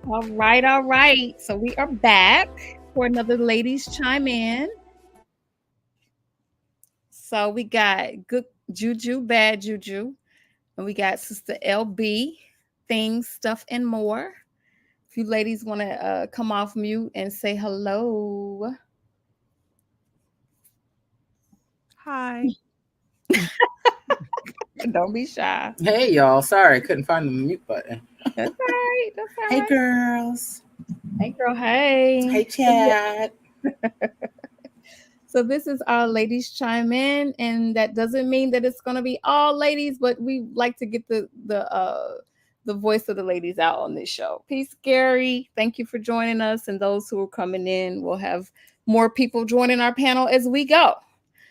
All right, all right. So we are back for another ladies chime in. So we got good juju, bad juju, and we got Sister LB, things, stuff, and more. If you ladies want to come off mute and say hello, Hi. don't be shy. Hey y'all, sorry I couldn't find the mute button. That's all right. That's all Hey right. girls. Hey, girl. Hey. Hey Chad. So this is our ladies chime in, and that doesn't mean that it's going to be all ladies, but we like to get the voice of the ladies out on this show. Peace, Gary. Thank you for joining us, and those who are coming in, we'll have more people joining our panel as we go.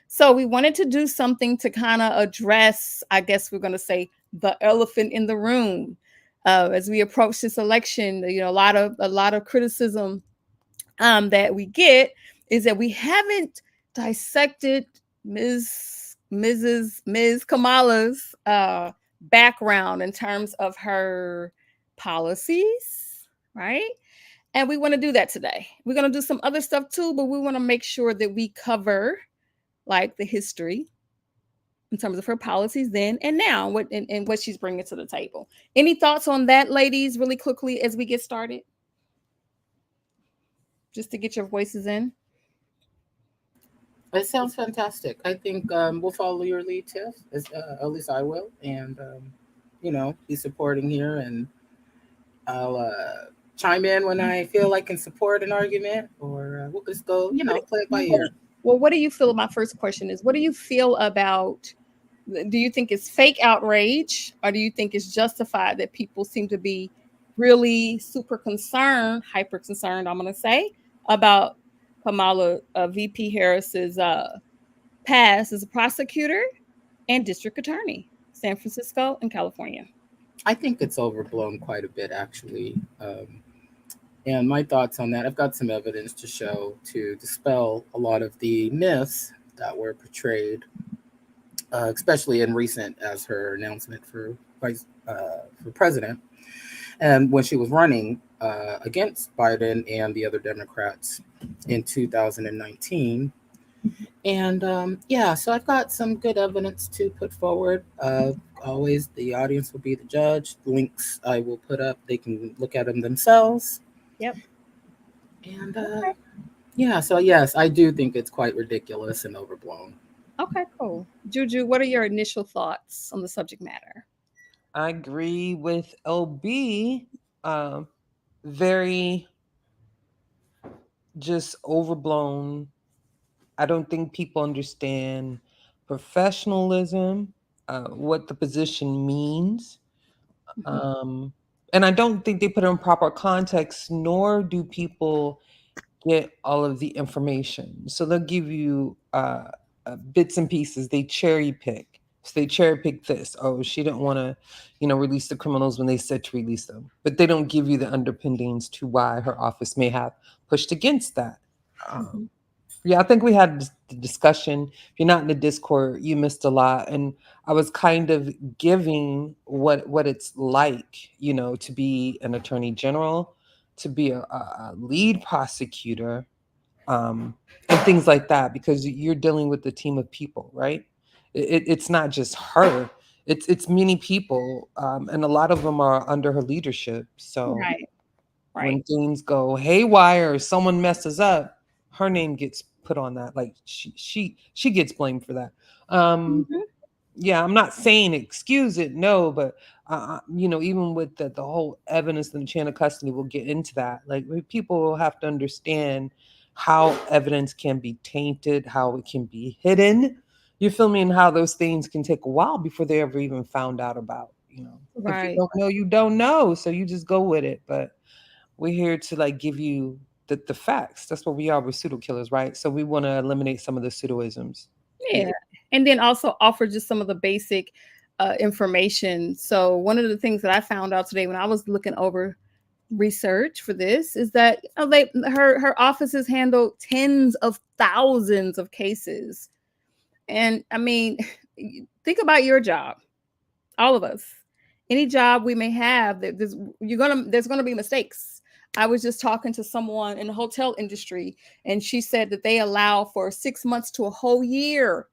So we wanted to do something to kind of address, I guess we're going to say, the elephant in the room. As we approach this election, a lot of criticism that we get is that we haven't dissected Ms. Kamala's background in terms of her policies, right? And we want to do that today. We're going to do some other stuff too, but we want to make sure that we cover like the history in terms of her policies then and now, and what she's bringing to the table. Any thoughts on that, ladies, really quickly as we get started? Just to get your voices in. It sounds fantastic. I think we'll follow your lead, Tiff. At least I will, and be supporting here, and I'll chime in when I feel I can support an argument, or we'll just go, play it by ear. Well, what do you feel? My first question is, what do you feel about? Do you think it's fake outrage, or do you think it's justified that people seem to be really super concerned, hyper concerned? I'm going to say about Kamala VP Harris's past as a prosecutor and district attorney, San Francisco and California. I think it's overblown quite a bit, actually. And my thoughts on that, I've got some evidence to show to dispel a lot of the myths that were portrayed, especially in recent as her announcement for president, and when she was running against Biden and the other Democrats in 2019. And so I've got some good evidence to put forward. Always, the audience will be the judge. Links I will put up; they can look at them themselves. Yep. And Okay. so yes, I do think it's quite ridiculous and overblown. Okay, cool. Juju, what are your initial thoughts on the subject matter? I agree with LB. Um, very just overblown. I don't think people understand professionalism, what the position means. Mhm. Um, and I don't think they put it in proper context, nor do people get all of the information. So they'll give you bits and pieces. They cherry pick. So they cherry pick this. Oh, she didn't want to, release the criminals when they said to release them. But they don't give you the underpinnings to why her office may have pushed against that. Um, Mhm. yeah, I think we had the discussion. If you're not in the Discord, you missed a lot, and I was kind of giving what it's like, to be an attorney general, to be a lead prosecutor, and things like that, because you're dealing with a team of people, right? It's not just her; it's many people, and a lot of them are under her leadership. So Right, when right. things go haywire or someone messes up, her name gets put on that. Like she gets blamed for that. Um, Mhm. yeah, I'm not saying excuse it, no, but even with the whole evidence and the chain of custody, we'll get into that. Like people will have to understand how evidence can be tainted, how it can be hidden. You feel me? And how those things can take a while before they ever even found out about. If you Right. don't know, you don't know, so you just go with it. But we're here to like give you the facts. That's what we are. We're pseudo killers, right? So we want to eliminate some of the pseudoisms. Yeah. Yeah. And then also offer just some of the basic information. So one of the things that I found out today when I was looking over research for this is that her offices handle tens of thousands of cases. And I mean, think about your job, all of us. any job we may have, there's gonna be mistakes. I was just talking to someone in the hotel industry, and she said that they allow for 6 months to a whole year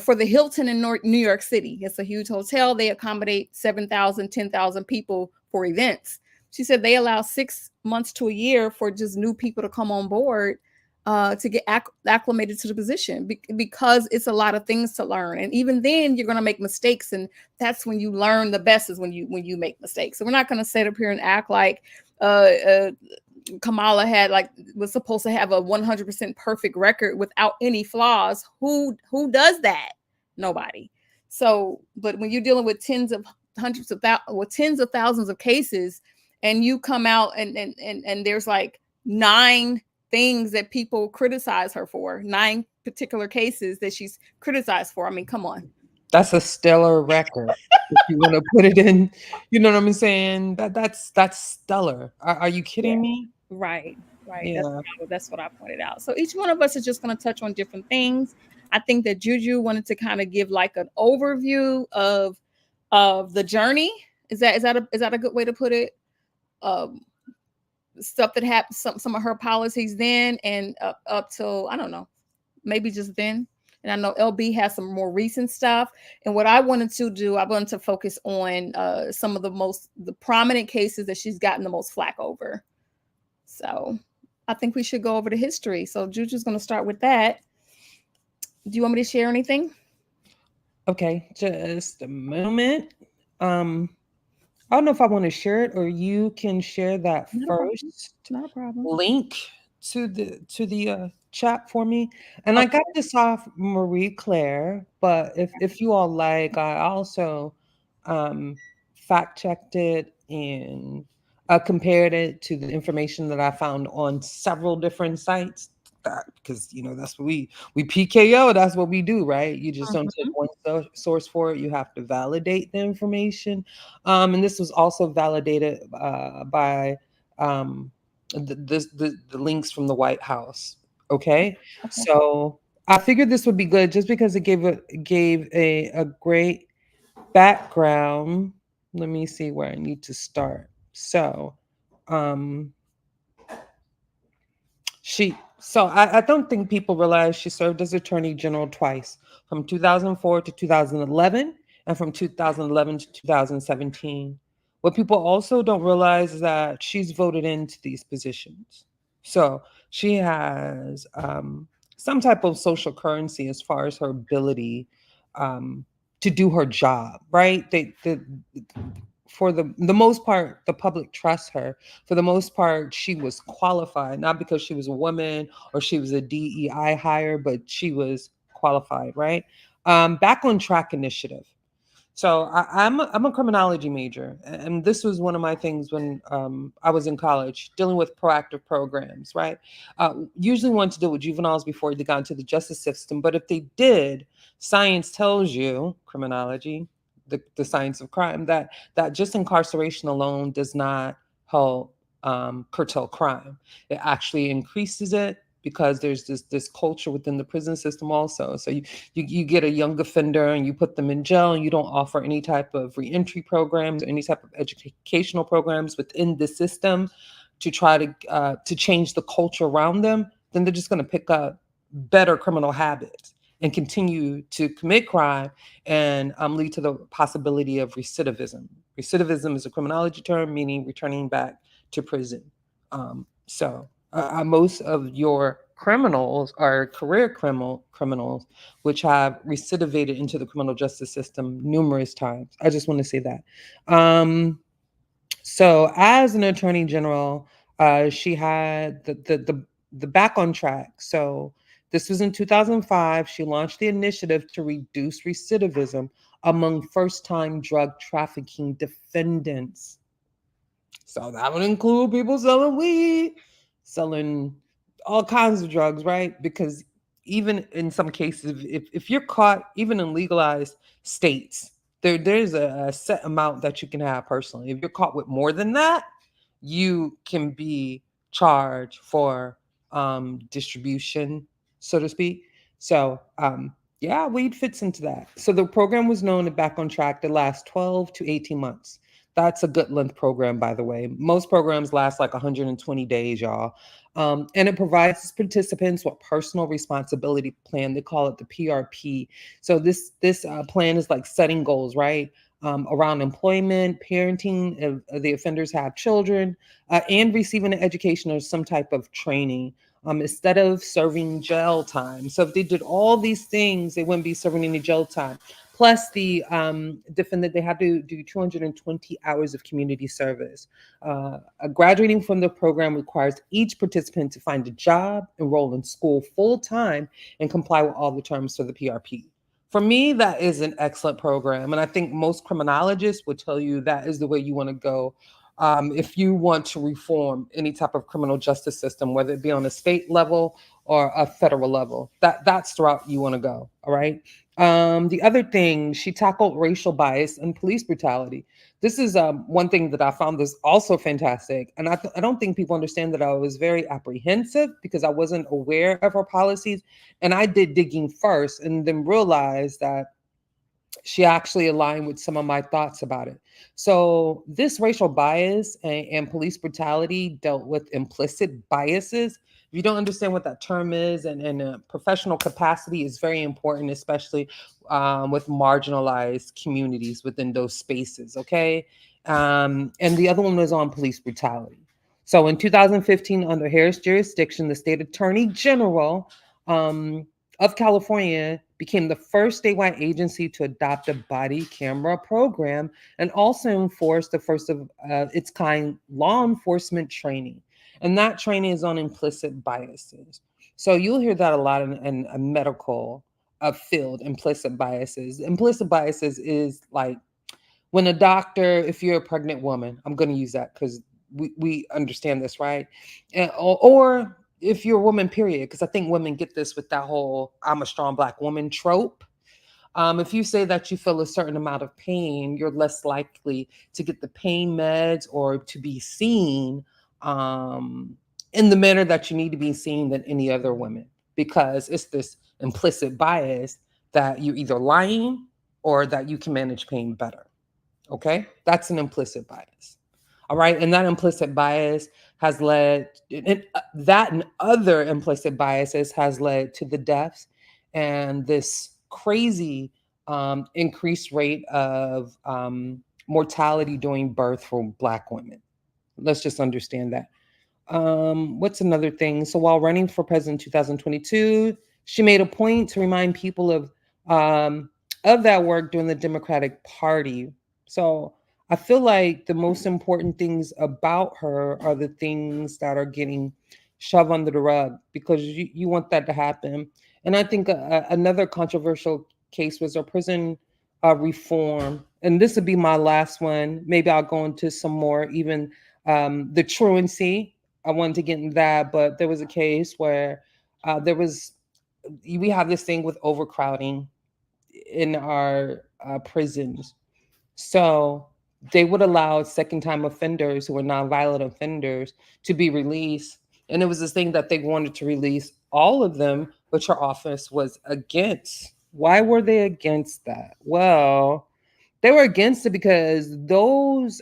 for the Hilton in New York City. It's a huge hotel. They accommodate 7,000, 10,000 people for events. She said they allow 6 months to a year for just new people to come on board, to get acclimated to the position, because it's a lot of things to learn. And even then, you're going to make mistakes, and that's when you learn the best, is when you make mistakes. So we're not going to sit up here and act like uh, uh, Kamala was supposed to have a 100% perfect record without any flaws. Who does that? Nobody. So, but when you're dealing with tens of thousands of cases, and you come out and there's like 9 things that people criticize her for, 9 particular cases that she's criticized for. I mean, come on. That's a stellar record. If you want to put it in, you know what I'm saying? That's stellar. Are you Yeah. kidding me? Right, right. Yeah. That's what I pointed out. So each one of us is just going to touch on different things. I think that Juju wanted to kind of give like an overview of the journey. Is that a good way to put it? Um, Stuff that happened, some of her policies then, and up till, I don't know, maybe just then. And I know LB has some more recent stuff. And what I wanted to do, I wanted to focus on some of the prominent cases that she's gotten the most flack over. So I think we should go over the history. So Juju's going to start with that. Do you want me to share anything? Okay, just a moment. Um, I don't know if I want to share it or you can share that Not a problem. first Not a problem. link to the chat for me. And I got Okay. this off Marie Claire, but if you all like, I also um fact checked it and compared it to the information that I found on several different sites. Because that's what we PKO. That's what we do, right? You just don't take Mhm. one source for it. You have to validate the information. And this was also validated by um, the links from the White House. Okay, Okay. so I figured this would be good just because it gave a great background. Let me see where I need to start. So, um, I don't think people realize she served as Attorney General twice, from 2004 to 2011, and from 2011 to 2017. What people also don't realize is that she's voted into these positions. So she has some type of social currency as far as her ability um, to do her job, right? For the most part, the public trusts her. For the most part, she was qualified, not because she was a woman or she was a DEI hire, but she was qualified, right? Back on track initiative. So I'm a criminology major, and this was one of my things when I was in college, dealing with proactive programs, right? Usually want to deal with juveniles before they got into the justice system, but if they did, science tells you, criminology, the science of crime, that just incarceration alone does not help curtail crime. It actually increases it because there's this culture within the prison system also. So you get a young offender and you put them in jail and you don't offer any type of reentry programs or any type of educational programs within the system to try to change the culture around them, then they're just going to pick up better criminal habits and continue to commit crime and lead to the possibility of recidivism. Recidivism is a criminology term meaning returning back to prison. Most of your criminals are career criminals, which have recidivated into the criminal justice system numerous times. I just want to say that. So, as an attorney general, she had the back on track. So, this was in 2005. She launched the initiative to reduce recidivism among first time drug trafficking defendants. So that would include people selling weed, selling all kinds of drugs, right? Because even in some cases, if you're caught, even in legalized states, there's a set amount that you can have personally. If you're caught with more than that, you can be charged for distribution, so to speak. So Yeah, weed fits into that. So the program was known to Back on Track to last 12 to 18 months. That's a good length program, by the way. Most programs last like 120 days, y'all. And it provides participants with personal responsibility plan. They call it the PRP. So this plan is like setting goals, right? Around employment, parenting, if the offenders have children, and receiving an education or some type of training, instead of serving jail time. So if they did all these things, they wouldn't be serving any jail time. Plus, the defendant, they have to do 220 hours of community service. Graduating from the program requires each participant to find a job, enroll in school full time, and comply with all the terms for the PRP. For me, that is an excellent program. And I think most criminologists would tell you that is the way you want to go, if you want to reform any type of criminal justice system, whether it be on a state level or a federal level. That's the route you want to go. All right. The other thing, she tackled racial bias and police brutality. This is one thing that I found is also fantastic. And I don't think people understand that I was very apprehensive because I wasn't aware of her policies. And I did digging first and then realized that she actually aligned with some of my thoughts about it. So, this racial bias and police brutality dealt with implicit biases. If you don't understand what that term is, and professional capacity is very important, especially with marginalized communities within those spaces, okay? And the other one was on police brutality. So, in 2015, under Harris jurisdiction, the state attorney general um, of California became the first statewide agency to adopt a body camera program and also enforce the first of its kind law enforcement training. And that training is on implicit biases. So you'll hear that a lot in a medical field, implicit biases. Implicit biases is like when a doctor, if you're a pregnant woman, I'm going to use that because we understand this, right? Or if you're a woman, period, because I think women get this with that whole I'm a strong black woman trope. If you say that you feel a certain amount of pain, you're less likely to get the pain meds or to be seen um, in the manner that you need to be seen than any other women, because it's this implicit bias that you're either lying or that you can manage pain better. Okay, that's an implicit bias. All right, and that implicit bias has led, and that and other implicit biases has led to the deaths and this crazy increased rate of mortality during birth for Black women. Let's just understand that. What's another thing? So while running for president in 2022, she made a point to remind people of that work during the Democratic Party. So I feel like the most important things about her are the things that are getting shoved under the rug because you want that to happen. And I think another controversial case was a prison reform. And this would be my last one. Maybe I'll go into some more, even the truancy. I wanted to get in that, but there was a case where there was we have this thing with overcrowding in our prisons. So they would allow second time offenders who were nonviolent offenders to be released. And it was this thing that they wanted to release all of them, but your office was against. Why were they against that? Well, they were against it because those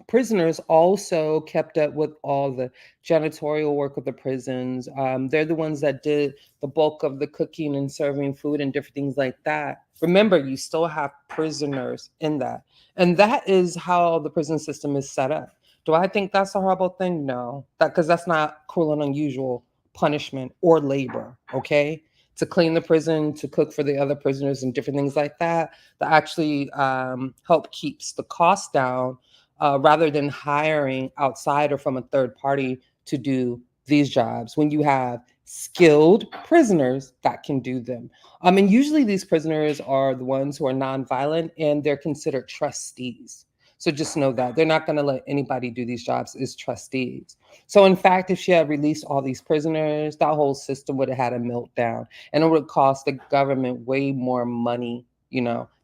prisoners also kept up with all the janitorial work of the prisons. They're the ones that did the bulk of the cooking and serving food and different things like that. Remember, you still have prisoners in that. And that is how the prison system is set up. Do I think that's a horrible thing? No. That because that's not cruel and unusual punishment or labor, okay? To clean the prison, to cook for the other prisoners and different things like that, that actually help keeps the cost down rather than hiring outside or from a third party to do these jobs when you have skilled prisoners that can do them. And usually these prisoners are the ones who are nonviolent and they're considered trustees. So just know that they're not going to let anybody do these jobs as trustees. So in fact, if she had released all these prisoners, that whole system would have had a meltdown and it would cost the government way more money,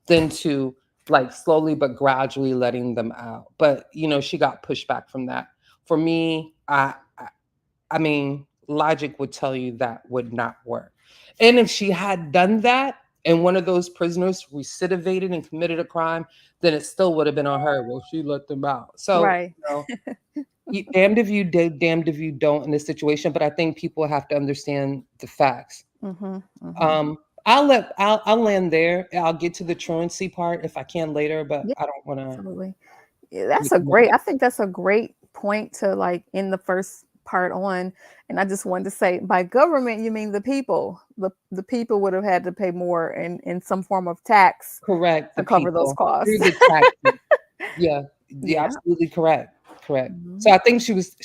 than to like slowly but gradually letting them out. But she got pushed back from that. For me, I mean, logic would tell you that would not work. And if she had done that and one of those prisoners recidivated and committed a crime, then it still would have been on her. Well, she let them out. So, Right. damned if you did, damned if you don't in this situation. But I think people have to understand the facts. Mm-hmm. Mm-hmm. Um, I'll land there. I'll get to the truancy part if I can later, but Yeah, I don't want to. absolutely. Yeah, that's a great, I think that's a great point to like in the first part on. And I just wanted to say, by government, you mean the people. The people would have had to pay more in some form of tax Correct, to the cover those people through costs. the taxes. Yeah, yeah, Yeah. absolutely correct. Correct. So Mhm. I think she was,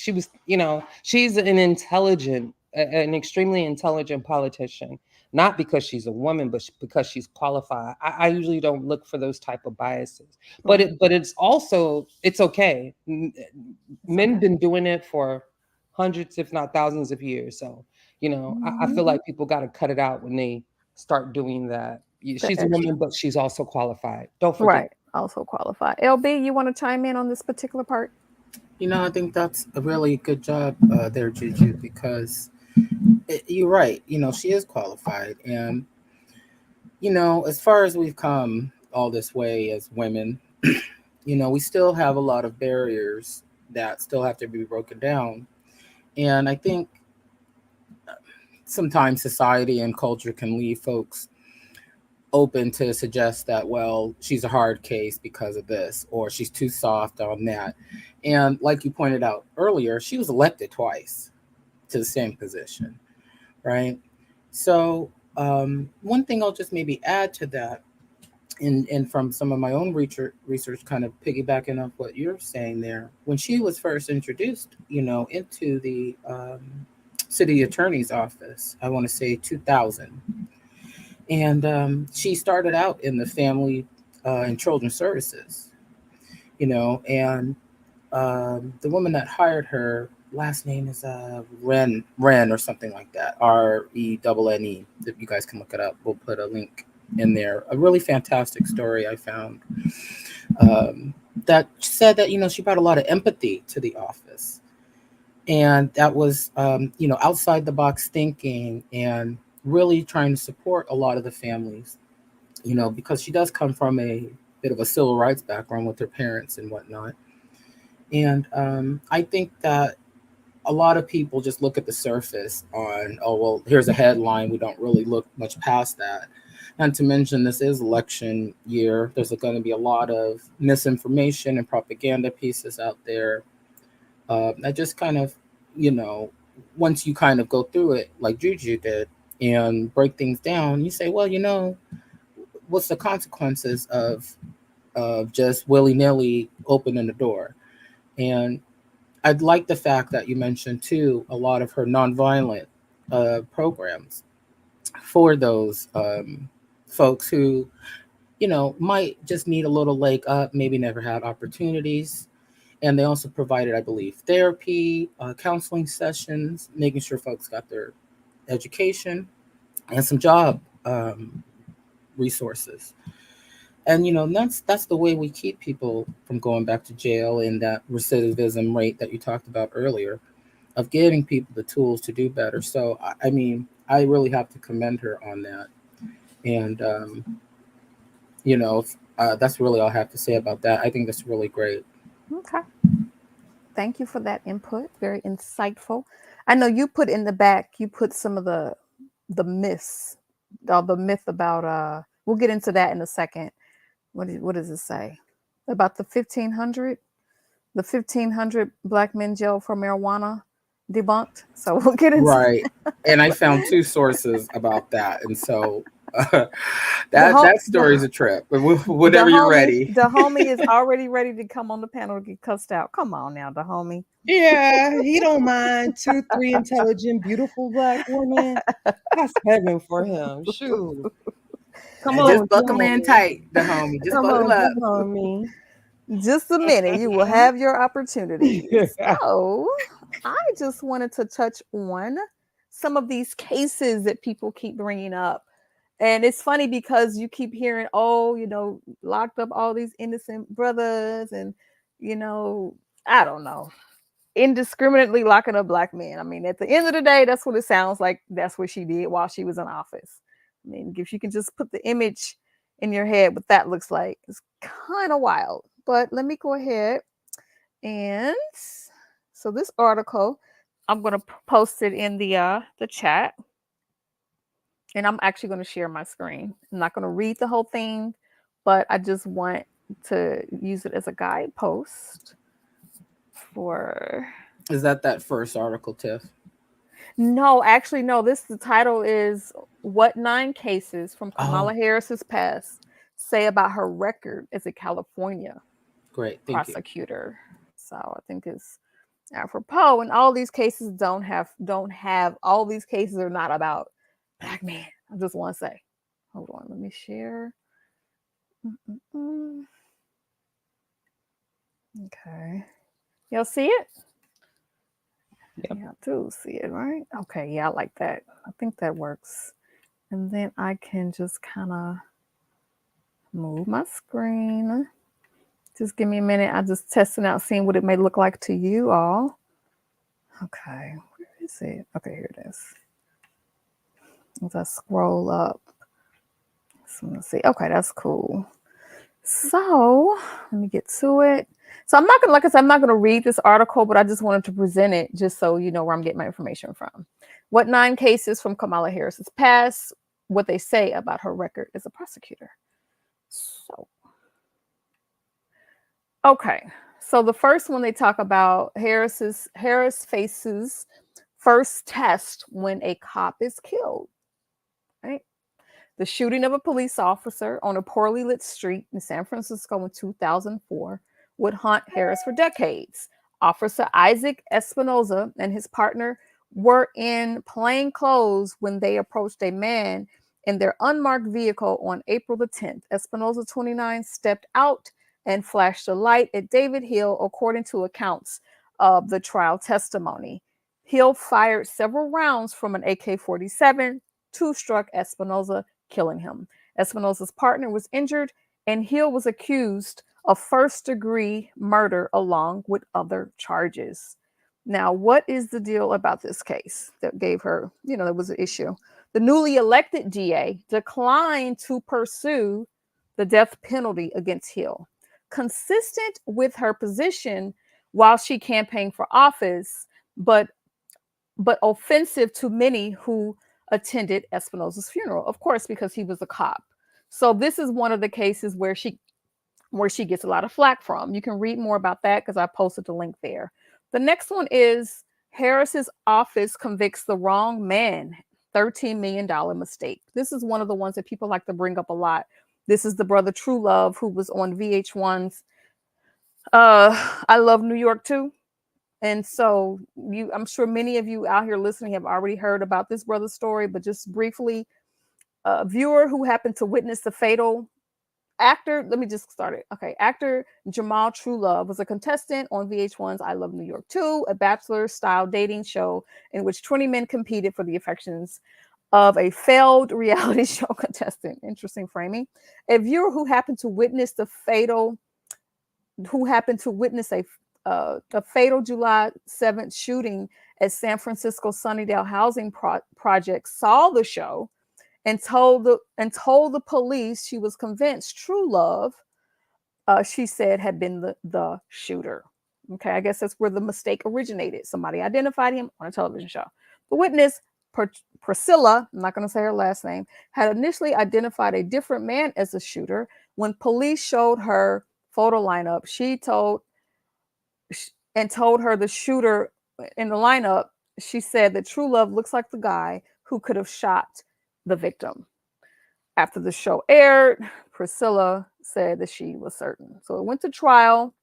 she's an extremely intelligent politician, not because she's a woman, but because she's qualified. I usually don't look for those type of biases, but Right. it's okay. It's Men okay. been doing it for hundreds, if not thousands of years. So, I Mhm. feel like people got to cut it out when they start doing that. The She's a extra. woman, but she's also qualified. Don't forget. Right. Also qualify. LB, you want to chime in on this particular part? I think that's a really good job there, Juju, because you're right. She is qualified. And, as far as we've come all this way as women, we still have a lot of barriers that still have to be broken down. And I think sometimes society and culture can leave folks open to suggest that, well, she's a hard case because of this, or she's too soft on that. And like you pointed out earlier, she was elected twice to the same position, right? So, one thing I'll just maybe add to that, and from some of my own research, kind of piggybacking off what you're saying there, when she was first introduced, into the city attorney's office, I want to say 2000. And she started out in the family and children's services, and the woman that hired her, last name is Ren or something like that, Renne. If you guys can look it up, we'll put a link in there. A really fantastic story I found that said that she brought a lot of empathy to the office, and that was outside the box thinking and really trying to support a lot of the families, because she does come from a bit of a civil rights background with her parents and whatnot. And I think that a lot of people just look at the surface on, oh, well, here's a headline. We don't really look much past that. Not to mention, this is election year. There's going to be a lot of misinformation and propaganda pieces out there. That just kind of, you know, once you kind of go through it like Juju did and break things down, you say, well, what's the consequences of just willy nilly opening the door? And I'd like the fact that you mentioned too a lot of her nonviolent programs for those folks who might just need a little leg up, maybe never had opportunities. And they also provided, I believe, therapy, counseling sessions, making sure folks got their education and some job resources. And that's the way we keep people from going back to jail, and that recidivism rate that you talked about earlier, of giving people the tools to do better. So I mean, I really have to commend her on that. And that's really all I have to say about that. I think that's really great. Okay. Thank you for that input. Very insightful. I know you put in the back, you put some of the myths, the myth about we'll get into that in a second. What does it say? About the 1500 black men jailed for marijuana debunked. So we'll get into Right. And I found two sources about that. And so the that story's a trip. But whenever you're ready. the homie is already ready to come on the panel to get cussed out. Come on now, the homie. Yeah, he don't mind 2, 3 intelligent, beautiful black women. That's heaven for him. Shoot. Come And just on, buckle in Johnny. tight, the homie. Just Come buckle on, up. Johnny. Just a minute, you will have your opportunity. So, I just wanted to touch on some of these cases that people keep bringing up. And it's funny because you keep hearing, oh, locked up all these innocent brothers and, I don't know. indiscriminately locking up black men. I mean, at the end of the day, that's what it sounds like. That's what she did while she was in office. I mean, if you can just put the image in your head what that looks like, it's kind of wild. But let me go ahead and so this article, I'm gonna post it in the chat, and I'm actually gonna share my screen. I'm not gonna read the whole thing, but I just want to use it as a guidepost for. Is that first article, Tiff? No, actually, no. The title is "What 9 Cases from Kamala Oh, Harris's Past Say About Her Record as a California great. Thank you. Prosecutor." So I think it's apropos, and all these cases don't have all these cases are not about black men. I just want to say, hold on, let me share. Mm-mm-mm. Okay, y'all see it? Yep. Yeah, I do see it, right? Okay, yeah, I like that. I think that works. And then I can just kind of move my screen. Just give me a minute. I'm just testing out, seeing what it may look like to you all. Okay, where is it? Okay, here it is. As I scroll up, so let's see. Okay, that's cool. So let me get to it. So I'm not gonna, like I said, I'm not gonna read this article, but I just wanted to present it just so you know where I'm getting my information from. What 9 cases from Kamala Harris's past, what they say about her record as a prosecutor. So, okay. So the first one they talk about Harris faces first test when a cop is killed. Right? The shooting of a police officer on a poorly lit street in San Francisco in 2004 would haunt Harris for decades. Officer Isaac Espinoza and his partner were in plain clothes when they approached a man in their unmarked vehicle on April the 10th. Espinoza, 29, stepped out and flashed a light at David Hill, according to accounts of the trial testimony. Hill fired several rounds from an AK 47. Two struck Espinoza, killing him. Espinoza's partner was injured, and Hill was accused of first-degree murder along with other charges. Now, what is the deal about this case that gave her, there was an issue? The newly elected DA declined to pursue the death penalty against Hill, consistent with her position while she campaigned for office, but offensive to many who attended Espinoza's funeral, of course, because he was a cop. So this is one of the cases where she gets a lot of flack from. You can read more about that because I posted the link there. The next one is Harris's office convicts the wrong man, $13 million mistake. This is one of the ones that people like to bring up a lot. This is the brother True Love who was on VH1's I Love New York Too. And so I'm sure many of you out here listening have already heard about this brother's story, but just briefly, a viewer who happened to witness the fatal actor, let me just start it. Okay. Actor Jamal Truelove was a contestant on VH1's I Love New York Too, a bachelor style dating show in which 20 men competed for the affections of a failed reality show contestant. Interesting framing. A viewer who happened to witness a fatal July 7th shooting at San Francisco Sunnydale housing project saw the show and told the police she was convinced True Love, she said, had been the shooter. Okay, I guess that's where the mistake originated. Somebody identified him on a television show. The witness, Priscilla, I'm not going to say her last name, had initially identified a different man as the shooter. When police showed her photo lineup, she told her the shooter in the lineup, she said that True Love looks like the guy who could have shot the victim. After the show aired, Priscilla said that she was certain. So it went to trial,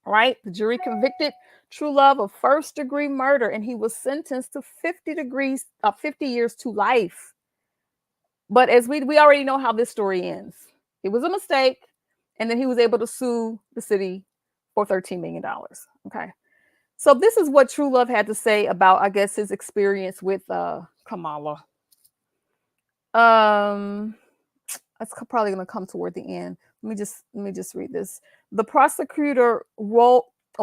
right? The jury convicted True Love of first-degree murder, and he was sentenced to 50 years to life. But as we already know how this story ends. It was a mistake, and then he was able to sue the city for $13 million. Okay. So this is what True Love had to say about, I guess, his experience with Kamala. That's probably going to come toward the end. Let me just read this. The prosecutor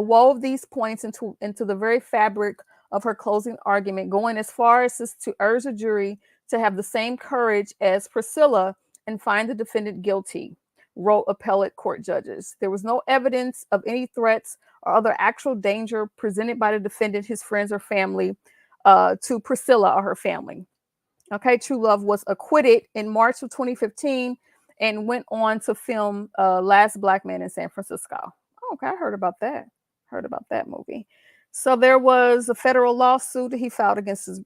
wove these points into the very fabric of her closing argument, going as far as to urge the jury to have the same courage as Priscilla and find the defendant guilty, wrote appellate court judges. There was no evidence of any threats or other actual danger presented by the defendant, his friends, or family to Priscilla or her family. Okay, True Love was acquitted in March of 2015 and went on to film Last Black Man in San Francisco. Okay, I heard about that. Heard about that movie. So there was a federal lawsuit that he filed against his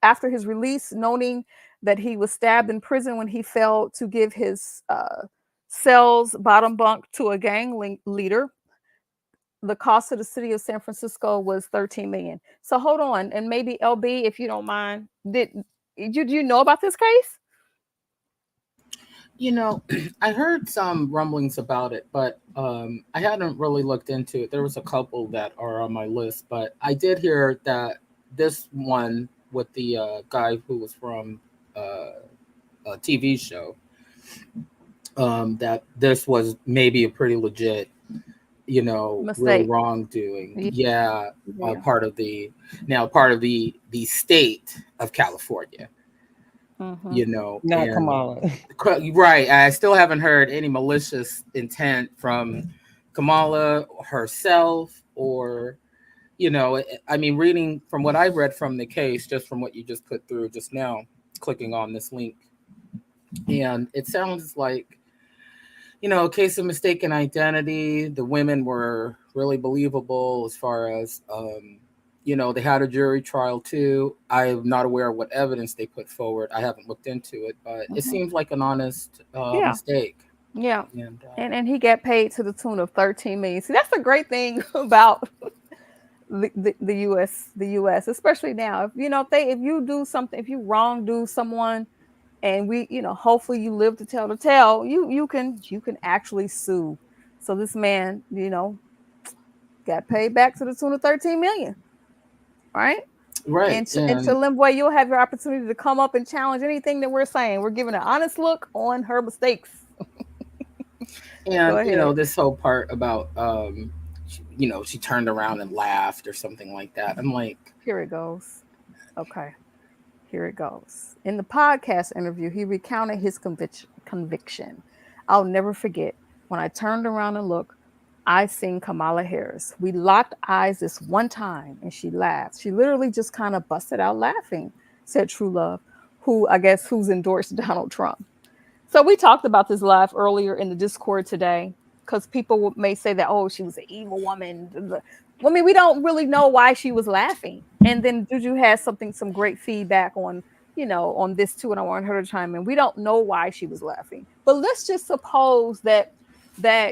after his release, noting that he was stabbed in prison when he failed to give his cell's bottom bunk to a gang leader. The cost of the city of San Francisco was 13 million. So hold on, and maybe LB, if you don't mind, did you know about this case? You know, I heard some rumblings about it, but I hadn't really looked into it. There was a couple that are on my list, but I did hear that this one with the guy who was from a TV show, that this was maybe a pretty legit, real Mistake. wrongdoing. Yeah. Yeah, Yeah. part of the state of California. Not And Kamala. right, I still haven't heard any malicious intent from Kamala herself, or I mean, reading from what I read from the case, just from what you just put through just now, clicking on this link, and it sounds like a case of mistaken identity. The women were really believable as far as they had a jury trial too. I'm not aware of what evidence they put forward. I haven't looked into it, but it seems like an honest Yeah. mistake. Yeah. And he got paid to the tune of 13 million. See, that's the great thing about the US, especially now. If you do something, if you wrong do someone, and hopefully you live to tell the tale, you can actually sue. So this man, got paid back to the tune of 13 million, right? right, And to Limboy, you'll have your opportunity to come up and challenge anything that we're saying. We're giving an honest look on her mistakes. Go ahead. this whole part about she turned around and laughed or something like that. I'm like, Here it goes. Okay. Here it goes. In the podcast interview, he recounted his conviction. I'll never forget when I turned around and looked, I seen Kamala Harris. We locked eyes this one time and she laughed. She literally just kind of busted out laughing, said True Love, who's endorsed Donald Trump. So we talked about this live earlier in the Discord today, because people may say that, oh, she was an evil woman. I mean, we don't really know why she was laughing. And then Juju has some great feedback on, on this too, and I want her to chime in. We don't know why she was laughing, but let's just suppose that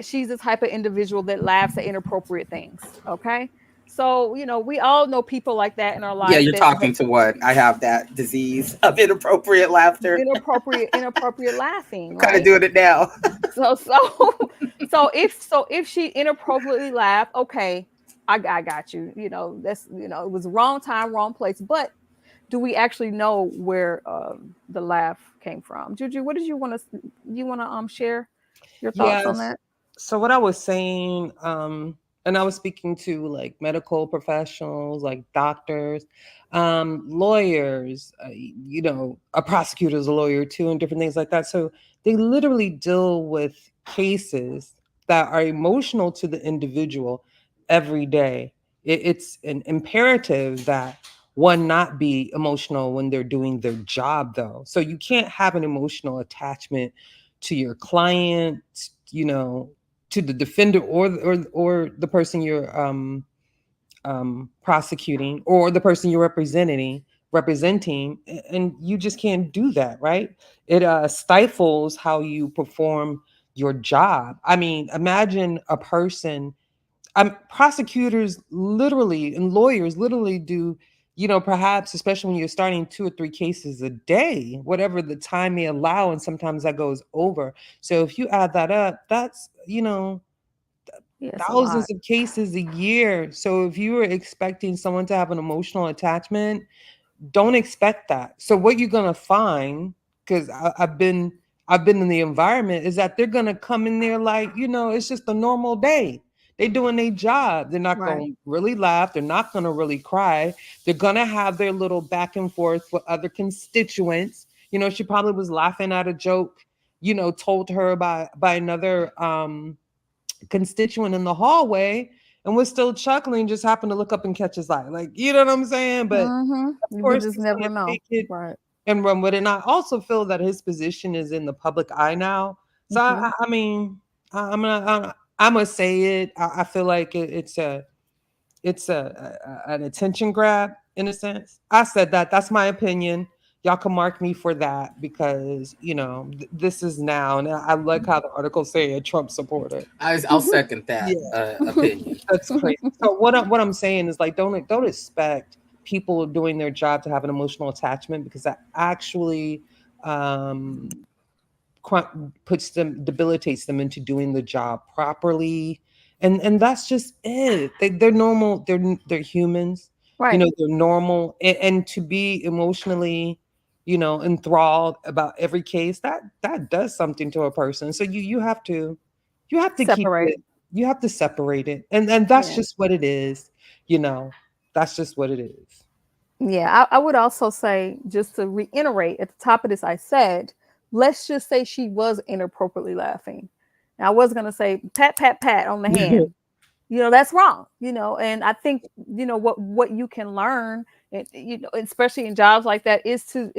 she's the type of individual that laughs at inappropriate things. Okay. So, we all know people like that in our lives. yeah, you're talking to what? I have that disease of inappropriate laughter. Inappropriate laughing, Kind right? of doing it now. So if she inappropriately laughed, okay, I got you. That's it was wrong time, wrong place. But do we actually know where the laugh came from? Juju, what did you want to share your thoughts on Yes. that? So what I was saying, and I was speaking to like medical professionals, like doctors, lawyers, a prosecutor's a lawyer too, and different things like that. So they literally deal with cases that are emotional to the individual every day. It's an imperative that one not be emotional when they're doing their job, though. So you can't have an emotional attachment to your client, to the defender, or the person you're prosecuting, or the person you're representing, and you just can't do that, right? It stifles how you perform your job. I mean, imagine a person. Prosecutors literally and lawyers literally do, perhaps, especially when you're starting 2 or 3 cases a day, whatever the time may allow, and sometimes that goes over. So if you add that up, that's, Yeah, it's a lot. thousands of cases a year. So if you were expecting someone to have an emotional attachment, don't expect that. So what you're gonna find, because I've been in the environment, is that they're gonna come in there like, it's just a normal day. They doing their job. They're not Right. going to really laugh. They're not going to really cry. They're going to have their little back and forth with other constituents. She probably was laughing at a joke, told her by another constituent in the hallway, and was still chuckling, just happened to look up and catch his eye. Like, you know what I'm saying? But of You would course, just he's going never to know. take it Right. and run with it. And I also feel that his position is in the public eye now. So Mhm. I mean, I'm gonna I'm gonna say it. I feel like it's an attention grab in a sense. I said that. That's my opinion. Y'all can mark me for that because this is now, and I like how the article say a Trump supporter. I'll second Yeah, that opinion. that's crazy. So what I'm saying is like don't expect people doing their job to have an emotional attachment because that actually um puts them debilitates them into doing the job properly, and that's just it. They're normal. They're humans. Right. They're normal, and to be emotionally enthralled about every case, that does something to a person. So you have to keep Separate. it. You have to separate it, and that's Yeah. just what it is. you know that's just what it is. Yeah, I would also say, just to reiterate at the top of this, I said, let's just say she was inappropriately laughing. Now, I was going to say, pat, pat, pat on the hand. That's wrong. And I think, what you can learn, especially in jobs like that, is to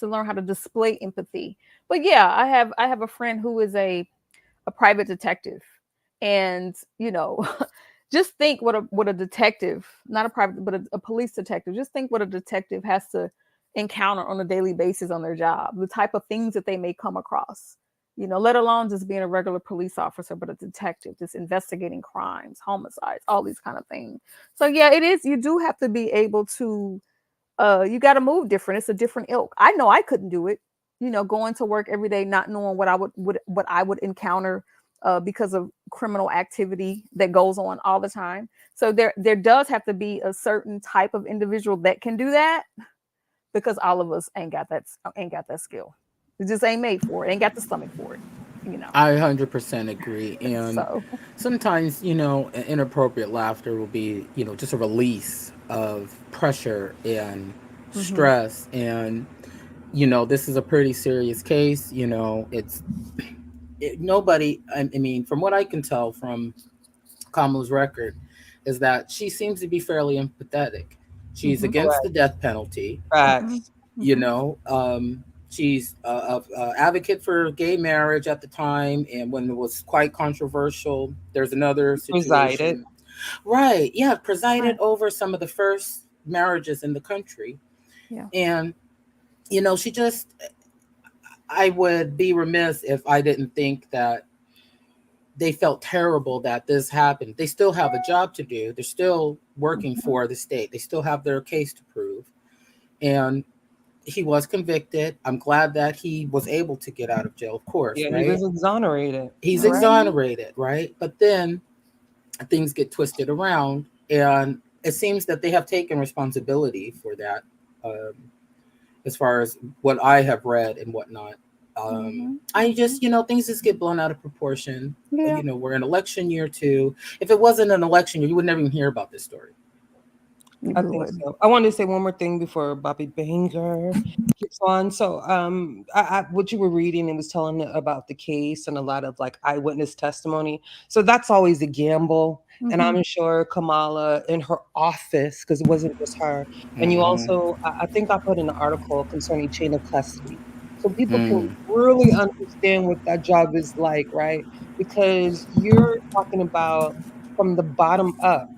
learn how to display empathy. But yeah, I have a friend who is a private detective, and just think what a detective, not a private, but a police detective, just think what a detective has to encounter on a daily basis on their job, the type of things that they may come across, let alone just being a regular police officer, but a detective just investigating crimes, homicides, all these kind of things. So yeah, it is, you do have to be able to, you got to move different. It's a different ilk. I know I couldn't do it, going to work every day not knowing what I would encounter, because of criminal activity that goes on all the time. So there does have to be a certain type of individual that can do that, because all of us ain't got that skill. It just ain't made for it. Ain't got the stomach for it. You know. I 100% agree. And So. sometimes, inappropriate laughter will be, just a release of pressure and Hmm. stress. And, this is a pretty serious case. Nobody, I mean, from what I can tell from Kamala's record, is that she seems to be fairly empathetic. She's Hmm. against the Correct. death penalty. Hmm. Facts. you Hmm. know she's a advocate for gay marriage at the time, and when it was quite controversial, there's another Resided. situation. Right, yeah, presided Right. over some of the first marriages in the country. Yeah. And she just, I would be remiss if I didn't think that they felt terrible that this happened. They still have a job to do. They're still working Hmm. for the state. They still have their case to prove. And he was convicted. I'm glad that he was able to get out of jail, of course, Yeah, he right? was exonerated. He's Right. Hmm. exonerated, right? But then things get twisted around, and it seems that they have taken responsibility for that, um, as far as what I have read and whatnot. Hmm. I Hmm. just, things just get blown out of proportion. Yeah. We're in election year too. If it wasn't an election year, you would never even hear about this story. You I think would. so. I wanted to say one more thing before Bobby Banger keeps on. So, what you were reading and was telling about the case and a lot of like eyewitness testimony. So that's always a gamble. And Hmm. I'm sure Kamala in her office, because it wasn't just her. And you Mm-hmm. also, I think I put in an article concerning chain of custody, so people can Mm. really understand what that job is like, right? Because you're talking about from the bottom up.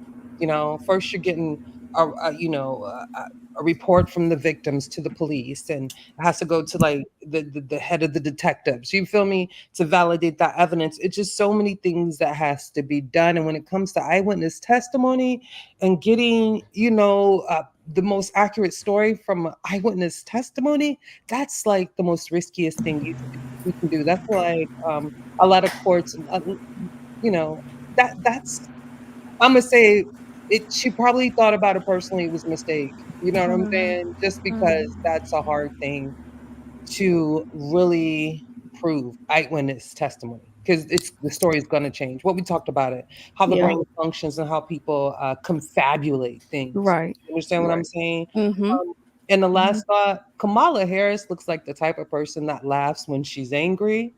First you're getting a report from the victims to the police, and it has to go to like the head of the detectives, you feel me, to validate that evidence. It's just so many things that has to be done. And when it comes to eyewitness testimony and getting the most accurate story from eyewitness testimony, that's like the most riskiest thing you can do. That's like a lot of courts, you know that's Imma say it. She probably thought about it personally, it was a mistake, you know what I'm Hmm. saying? Just Hmm. because that's a hard thing to really prove, eyewitness testimony. because it's the story is going to change. What we talked about it, how the Yeah. brain functions and how people confabulate things. Right. You understand what I'm Right. saying? Mm-hmm. And the last thought, Kamala Harris looks like the type of person that laughs when she's angry.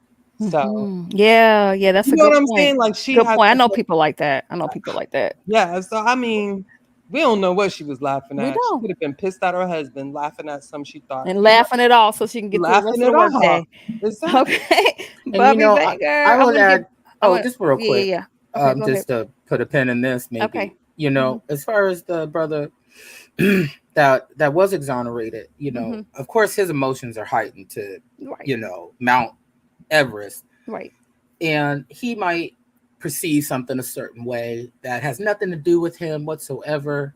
So Yeah, yeah, that's you a know good what I'm point. saying? Like she Good has point. I like know people like that. I know people like that. yeah. So I mean, we don't know what she was laughing We at. She don't. could have been pissed at her husband, laughing at some she thought, And laughing it off so she can get through the rest laughing of the it off. workday. Exactly. Okay. And Bobby I Banger. I would want to give add, I oh, want just real yeah, yeah, quick, yeah. Okay, go ahead. just to put a pin in this, Okay. maybe, Mhm. as far as the brother that was exonerated, Mhm. of course his emotions are heightened to, Right. Mount Everest, Right. and he might perceive something a certain way that has nothing to do with him whatsoever.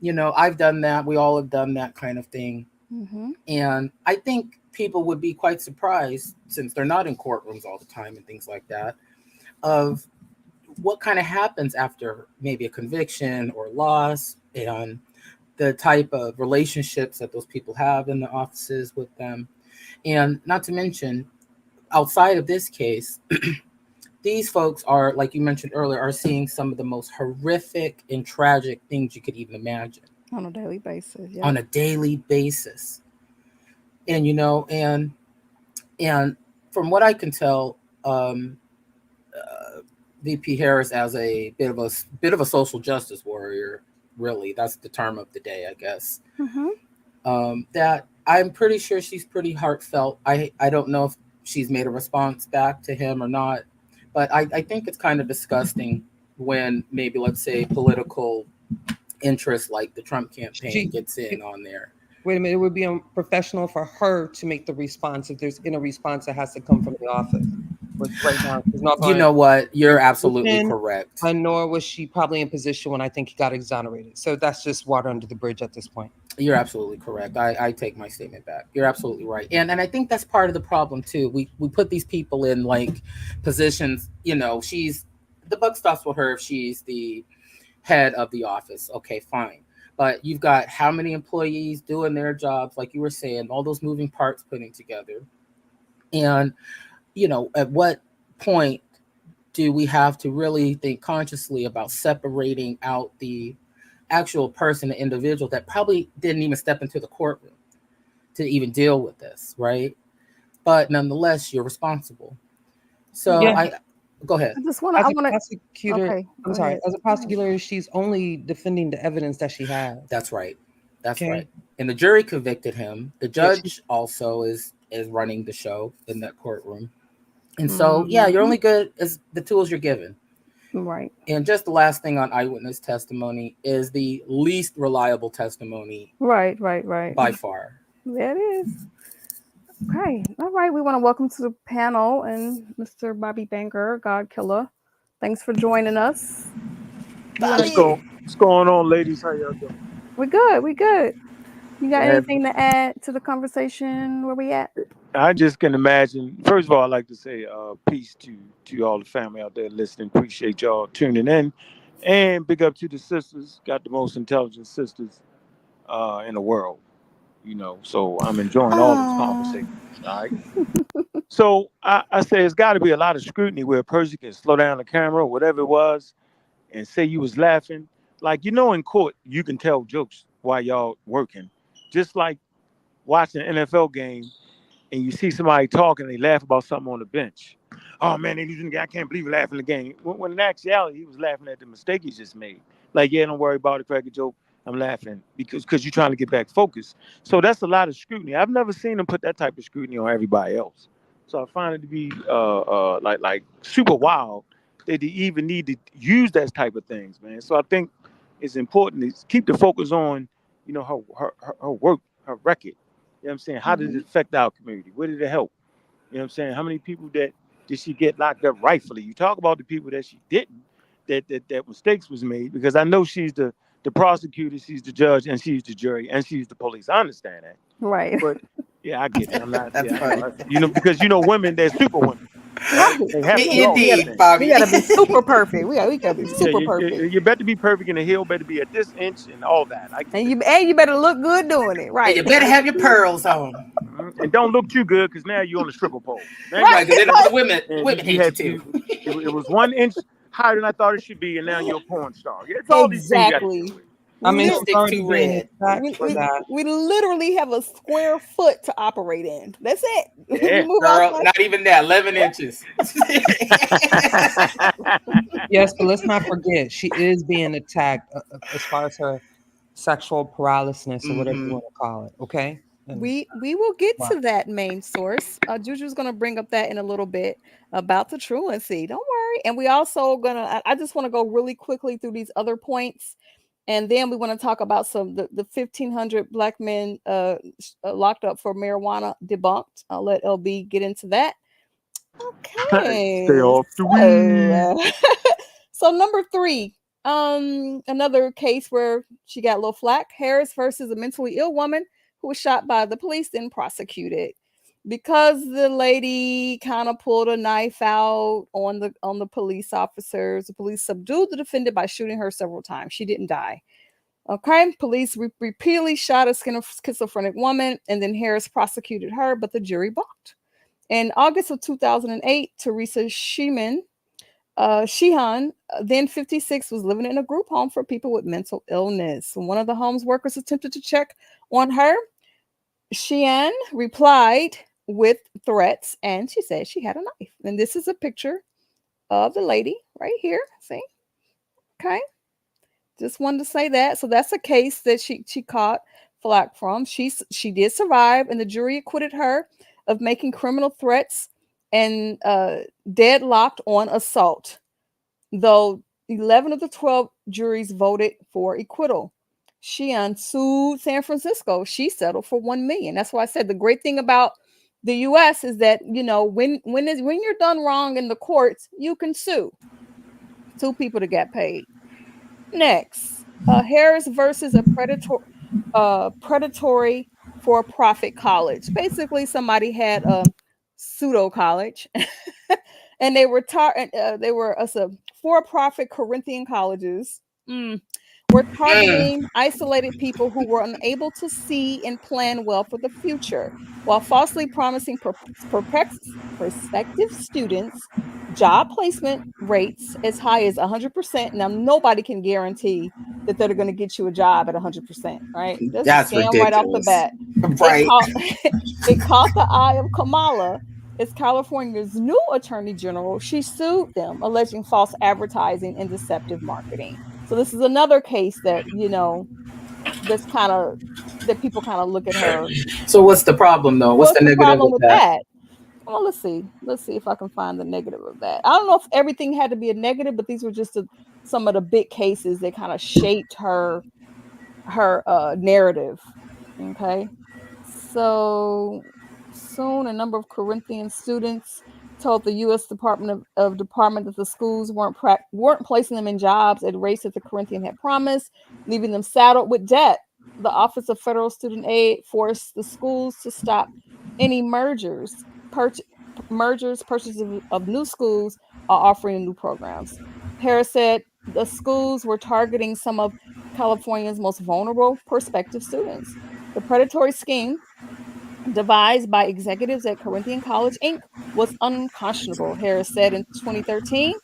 I've done that. We all have done that kind of thing. Mhm. And I think people would be quite surprised, since they're not in courtrooms all the time and things like that, of what kind of happens after maybe a conviction or loss, and the type of relationships that those people have in the offices with them. And not to mention, outside of this case, these folks are, like you mentioned earlier, are seeing some of the most horrific and tragic things you could even imagine On a daily basis. Yeah. on a daily basis. And and from what I can tell, VP Harris, as a bit of a social justice warrior, really, that's the term of the day, I guess. Mhm. That I'm pretty sure she's pretty heartfelt. I don't know if she's made a response back to him or not, but I think it's kind of disgusting when maybe, let's say, political interest like the Trump campaign She gets in on there. wait a minute. It would be unprofessional for her to make the response if there's in a response that has to come from the office. Which right now she's not You going know what? in You're absolutely position, correct. and nor was she probably in position when I think he got exonerated. So that's just water under the bridge at this point. You're absolutely correct. I take my statement back. You're absolutely right. And I think that's part of the problem too. We put these people in like positions, she's the buck stops with her if she's the head of the office. Okay, fine. But you've got how many employees doing their jobs, like you were saying, all those moving parts putting together. And, at what point do we have to really think consciously about separating out the actual person, the individual that probably didn't even step into the courtroom to even deal with this, right? But nonetheless, you're responsible. So Yeah, Right. I go ahead. I just want to. I as a want to. prosecutor, Okay. Go I'm sorry, ahead. as a prosecutor, she's only defending the evidence that she has. That's right. That's Okay. right. And the jury convicted him. The Yeah, she, judge also is running the show in that courtroom. And so, yeah, you're Mhm. only good as the tools you're given. Right. And just the last thing on eyewitness testimony is the least reliable testimony Right. Right. Right. by far. There it is. Okay. All right. We want to welcome to the panel and Mr. Bobby Banger, God Killer. Thanks for joining us. You want to? Bobby. What's going on, ladies? How y'all doing? We're good. We good. You got To have you. anything to add to the conversation? Where we at? I just can imagine. First of all, I'd like to say peace to all the family out there listening. Appreciate y'all tuning in, and big up to the sisters. Got the most intelligent sisters in the world. So I'm enjoying all this Oh, conversation. All right. So I say it's got to be a lot of scrutiny where a person can slow down the camera, or whatever it was, and say you was laughing. Like in court, you can tell jokes while y'all working, just like watching an NFL game and you see somebody talking, they laugh about something on the bench. Oh man, they losing the game. I can't believe he laughing the game. When in actuality, he was laughing at the mistake he just made. Like, yeah, don't worry about it, crack a joke. I'm laughing because you're trying to get back focused. So that's a lot of scrutiny. I've never seen them put that type of scrutiny on everybody else. So I find it to be like super wild that they even need to use that type of things, man. So I think it's important to keep the focus on, her work, her record. You know what I'm saying? How did it affect our community? Where did it help? You know what I'm saying? How many people that did she get locked up rightfully? You talk about the people that she didn't, that mistakes was made, because I know she's the prosecutor, she's the judge, and she's the jury, and she's the police. I understand that. Right. But yeah, I get it. I'm not, that's yeah, funny. because women, they're super women, Right. right? They have to be all these Indeed, things. We Bobby. gotta be super perfect. We gotta be Yeah, super perfect. you better be perfect, and the heel better be at this inch and all that. I get And it. you better look good doing it. And you Right. better have your pearls on. and don't look too good because now you're on the stripper pole. Now Right, because the women and hate you too. it was 1 inch higher than I thought it should be, and now you're a porn star. It's all these things you got to Exactly. deal with. I mean, Lipstick she's already too being red. attacked for that. We literally have a square foot to operate in. That's it. We Yeah. move Girl, outside. not even that. 11 inches. Yes, but let's not forget, she is being attacked as far as her sexual paralysis or whatever you want to call it. Okay. And We will get wow. to that main source. Juju's gonna bring up that in a little bit about the truancy. Don't worry. And we also I just want to go really quickly through these other points, and then we want to talk about the 1,500 black men locked up for marijuana debunked. I'll let LB get into that. Stay Okay. off the weed. So number 3, another case where she got a little flack. Harris versus a mentally ill woman who was shot by the police and prosecuted because the lady kind of pulled a knife out on the police officers. The police subdued the defendant by shooting her several times. She didn't die. Okay, police repeatedly shot a schizophrenic woman, and then Harris prosecuted her, but the jury balked. In August of 2008, Teresa Sheehan, then 56, was living in a group home for people with mental illness. One of the home's workers attempted to check on her. Sheehan replied with threats, and she said she had a knife. And this is a picture of the lady right here. See? Okay. Just wanted to say that. So that's a case that she caught flack from. She did survive, and the jury acquitted her of making criminal threats and deadlocked on assault, though 11 of the 12 juries voted for acquittal. Sheehan sued San Francisco. She settled for $1 million. That's why I said the great thing about the U.S. is that, you know, when you're done wrong in the courts, you can sue people to get paid. Next, Harris versus a predatory for-profit college. Basically, somebody had a pseudo college, and they were for-profit Corinthian colleges. Were targeting isolated people who were unable to see and plan well for the future, while falsely promising prospective students job placement rates as high as 100%. Now, nobody can guarantee that they're going to get you a job at 100%, right? That's a That's scam right off the ridiculous. bat. Right. It caught the eye of Kamala, as California's new attorney general. She sued them, alleging false advertising and deceptive marketing. So this is another case that, you know, that's kind of, that people kind of look at her. So what's the problem though? What's the negative problem of with that? Well, let's see if I can find the negative of that. I don't know if everything had to be a negative, but these were just some of the big cases that kind of shaped her narrative. Okay, so soon a number of Corinthian students told the U.S. Department that the schools weren't placing them in jobs at rates that the Corinthian had promised, leaving them saddled with debt. The Office of Federal Student Aid forced the schools to stop any purchases of new schools, are offering new programs. Harris said the schools were targeting some of California's most vulnerable prospective students. The predatory scheme, devised by executives at Corinthian College Inc., was unconscionable, Harris said in 2013.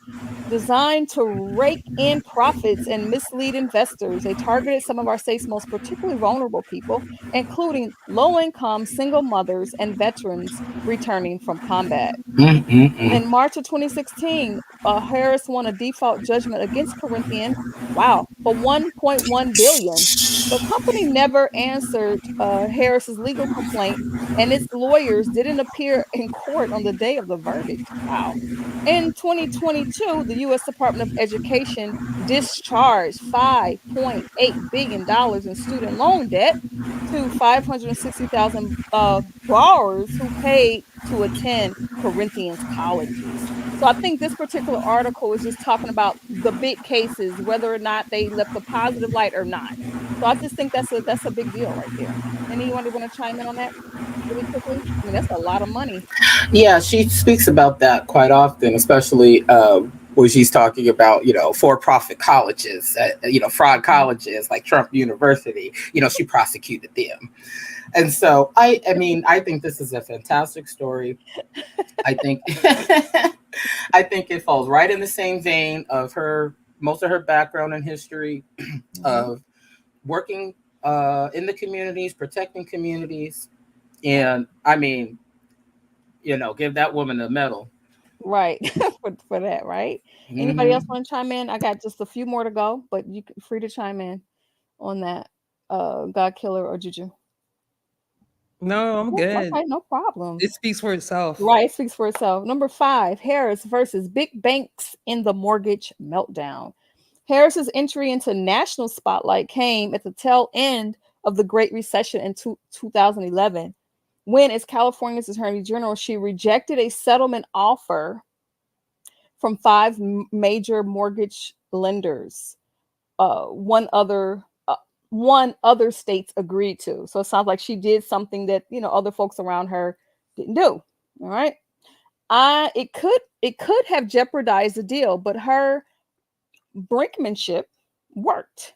Designed to rake in profits and mislead investors, they targeted some of our state's most particularly vulnerable people, including low-income single mothers and veterans returning from combat. In March of 2016, Harris won a default judgment against Corinthian, wow, for $1.1 billion. The company never answered Harris's legal complaint, and its lawyers didn't appear in court on the day of the verdict. Wow. In 2022, the U.S. Department of Education discharged $5.8 billion in student loan debt to 560,000 borrowers who paid to attend Corinthians colleges. So I think this particular article is just talking about the big cases, whether or not they left a positive light or not. So I just think that's a big deal right there. Anyone want to chime in on that really quickly? I mean, that's a lot of money. Yeah, she speaks about that quite often, especially where she's talking about, for-profit colleges, fraud colleges like Trump University. She prosecuted them. And so I think this is a fantastic story. I think I think it falls right in the same vein of most of her background and history of working in the communities, protecting communities. And give that woman a medal. Right. for that, right? Anybody else want to chime in? I got just a few more to go, but you can free to chime in on that. God Killer or Juju. No, I'm good. Okay, no problem. It speaks for itself. Right, it speaks for itself. Number 5, Harris versus big banks in the mortgage meltdown. Harris's entry into national spotlight came at the tail end of the Great Recession in 2011, when, as California's Attorney General, she rejected a settlement offer from 5 major mortgage lenders. One other states agreed to. So it sounds like she did something that other folks around her didn't do. All right. It could have jeopardized the deal, but her brinkmanship worked.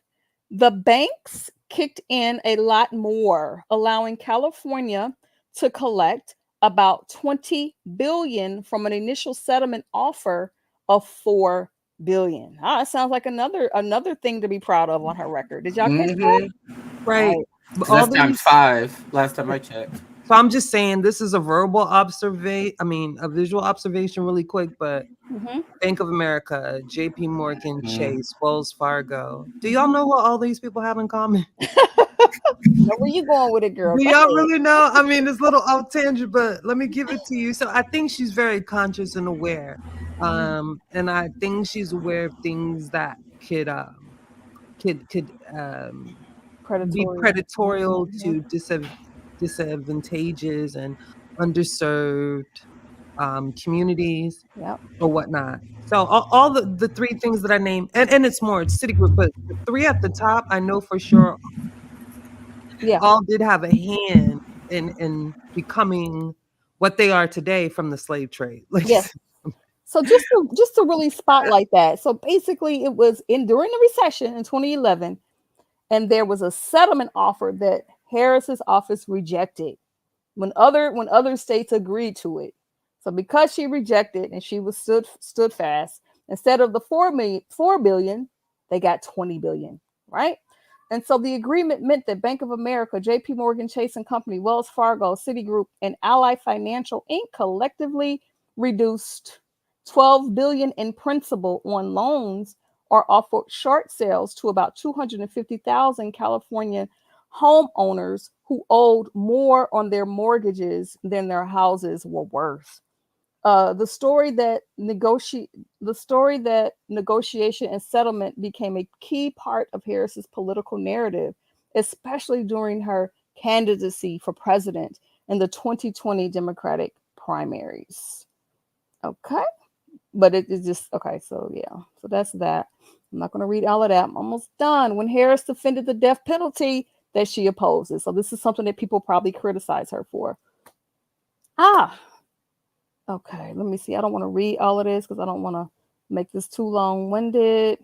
The banks kicked in a lot more, allowing California to collect about $20 billion from an initial settlement offer of $4 billion. It sounds like another thing to be proud of on her record. Did y'all catch that? Right. So that's times 5 last time I checked. So I'm just saying this is a verbal a visual observation really quick, but Bank of America, JP Morgan, Chase, Wells Fargo. Do y'all know what all these people have in common? Where you going with it, girl? Do y'all really know? I mean, it's a little off tangent, but let me give it to you. So I think she's very conscious and aware. And I think she's aware of things that could be predatorial to disadvantageous and underserved communities or whatnot. So all the 3 things that I named, and it's more, it's Citigroup, but the 3 at the top, I know for sure all did have a hand in becoming what they are today from the slave trade. Yes. So just to really spotlight that. So basically it was during the recession in 2011, and there was a settlement offer that Harris's office rejected when other states agreed to it. So because she rejected and she was stood fast, instead of the $4 billion, they got $20 billion, right? And so the agreement meant that Bank of America, JP Morgan Chase and Company, Wells Fargo, Citigroup, and Ally Financial Inc. collectively reduced $12 billion in principal on loans or offered short sales to about 250,000 California homeowners who owed more on their mortgages than their houses were worth. The story that negotiation and settlement became a key part of Harris's political narrative, especially during her candidacy for president in the 2020 Democratic primaries. Okay. But it is just okay. So that's that. I'm not going to read all of that. I'm almost done. When Harris defended the death penalty that she opposes. So this is something that people probably criticize her for. Okay, let me see. I don't want to read all of this because I don't want to make this too long-winded.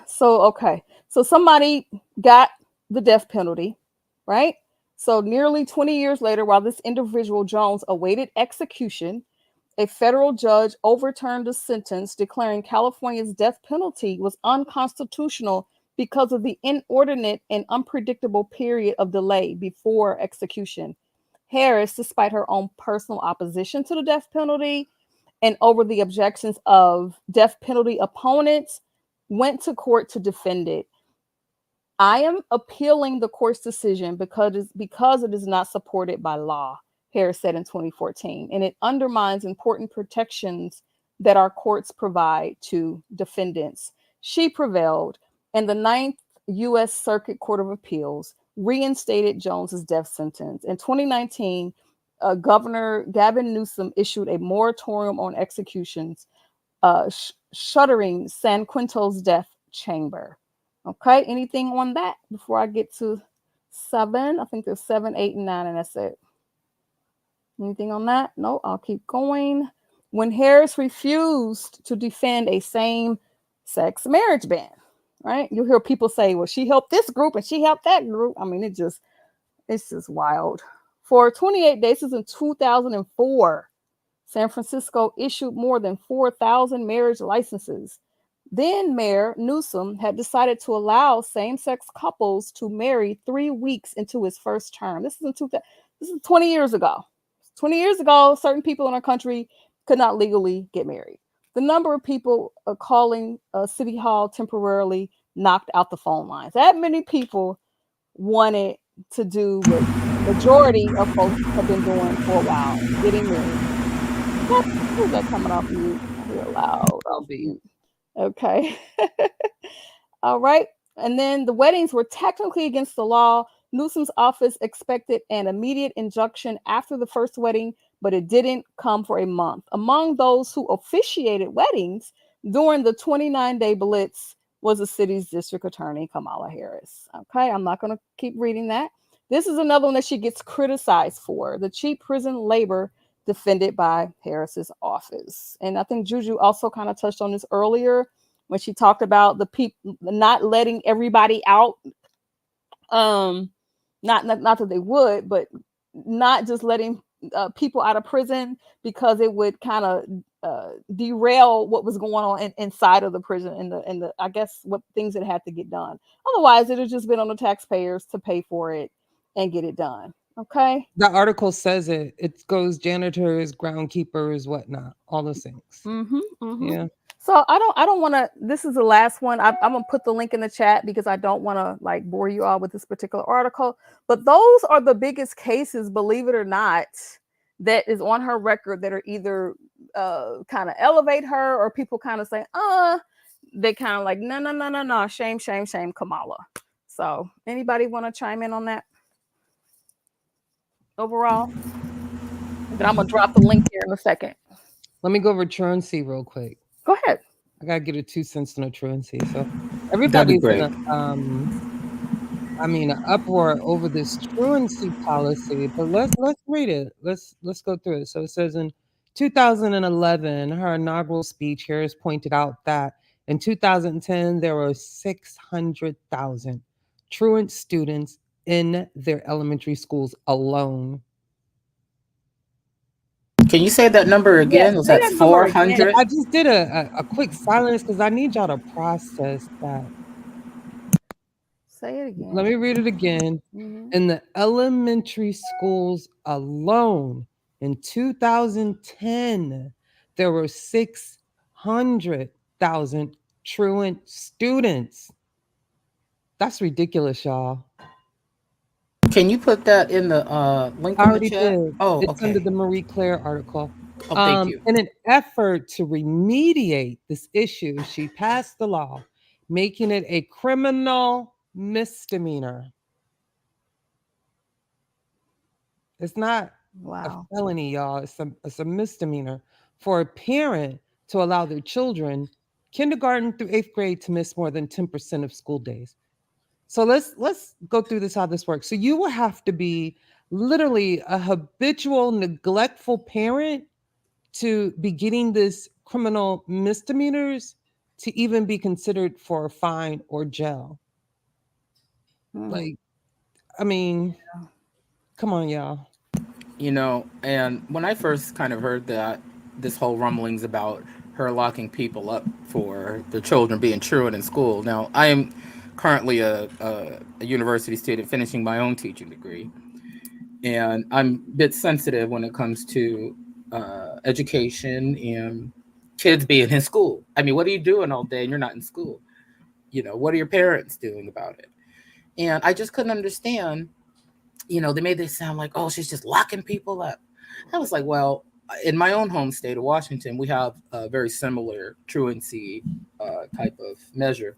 So somebody got the death penalty, right? So nearly 20 years later, while this individual, Jones, awaited execution, a federal judge overturned the sentence, declaring California's death penalty was unconstitutional because of the inordinate and unpredictable period of delay before execution. Harris, despite her own personal opposition to the death penalty and over the objections of death penalty opponents, went to court to defend it. I am appealing the court's decision because it is not supported by law, Harris said in 2014, and it undermines important protections that our courts provide to defendants. She prevailed, and the Ninth U.S. Circuit Court of Appeals reinstated Jones's death sentence. In 2019, Governor Gavin Newsom issued a moratorium on executions, shuttering San Quinto's death chamber. Okay, anything on that before I get to 7? I think there's 7, 8, and 9, and that's it. Anything on that? No, I'll keep going. when Harris refused to defend a same-sex marriage ban. Right? You'll hear people say, "Well, she helped this group and she helped that group." I mean, it's just wild. For 28 days, this is in 2004. San Francisco issued more than 4,000 marriage licenses. Then Mayor Newsom had decided to allow same-sex couples to marry 3 weeks into his first term. This is 20 years ago. 20 years ago, certain people in our country could not legally get married. The number of people calling City Hall temporarily knocked out the phone lines. That many people wanted to do what majority of folks have been doing for a while, getting married. Who's that coming off mute? I hear loud off mute. Okay. All right. And then the weddings were technically against the law. Newsom's office expected an immediate injunction after the first wedding, but it didn't come for a month. Among those who officiated weddings during the 29-day blitz was the city's district attorney, Kamala Harris. Okay, I'm not going to keep reading that. This is another one that she gets criticized for, the cheap prison labor defended by Harris's office. And I think Juju also kind of touched on this earlier when she talked about the people not letting everybody out. Not that they would, but not just letting people out of prison because it would kind of derail what was going on inside of the prison and the I guess what things that had to get done. Otherwise, it had just been on the taxpayers to pay for it and get it done. Okay. The article says it. It goes janitors, groundkeepers, whatnot, all those things. Yeah. So I don't want to. This is the last one. I'm gonna put the link in the chat because I don't want to like bore you all with this particular article. But those are the biggest cases, believe it or not, that is on her record that are either kind of elevate her or people kind of say, they kind of like no, shame, Kamala. So anybody want to chime in on that? Overall, then I'm gonna drop the link here in a second. Let me go over truancy real quick. Go ahead. I gotta get a 2 cents on a truancy. So That'd be everybody's great. in an uproar over this truancy policy. But let's read it. Let's go through it. So it says in 2011, her inaugural speech, Harris pointed out that in 2010 there were 600,000 truant students in their elementary schools alone. Can you say that number again? Was say that that number again. 400? I just did a quick silence because I need y'all to process that. Say it again. Let me read it again. In the elementary schools alone in 2010, there were 600,000 truant students. That's ridiculous, y'all. Can you put that in the link I in the already chat? did. Oh, It's okay. under the Marie Claire article. Oh, thank you. In an effort to remediate this issue, she passed the law, making it a criminal misdemeanor. It's not a felony, y'all. It's a misdemeanor for a parent to allow their children, kindergarten through 8th grade, to miss more than 10% of school days. So let's go through this, how this works. So you will have to be literally a habitual, neglectful parent to be getting this criminal misdemeanors to even be considered for a fine or jail. Like, I mean, come on, y'all. And when I first kind of heard that, this whole rumblings about her locking people up for their children being truant in school. Now, I am currently a university student finishing my own teaching degree. And I'm a bit sensitive when it comes to education and kids being in school. I mean, what are you doing all day and you're not in school? What are your parents doing about it? And I just couldn't understand. They made this sound like, oh, she's just locking people up. I was like, well, in my own home state of Washington, we have a very similar truancy type of measure.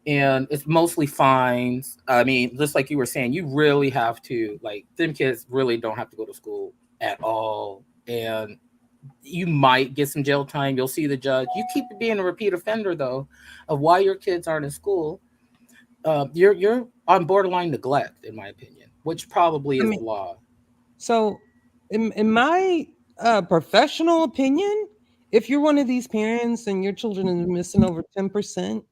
And it's mostly fines. I mean, just like you were saying, you really have to, like, them kids really don't have to go to school at all. And you might get some jail time. You'll see the judge. You keep being a repeat offender, though, of why your kids aren't in school. You're on borderline neglect, in my opinion, which probably is the law. So in my Professional opinion, if you're one of these parents and your children is missing over 10%,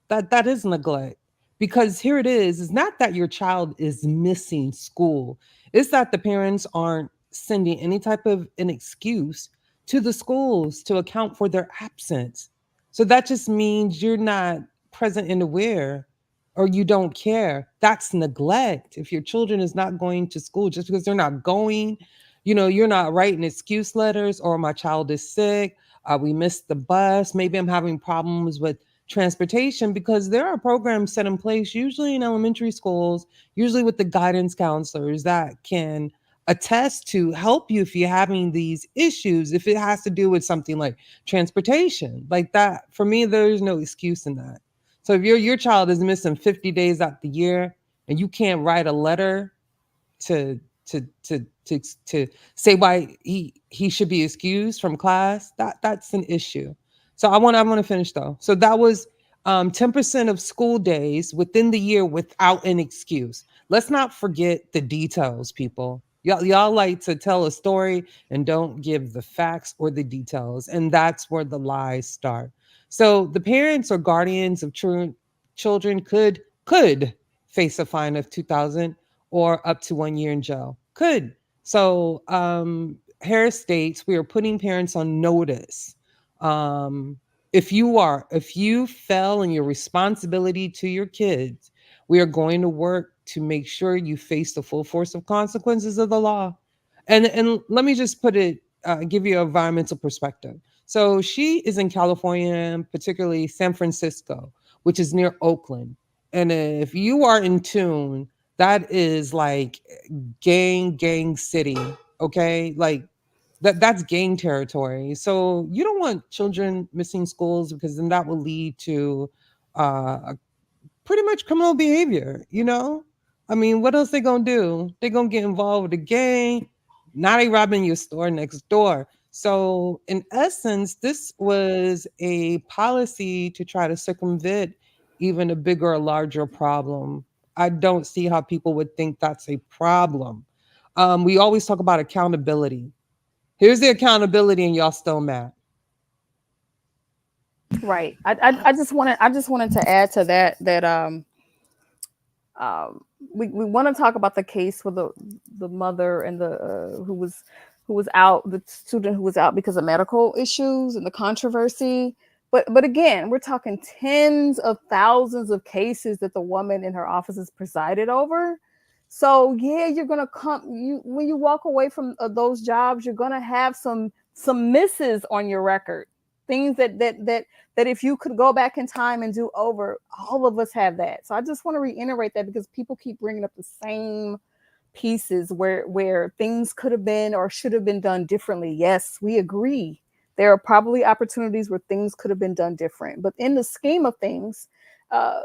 that is neglect. Because here it is not that your child is missing school, it's that the parents aren't sending any type of an excuse to the schools to account for their absence. So that just means you're not present and aware, or you don't care. That's neglect. If your children is not going to school just because they're not going, you're not writing excuse letters, or my child is sick, we missed the bus, maybe I'm having problems with transportation, because there are programs set in place, usually in elementary schools, usually with the guidance counselors that can attest to help you if you're having these issues. If it has to do with something like transportation, like that, for me, there's no excuse in that. So if your child is missing 50 days out the year and you can't write a letter to to say why he should be excused from class, that's an issue. So I want to finish though. So that was 10% of school days within the year without an excuse. Let's not forget the details, people. Y'all like to tell a story and don't give the facts or the details, and that's where the lies start. So the parents or guardians of truant children could face a fine of 2,000 or up to 1 year in jail. Could. So Harris states we are putting parents on notice. Um, if you fell in your responsibility to your kids, we are going to work to make sure you face the full force of consequences of the law. And let me just put it, give you an environmental perspective. So she is in California, particularly San Francisco, which is near Oakland. And if you are in tune, that is like gang city, okay? Like that's gang territory. So you don't want children missing schools, because then that will lead to pretty much criminal behavior. I mean, what else they gonna do? They gonna get involved with a gang. Now they robbing your store next door. So in essence, this was a policy to try to circumvent even a bigger or larger problem. I don't see how people would think that's a problem. We always talk about accountability. Here's the accountability, and y'all still mad. Right. I just wanted to add to that um, we want to talk about the case with the mother and the who was out, the student who was out because of medical issues and the controversy. But again, we're talking tens of thousands of cases that the woman in her office has presided over. So yeah, you're gonna come, you when you walk away from those jobs, you're gonna have some misses on your record, things that if you could go back in time and do over, all of us have that. So I just want to reiterate that, because people keep bringing up the same pieces where things could have been or should have been done differently. Yes, we agree. There are probably opportunities where things could have been done different, but in the scheme of things, uh,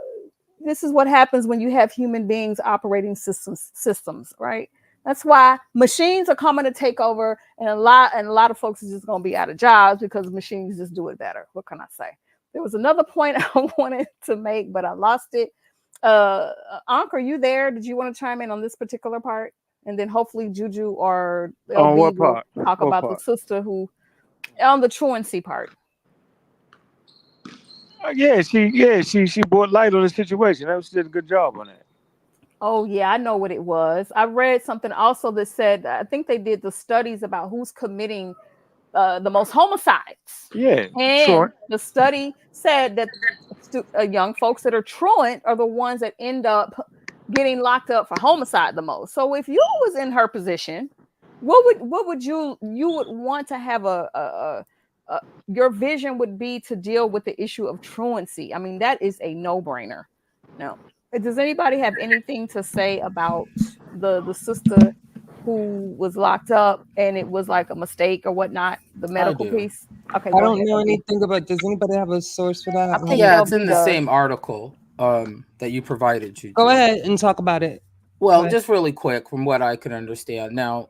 this is what happens when you have human beings operating systems, right? That's why machines are coming to take over, and a lot of folks are just going to be out of jobs because machines just do it better. What can I say? There was another point I wanted to make, but I lost it. Ankh, are you there? Did you want to chime in on this particular part? And then hopefully Juju or On LB what will part? talk What about the part? sister who on the truancy part. Yeah, she brought light on the situation. She did a good job on that. Oh yeah, I know what it was. I read something also that said, I think they did the studies about who's committing the most homicides, Yeah, and truant. the study said that young folks that are truant are the ones that end up getting locked up for homicide the most. So if you was in her position, what would you would want to have a your vision would be to deal with the issue of truancy. I mean, that is a no-brainer. No. Does anybody have anything to say about the sister who was locked up and it was like a mistake or whatnot, the I medical do. piece? Okay, I go don't ahead, know LB. anything about. Does anybody have a source for that? I I think haven't. Yeah, it's in LB the does. same article that you provided, Go Juju. ahead and talk about it. Go Well, ahead. just really quick, from what I can understand. Now,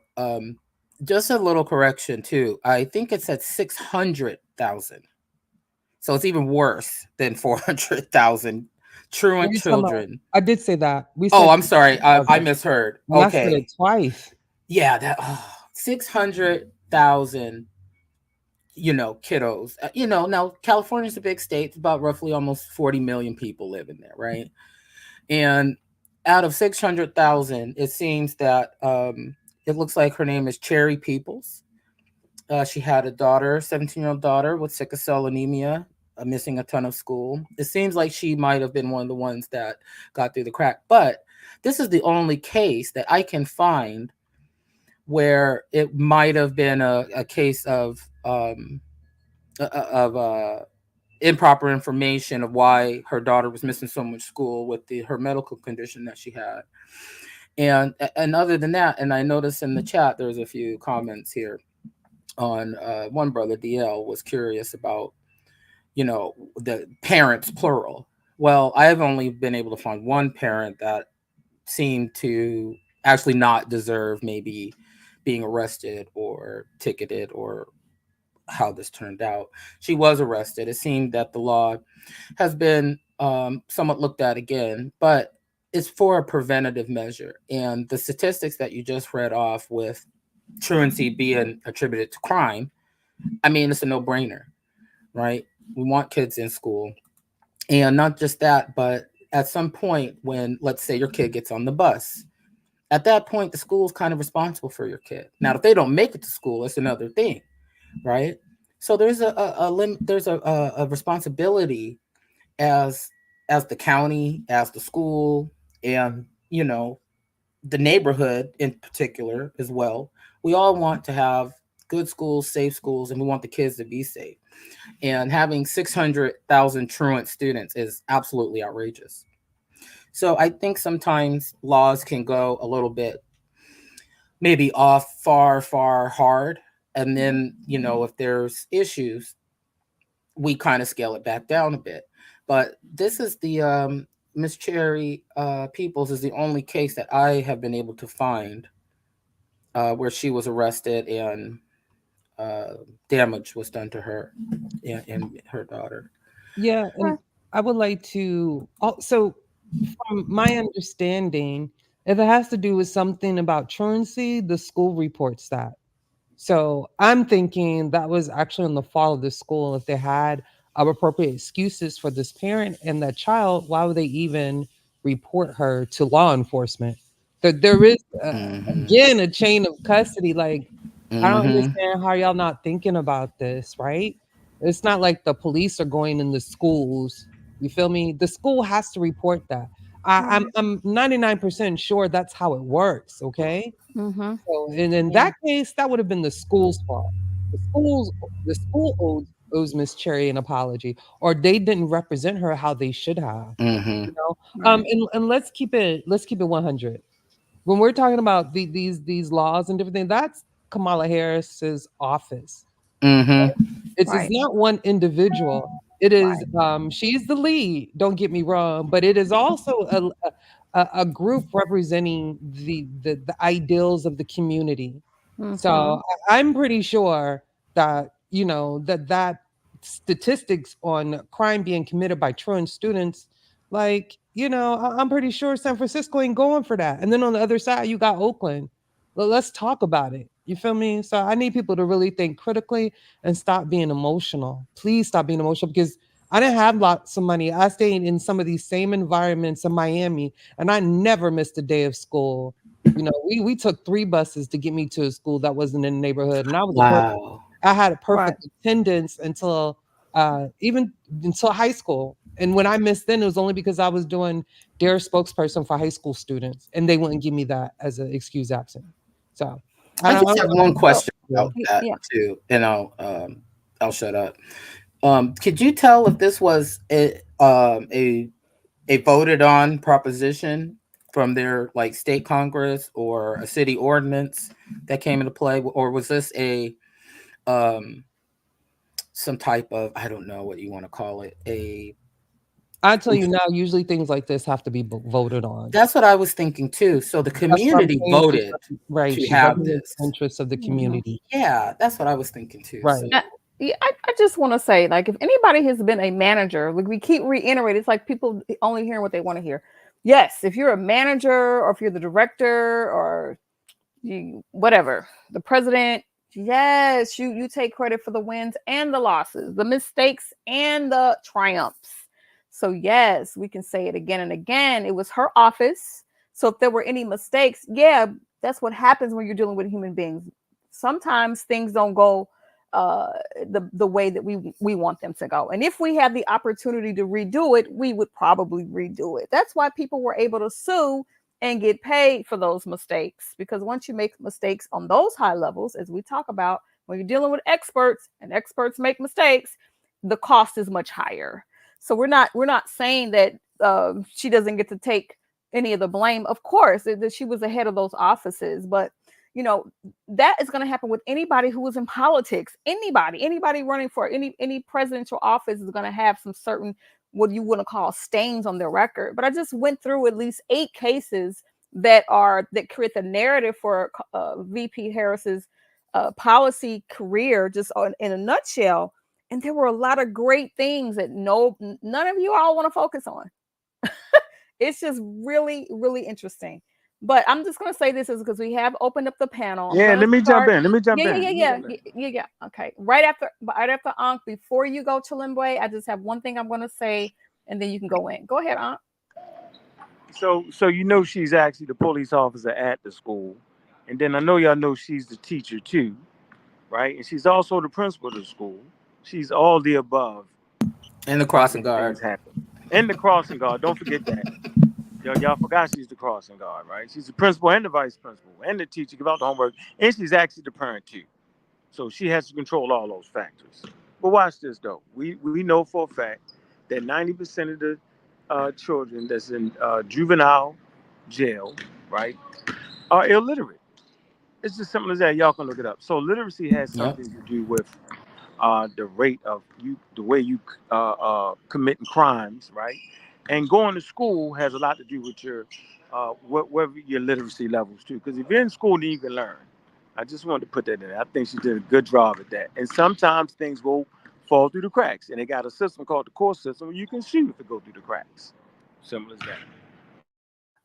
just a little correction too. I think it's at 600,000. So it's even worse than 400,000 What are truant you talking about? children. I did say that. We Oh, said I'm sorry. I 600,000. misheard. And I said Okay. it twice. Yeah, that 600,000 600,000, kiddos. Now California's a big state. It's about roughly almost 40 million people live in there, right? And out of 600,000, it seems that it looks like her name is Cherry Peoples. She had a daughter, 17-year-old daughter with sickle cell anemia, missing a ton of school. It seems like she might have been one of the ones that got through the crack. But this is the only case that I can find where it might have been a case of improper information of why her daughter was missing so much school with her medical condition that she had. And other than that, and I noticed in the chat there's a few comments here on one brother, DL, was curious about the parents plural. Well, I have only been able to find one parent that seemed to actually not deserve maybe being arrested or ticketed, or how this turned out. She was arrested. It seemed that the law has been somewhat looked at again, but it's for a preventative measure. And the statistics that you just read off with truancy being attributed to crime, I mean, it's a no-brainer, right? We want kids in school. And not just that, but at some point when, let's say, your kid gets on the bus, at that point, the school is kind of responsible for your kid. Now, if they don't make it to school, it's another thing, right? So there's a responsibility as the county, as the school, and the neighborhood in particular as well. We all want to have good schools, safe schools, and we want the kids to be safe. And having 600,000 truant students is absolutely outrageous. So I think sometimes laws can go a little bit maybe off far hard. And then, if there's issues, we kind of scale it back down a bit. But this is the Miss Cherry Peoples is the only case that I have been able to find where she was arrested and damage was done to her and her daughter. Yeah, and I would like to also, from my understanding, if it has to do with something about truancy, the school reports that. So I'm thinking that was actually in the fall of the school. If they had appropriate excuses for this parent and that child, why would they even report her to law enforcement? There is, again, a chain of custody. Like, I don't Mm-hmm. understand how y'all not thinking about this, right? It's not like the police are going in the schools. You feel me? The school has to report that. I'm 99% sure that's how it works. Okay. Mm-hmm. So, and in that case, that would have been the school's fault. The schools, the school owes Miss Cherry an apology, or they didn't represent her how they should have. Mm-hmm. You know, Right. and let's keep it 100. When we're talking about these laws and different things, that's Kamala Harris's office. Mm-hmm. It's Right. not one individual. It is Right. she's the lead, don't get me wrong, but it is also a group representing the ideals of the community. Mm-hmm. So I'm pretty sure that that statistics on crime being committed by truant students, like I'm pretty sure San Francisco ain't going for that. And then on the other side, you got Oakland. Well, let's talk about it. You feel me? So I need people to really think critically and stop being emotional. Please stop being emotional, because I didn't have lots of money. I stayed in some of these same environments in Miami, and I never missed a day of school. We took 3 buses to get me to a school that wasn't in the neighborhood, and Wow. I had a Right. perfect attendance until even until high school. And when I missed, then it was only because I was doing their spokesperson for high school students, and they wouldn't give me that as an excuse absent. So I just I have don't one So question know. about that yeah. too, and I'll shut up. Could you tell if this was a voted on proposition from their like state congress or a city ordinance that came into play, or was this a um some type of, I don't know what you want to call it, a I tell you now, usually things like this have to be voted on. that's what I was thinking too. So the That's what I'm community saying. voted Right. to She have represents this. the interests of the Mm-hmm. community. Yeah, that's what I was thinking too. So Right. Yeah, I just want to say, like, if anybody has been a manager, like we keep reiterating, it's like people only hearing what they want to hear. Yes, if you're a manager or if you're the director or whatever, the president, Yes, you take credit for the wins and the losses, the mistakes and the triumphs. So yes, we can say it again and again. It was her office. So if there were any mistakes, yeah, that's what happens when you're dealing with human beings. Sometimes things don't go uh the way that we want them to go. And if we had the opportunity to redo it, we would probably redo it. That's why people were able to sue and get paid for those mistakes. Because once you make mistakes on those high levels, as we talk about, when you're dealing with experts and experts make mistakes, the cost is much higher. So we're not saying that she doesn't get to take any of the blame. Of course, that she was the head of those offices, but you know that is going to happen with anybody who is in politics. Anybody running for any presidential office is going to have some certain what you want to call stains on their record. But I just went through at least 8 cases that create the narrative for VP Harris's policy career, just in a nutshell. And there were a lot of great things that none of you all want to focus on. It's just really, really interesting. But I'm just gonna say this is because we have opened up the panel. I'm Yeah, gonna let me jump start. in. Let me jump Yeah, yeah, in. yeah, Let me yeah, jump in. yeah. Okay. Right after Ankh, before you go to Limboy, I just have one thing I'm gonna say, and then you can go in. Go ahead, Ankh. So you know she's actually the police officer at the school, and then I know y'all know she's the teacher too, right? And she's also the principal of the school. She's all the above And the to crossing make things guard. happen. And the crossing guard, don't forget that. Y'all forgot she's the crossing guard, right? She's the principal and the vice principal and the teacher, give out the homework, and she's actually the parent too. So she has to control all those factors. But watch this though. We know for a fact that 90% of the children that's in juvenile jail, right, are illiterate. It's just simple as that. Y'all can look it up. So literacy has Yep. something to do with the rate of you, the way you committing crimes, right? And going to school has a lot to do with your whatever your literacy levels too. Because if you're in school, then you can learn. I just wanted to put that in there. I think she did a good job at that. And sometimes things will fall through the cracks, and they got a system called the court system where you can sue if it go through the cracks. Simple as that.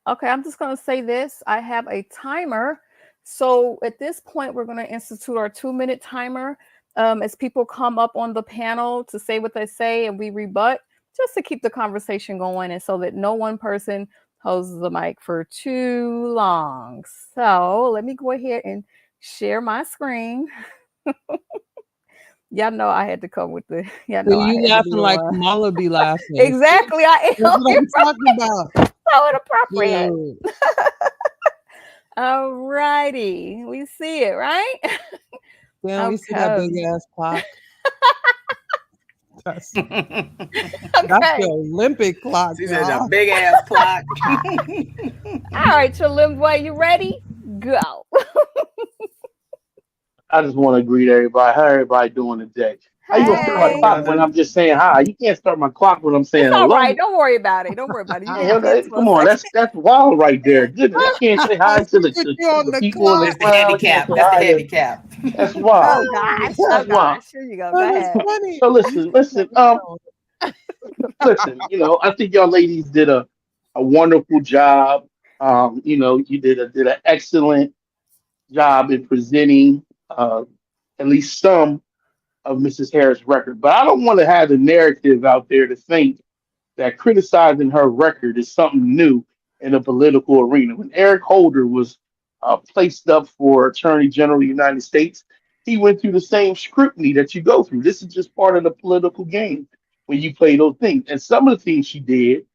Okay, I'm just gonna say this. I have a timer. So at this point, we're gonna institute our 2-minute timer. As people come up on the panel to say what they say and we rebut, just to keep the conversation going and so that no one person holds the mic for too long. So let me go ahead and share my screen. Y'all know I had to come with the, y'all So know I you had to laughing do like one. Kamala be laughing. Exactly, I That's am. what I'm talking about. So inappropriate. Dude. All righty. We see it, right? Damn, we see that Okay. big ass clock. That's She the Okay. Olympic clock, said a y'all. big ass clock. All right, Chalim boy, you ready? Go. I just want to greet everybody. How everybody doing today? How you gonna Doing start my well, Hey. clock when brother. I'm just saying hi? You can't start my clock when I'm It's saying all right. hello. Don't worry about it. Don't worry about it. You Hey, get 10, okay, come 12 on, seconds. that's wild right there. Goodness, I can't say hi to She the put to, you to on the the people in the clock. That's the crowd. I can't handicap. say That's the hi to. handicap. That's wild. Oh gosh. That's Oh wild. gosh. Here you go. Go Oh, that's ahead. funny. So You listen, should listen, let me know. listen. I think y'all ladies did a wonderful job. You did an excellent job in presenting at least some of Mrs. Harris' record. But I don't want to have the narrative out there to think that criticizing her record is something new in the political arena. When Eric Holder was placed up for Attorney General of the United States, he went through the same scrutiny that you go through. This is just part of the political game when you play those things. And some of the things she did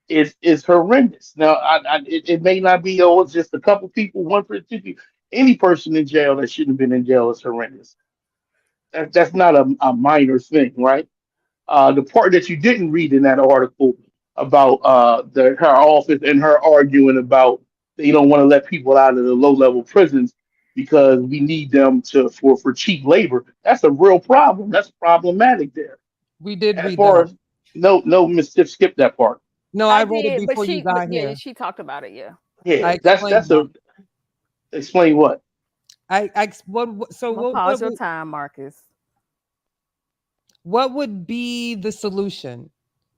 is horrendous. Now, it may not be it's just a couple people, one for two people. Any person in jail that shouldn't have been in jail is horrendous. That's not a minor thing, right? The part that you didn't read in that article about her office and her arguing about they don't want to let people out of the low level prisons because we need them for cheap labor. That's a real problem. That's problematic there. We did As read far that. as no, Miss Tiff skipped that part. No, I I read it did, but before you but got yeah, here. she talked about it. Yeah. Yeah, I that's explained that's that. a explain what. So I'm gonna pause your time, Marcus. what would be the solution?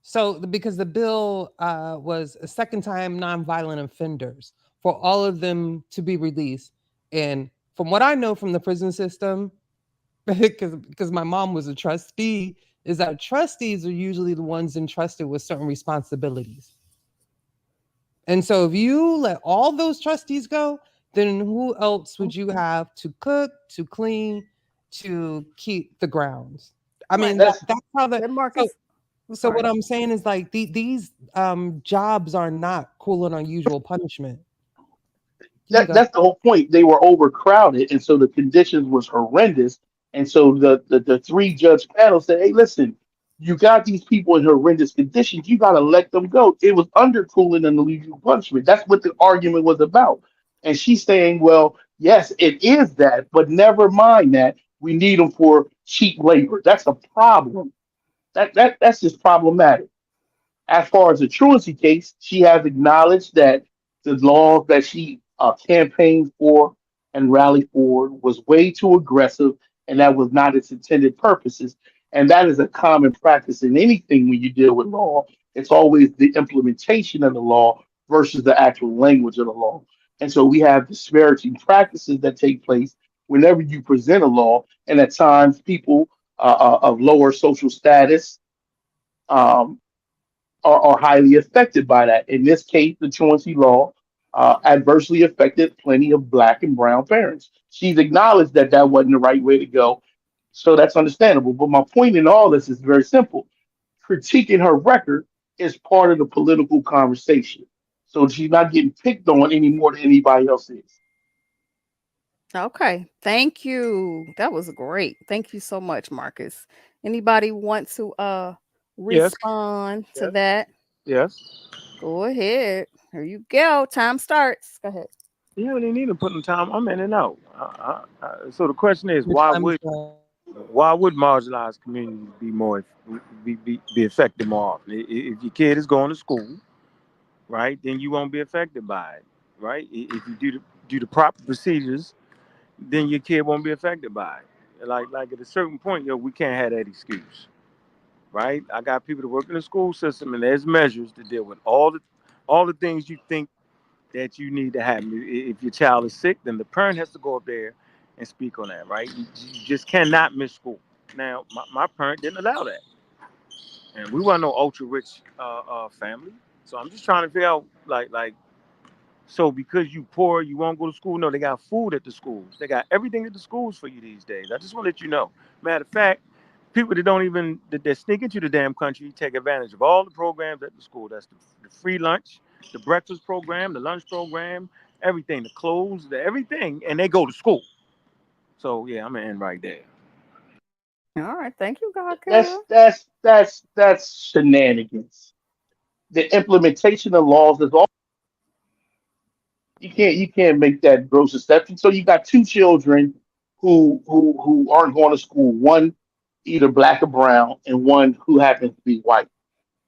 So because the bill was a second time nonviolent offenders for all of them to be released, and From what I know from the prison system, because my mom was a trustee, is that trustees are usually the ones entrusted with certain responsibilities. And so if you let all those trustees go, then who else would you have to cook, to clean, to keep the grounds? I Right. mean, That's that's how the Let so Marcus. I'm so what sorry. I'm saying is like these jobs are not cruel and unusual punishment. You can go. that's the whole point. They were overcrowded, and so the conditions was horrendous. And so the three judge panel said, "Hey, listen, you got these people in horrendous conditions. You got to let them go." It was under cruel and unusual punishment. That's what the argument was about. And she's saying, "Well, yes, it is that, but never mind that. We need them for cheap labor. That's a problem. That's just problematic." As far as the truancy case, she has acknowledged that the laws that she campaigned for and rallied for was way too aggressive, and that was not its intended purposes. And that is a common practice in anything when you deal with law. It's always the implementation of the law versus the actual language of the law. And so we have disparaging practices that take place whenever you present a law, and at times people of lower social status um, are highly affected by that. In this case, the truancy law adversely affected plenty of black and brown parents. She's acknowledged that that wasn't the right way to go. So that's understandable. But my point in all this is very simple. Critiquing her record is part of the political conversation. So she's not getting picked on any more than anybody else is. Okay. Thank you. That was great. Thank you so much, Marcus. Anybody want to Yes, respond to yes, that? yes. Go ahead. Here you go. Time starts. Go ahead. You don't even need to put in time. I'm in and out. So the question is, Your time is up. why would marginalized communities be more be affected more often? If your kid is going to school, right, then you won't be affected by it, right? If you do the proper procedures, then your kid won't be affected by it. Like at a certain point, we can't have that excuse, right? I got people that work in the school system, and there's measures to deal with all the things you think that you need to have. If your child is sick, then the parent has to go up there and speak on that, right? You just cannot miss school. Now, my parent didn't allow that, and we weren't no ultra rich family. So I'm just trying to figure out, so because you poor, you won't go to school. No, they got food at the schools. They got everything at the schools for you these days. I just want to let you know. Matter of fact, people that don't even that sneak into the damn country take advantage of all the programs at the school. That's the free lunch, the breakfast program, the lunch program, everything, the clothes, everything, and they go to school. So yeah, I'm gonna end right there. All right. Thank you, God That's Killer. that's that's shenanigans. The implementation of laws is all. You can't make that gross exception. So you got two children who aren't going to school. One either black or brown, and one who happens to be white.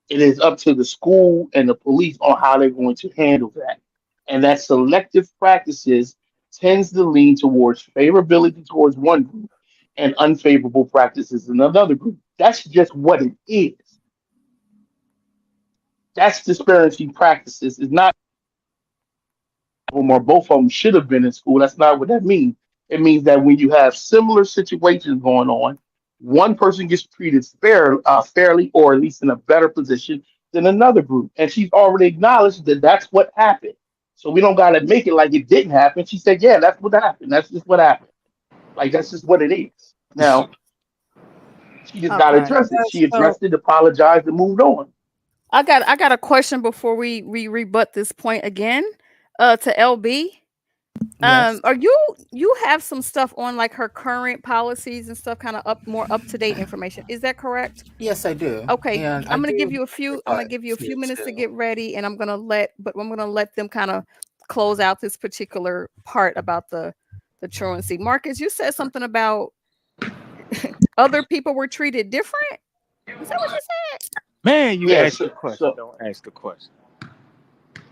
It is up to the school and the police on how they're going to handle that. And that selective practices tends to lean towards favorability towards one group and unfavorable practices in another group. That's just what it is. That's disparity practices. It's not them or both of them should have been in school. That's not what that means. It means that when you have similar situations going on, one person gets treated fairly, or at least in a better position than another group. And she's already acknowledged that that's what happened. So we don't got to make it like it didn't happen. She said, "Yeah, that's what happened. That's just what happened. Like that's just what it is." Now she just got to Okay. address it. Yeah, She so addressed it, apologized, and moved on. I got a question before we rebut this point again. To LB. yes. Are you have some stuff on like her current policies and stuff, kind of more up to date information? Is that correct? Yes, I do. Okay, And I I'm gonna give do you a few. I'm gonna have give you a here few minutes to too. get ready, and I'm gonna let them kind of close out this particular part about the truancy. Marcus, you said something about other people were treated different. Is that what you said? Man, you Yes. asked the question. So Don't ask the question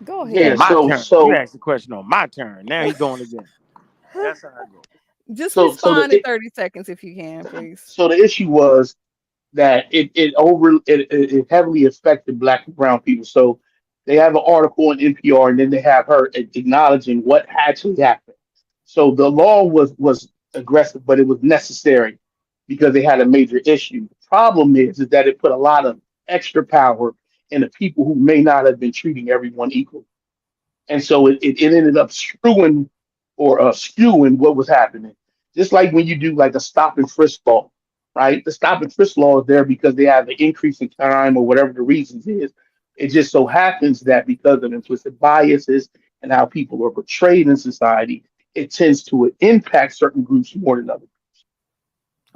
Go yeah. on ahead. my So turn. You so asked the question on my turn. Now he going again. That's how I go. Just so respond in 30 seconds if you can, please. the issue was that it heavily affected black and brown people. So they have an article on NPR, and then they have her acknowledging what actually happened. So the law was aggressive, but it was necessary because they had a major issue. The problem is that it put a lot of extra power in the people who may not have been treating everyone equal. And so it ended up screwing or skewing what was happening. Just like when you do like a stop and frisk law, right? The stop and frisk law is there because they have an increase in crime or whatever the reasons is. It just so happens that because of implicit biases and how people are portrayed in society, it tends to impact certain groups more than others.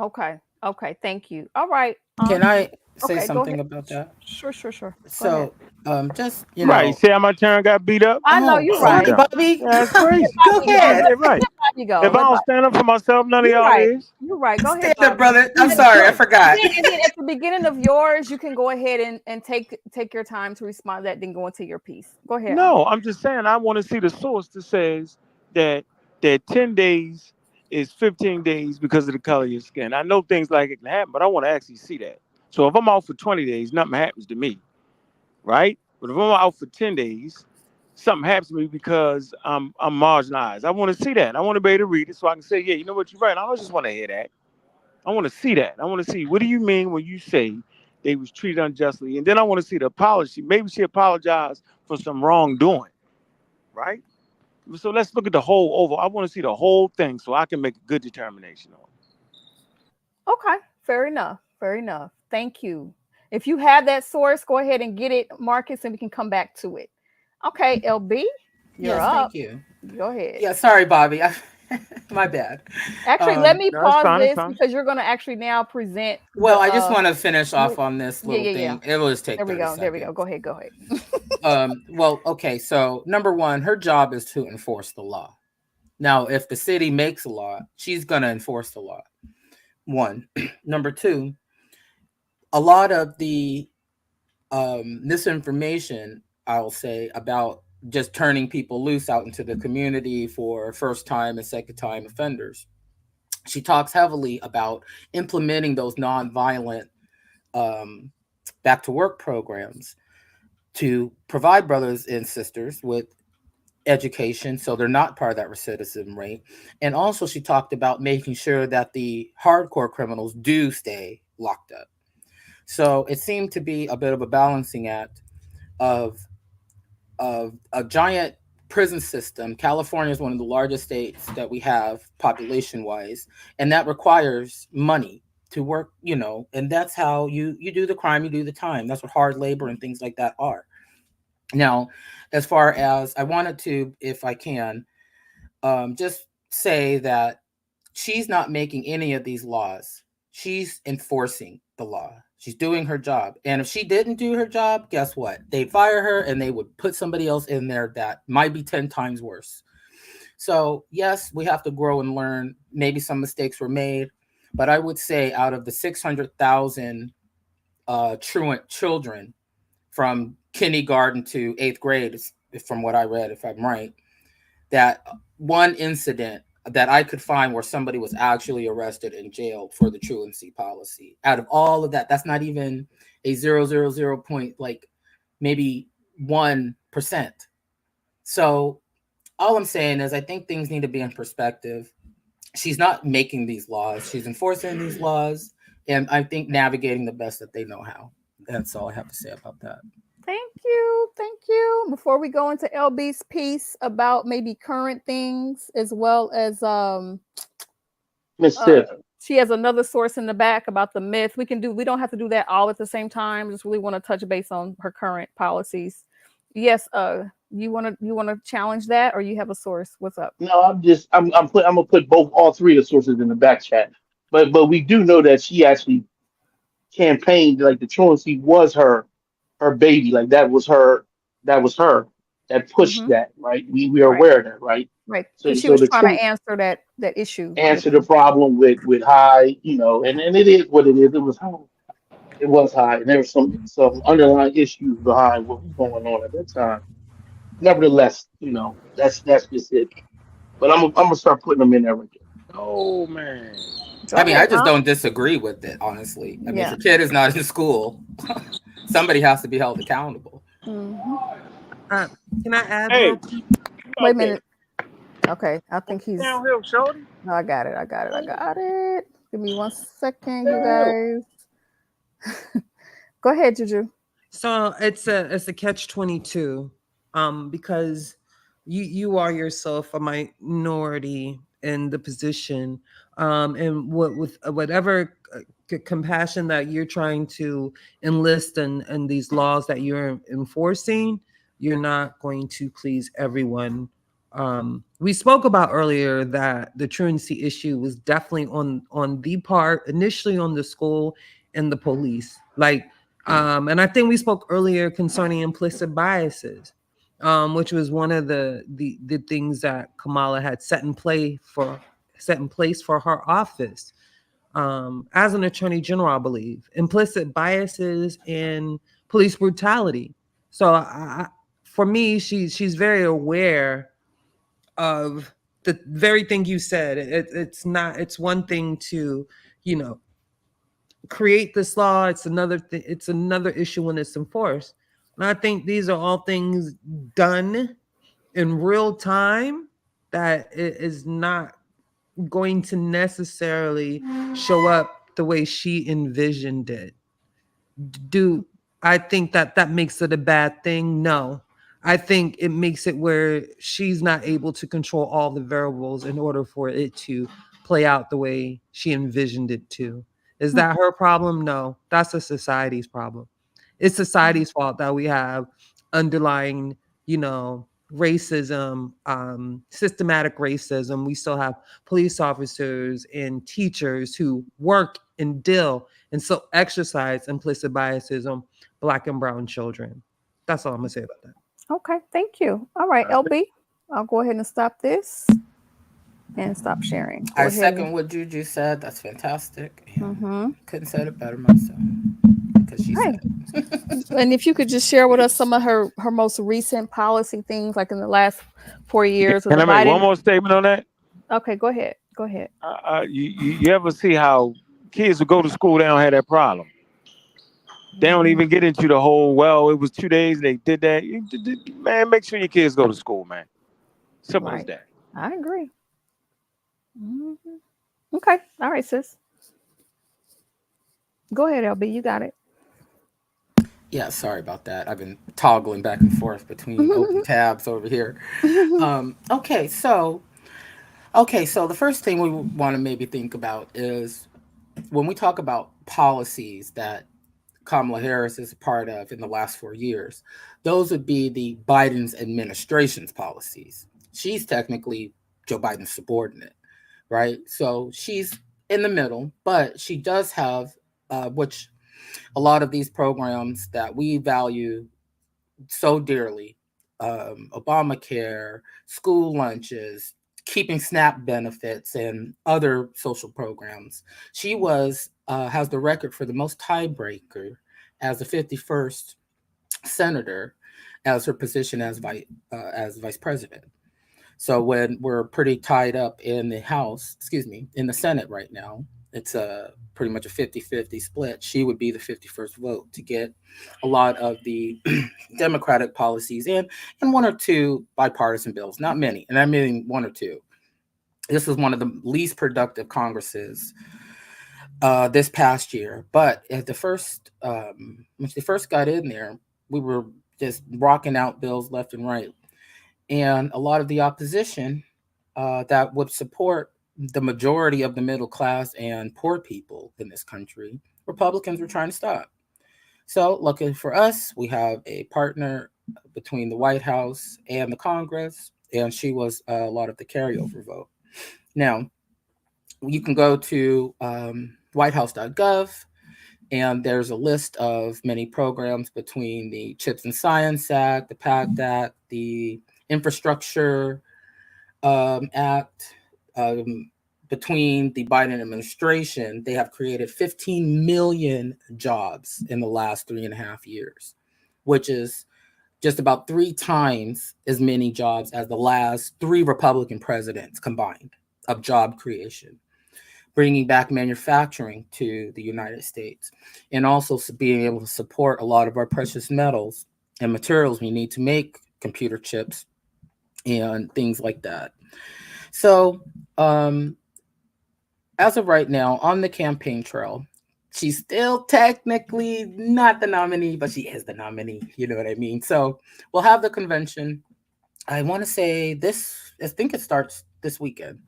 Okay. Okay. Thank you. All right. Can I say Okay. Go ahead. something about that? Sure. Sure. Sure. Go ahead. So, just Right. See how my turn got beat up? I know oh, you're I'm right. sorry, done. Bobby. Yeah, that's crazy. Go Bobby go. ahead. Yeah, right. Let Bobby go. If I Let don't Bobby. stand up for myself, none of You're y'all right. is. You're right. Go ahead, Stand up, Bobby. brother. I'm And sorry, I Right. forgot. then at the beginning of yours, you can go ahead and take your time to respond to that, then go into your piece. Go ahead. No, I'm just saying I want to see the source that says that 10 days is 15 days because of the color of your skin. I know things like it can happen, but I want to actually see that. So if I'm out for 20 days, nothing happens to me, right? But if I'm out for 10 days, something happens to me because I'm marginalized. I want to see that. I want to be able to read it so I can say, yeah, you know what, you're right. I don't just want to hear that. I want to see that. I want to see what do you mean when you say they was treated unjustly, and then I want to see the apology. Maybe she apologized for some wrongdoing, right? So let's look at the whole over. I want to see the whole thing so I can make a good determination on it. Okay. Fair enough. Fair enough. Thank you. If you have that source, go ahead and get it, Marcus, and we can come back to it. Okay, LB, you're Yes, up. thank you. Go ahead. Yeah, sorry, Bobby. My bad. Actually, let me No, it's pause fine. It's this fine. because you're going to actually now present Well, the I just want to finish off on this yeah, little yeah, yeah. thing. It will just take There we 30 go. There we go. seconds. Go ahead. Go ahead. Well, okay. So, number one, her job is to enforce the law. Now, if the city makes a law, she's going to enforce the law. One. Number two, a lot of the misinformation, I'll say, about just turning people loose out into the community for first time and second time offenders. She talks heavily about implementing those nonviolent back to work programs to provide brothers and sisters with education so they're not part of that recidivism rate. And also, she talked about making sure that the hardcore criminals do stay locked up. So it seemed to be a bit of a balancing act of a giant prison system. California is one of the largest states that we have population wise, and that requires money to work, and that's how you do the crime, you do the time. That's what hard labor and things like that are. Now, as far as I wanted to, if I can, just say that she's not making any of these laws. She's enforcing the law. She's doing her job. And if she didn't do her job, guess what? They'd fire her and they would put somebody else in there that might be 10 times worse. So, yes, we have to grow and learn. Maybe some mistakes were made. But I would say out of the 600,000 truant children from kindergarten to 8th grade, from what I read, if I'm right, that one incident that I could find where somebody was actually arrested and jailed for the truancy policy. Out of all of that, that's not even a 0.00 point, like maybe 1%. So all I'm saying is I think things need to be in perspective. She's not making these laws. She's enforcing these laws. And I think navigating the best that they know how. That's all I have to say about that. Thank you. Thank you. Before we go into LB's piece about maybe current things as well as Miss Tiff. she has another source in the back about the myth. We don't have to do that all at the same time. Just really want to touch base on her current policies. Yes, you wanna challenge that or you have a source? What's up? No, I'm gonna put all three of the sources in the back chat. But we do know that she actually campaigned like the truancy was her baby, like that was her that pushed Mm-hmm. that, right? We are Right. aware of that, right? Right. So Because she so was the trying truth to answer that issue with answer the them. problem with high, and it is what it is. It was high. It was high, and there was some underlying issues behind what was going on at that time. Nevertheless, that's just it. But I'm gonna start putting them in there again. Oh man. Go I mean, I ahead, just don't disagree with it, honestly. I mean, if Yeah. your kid is not in school, somebody has to be held accountable. Mm-hmm. Can I add Hey. that? Wait a Okay. minute. Okay, I think he's. Downhill, shorty. No, I got it. I got it. I got it. Give me 1 second, you Downhill. guys. Go ahead, Juju. So it's a catch 22, because you are yourself a minority in the position, and with whatever compassion that you're trying to enlist in these laws that you're enforcing, you're not going to please everyone. We spoke about earlier that the truancy issue was definitely on the part initially on the school and the police, like, and I think we spoke earlier concerning implicit biases, which was one of the things that Kamala had set in place for her office, as an attorney general, I believe. Implicit biases and police brutality. So for me, she's very aware of the very thing you said. It's not. It's one thing to, you know, create this law. It's another it's another issue when it's enforced. And I think these are all things done in real time that it is not going to necessarily show up the way she envisioned it. Do I think that that makes it a bad thing? No. I think it makes it where she's not able to control all the variables in order for it to play out the way she envisioned it to. Is that her problem? No. That's a society's problem. It's society's fault that we have underlying, racism, systematic racism. We still have police officers and teachers who work and deal and so exercise implicit biases on Black and brown children. That's all I'm gonna say about that. Okay, thank you. All right, LB, I'll go ahead and stop this and stop sharing. Go I ahead. second what Juju said. That's fantastic. Mm-hmm. Couldn't say it better myself because she Hey. said it. And if you could just share with us some of her most recent policy things, like in the last 4 years with Can the I make one Biden. more statement on that? Okay, go ahead. Go ahead. You ever see how kids who go to school, they don't have that problem. They don't even get into the whole, well, it was 2 days, they did that. Man, make sure your kids go to school, man. Simple as Right. that. I agree. Mm-hmm. Okay. All right, sis. Go ahead, LB. You got it. Yeah, sorry about that. I've been toggling back and forth between open tabs over here. Okay, so the first thing we want to maybe think about is when we talk about policies that Kamala Harris is a part of in the last 4 years, those would be the Biden's administration's policies. She's technically Joe Biden's subordinate, right? So she's in the middle, but she does have, which a lot of these programs that we value so dearly, Obamacare, school lunches, keeping SNAP benefits, and other social programs. She has the record for the most tiebreaker as the 51st senator, as her position as vice president. So when we're pretty tied up in in the Senate right now, it's pretty much a 50-50 split. She would be the 51st vote to get a lot of the Democratic policies in, and one or two bipartisan bills, not many. And I mean one or two. This was one of the least productive Congresses this past year. But at when they first got in there, we were just rocking out bills left and right. And a lot of the opposition that would support the majority of the middle class and poor people in this country, Republicans were trying to stop. So, luckily for us, we have a partner between the White House and the Congress, and she was a lot of the carryover vote. Now, you can go to whitehouse.gov, and there's a list of many programs between the CHIPS and Science Act, the PACT Act, the Infrastructure Act. Between the Biden administration, they have created 15 million jobs in the last 3.5 years, which is just about 3 times as many jobs as the last 3 Republican presidents combined of job creation, bringing back manufacturing to the United States, and also being able to support a lot of our precious metals and materials we need to make computer chips and things like that. So, um, as of right now, on the campaign trail, she's still technically not the nominee, but she is the nominee. You know what I mean? So we'll have the convention. I want to say this, I think it starts this weekend.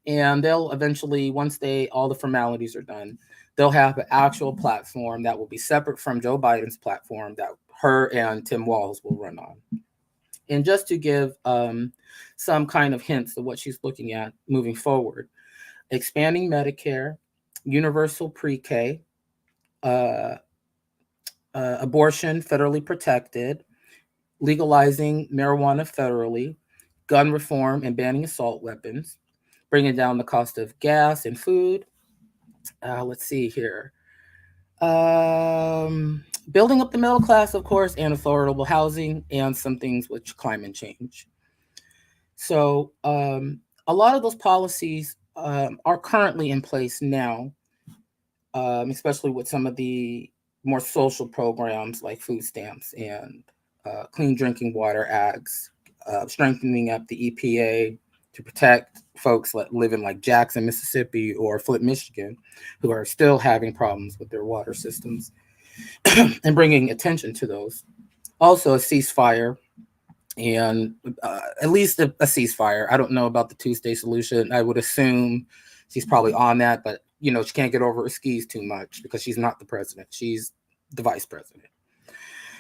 And they'll eventually, once they all the formalities are done, they'll have an actual platform that will be separate from Joe Biden's platform that her and Tim Walz will run on. And just to give some kind of hints of what she's looking at moving forward, expanding Medicare, universal pre-K, uh, abortion federally protected, legalizing marijuana federally, gun reform and banning assault weapons, bringing down the cost of gas and food. Let's see here. Building up the middle class, of course, and affordable housing, and some things with climate change. So, a lot of those policies are currently in place now, especially with some of the more social programs like food stamps and clean drinking water acts, strengthening up the EPA to protect folks that live in like Jackson, Mississippi, or Flint, Michigan, who are still having problems with their water systems, and bringing attention to those. Also, a ceasefire and at least a ceasefire. I don't know about the two-state solution. I would assume she's probably on that, but she can't get over her skis too much because she's not the president. She's the vice president.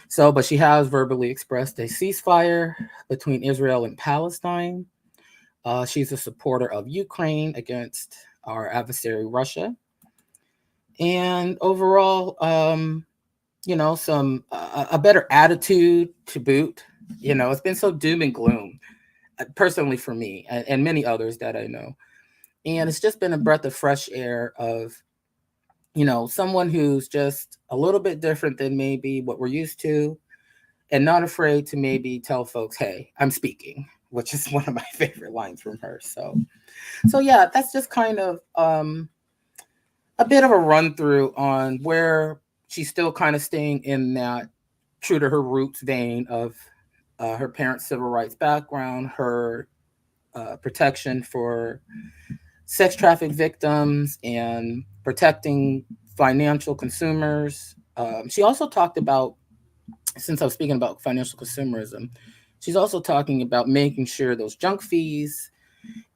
So, but she has verbally expressed a ceasefire between Israel and Palestine. She's a supporter of Ukraine against our adversary Russia, and overall, some a better attitude to boot. It's been so doom and gloom, personally for me and many others that I know. And it's just been a breath of fresh air of, someone who's just a little bit different than maybe what we're used to, and not afraid to maybe tell folks, hey, I'm speaking, which is one of my favorite lines from her. So yeah, that's just kind of a bit of a run through on where she's still kind of staying in that true to her roots vein of her parents' civil rights background, her protection for sex traffic victims, and protecting financial consumers. She also talked about, since I was speaking about financial consumerism, she's also talking about making sure those junk fees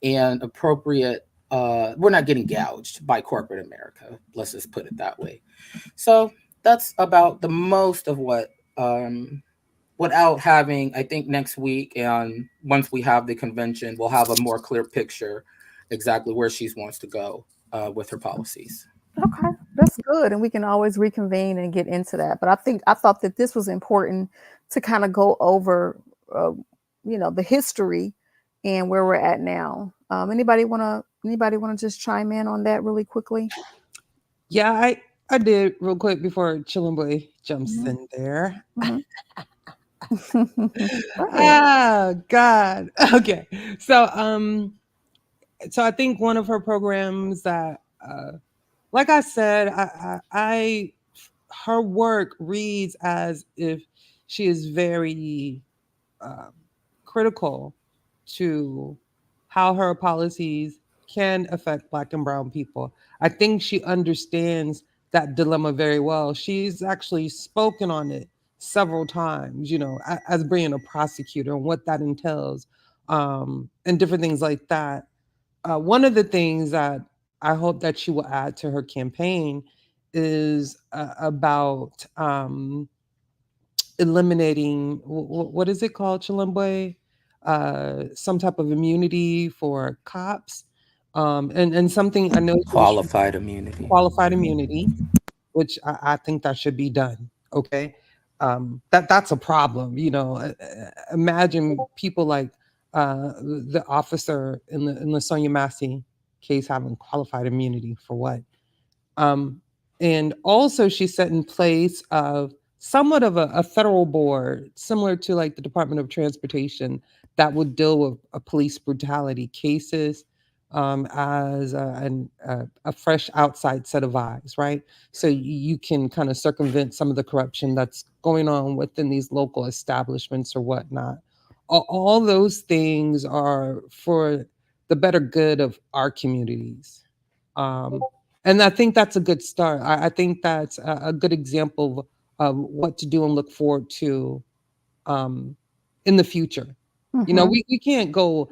and appropriate, we're not getting gouged by corporate America. Let's just put it that way. So that's about the most of what, without having, I think next week, and once we have the convention, we'll have a more clear picture exactly where she wants to go with her policies. Okay, that's good, and we can always reconvene and get into that. But I thought that this was important to kind of go over, the history and where we're at now. Anybody wanna just chime in on that really quickly? Yeah, I did real quick before Chillin' Boy jumps Mhm, in there. mhm. Go ahead. Oh God. Okay. So I think one of her programs that like I said, her work reads as if she is very um, critical to how her policies can affect Black and Brown people. I think she understands that dilemma very well. She's actually spoken on it several times, as being a prosecutor and what that entails, and different things like that. One of the things that I hope that she will add to her campaign is about eliminating what is it called, Chilimbe? Some type of immunity for cops, and something I know she was Qualified immunity. qualified immunity, which I think that should be done. Okay, that's a problem. Imagine people like the officer in the Sonia Massey case having qualified immunity for what? Um, and also, she set in place of somewhat of a federal board, similar to like the Department of Transportation, that would deal with police brutality cases as a fresh outside set of eyes, right? So you can kind of circumvent some of the corruption that's going on within these local establishments or whatnot. all those things are for the better good of our communities. Um, and I think that's a good start. I think that's a good example of what to do and look forward to um, in the future. You know, Mm-hmm. we can't go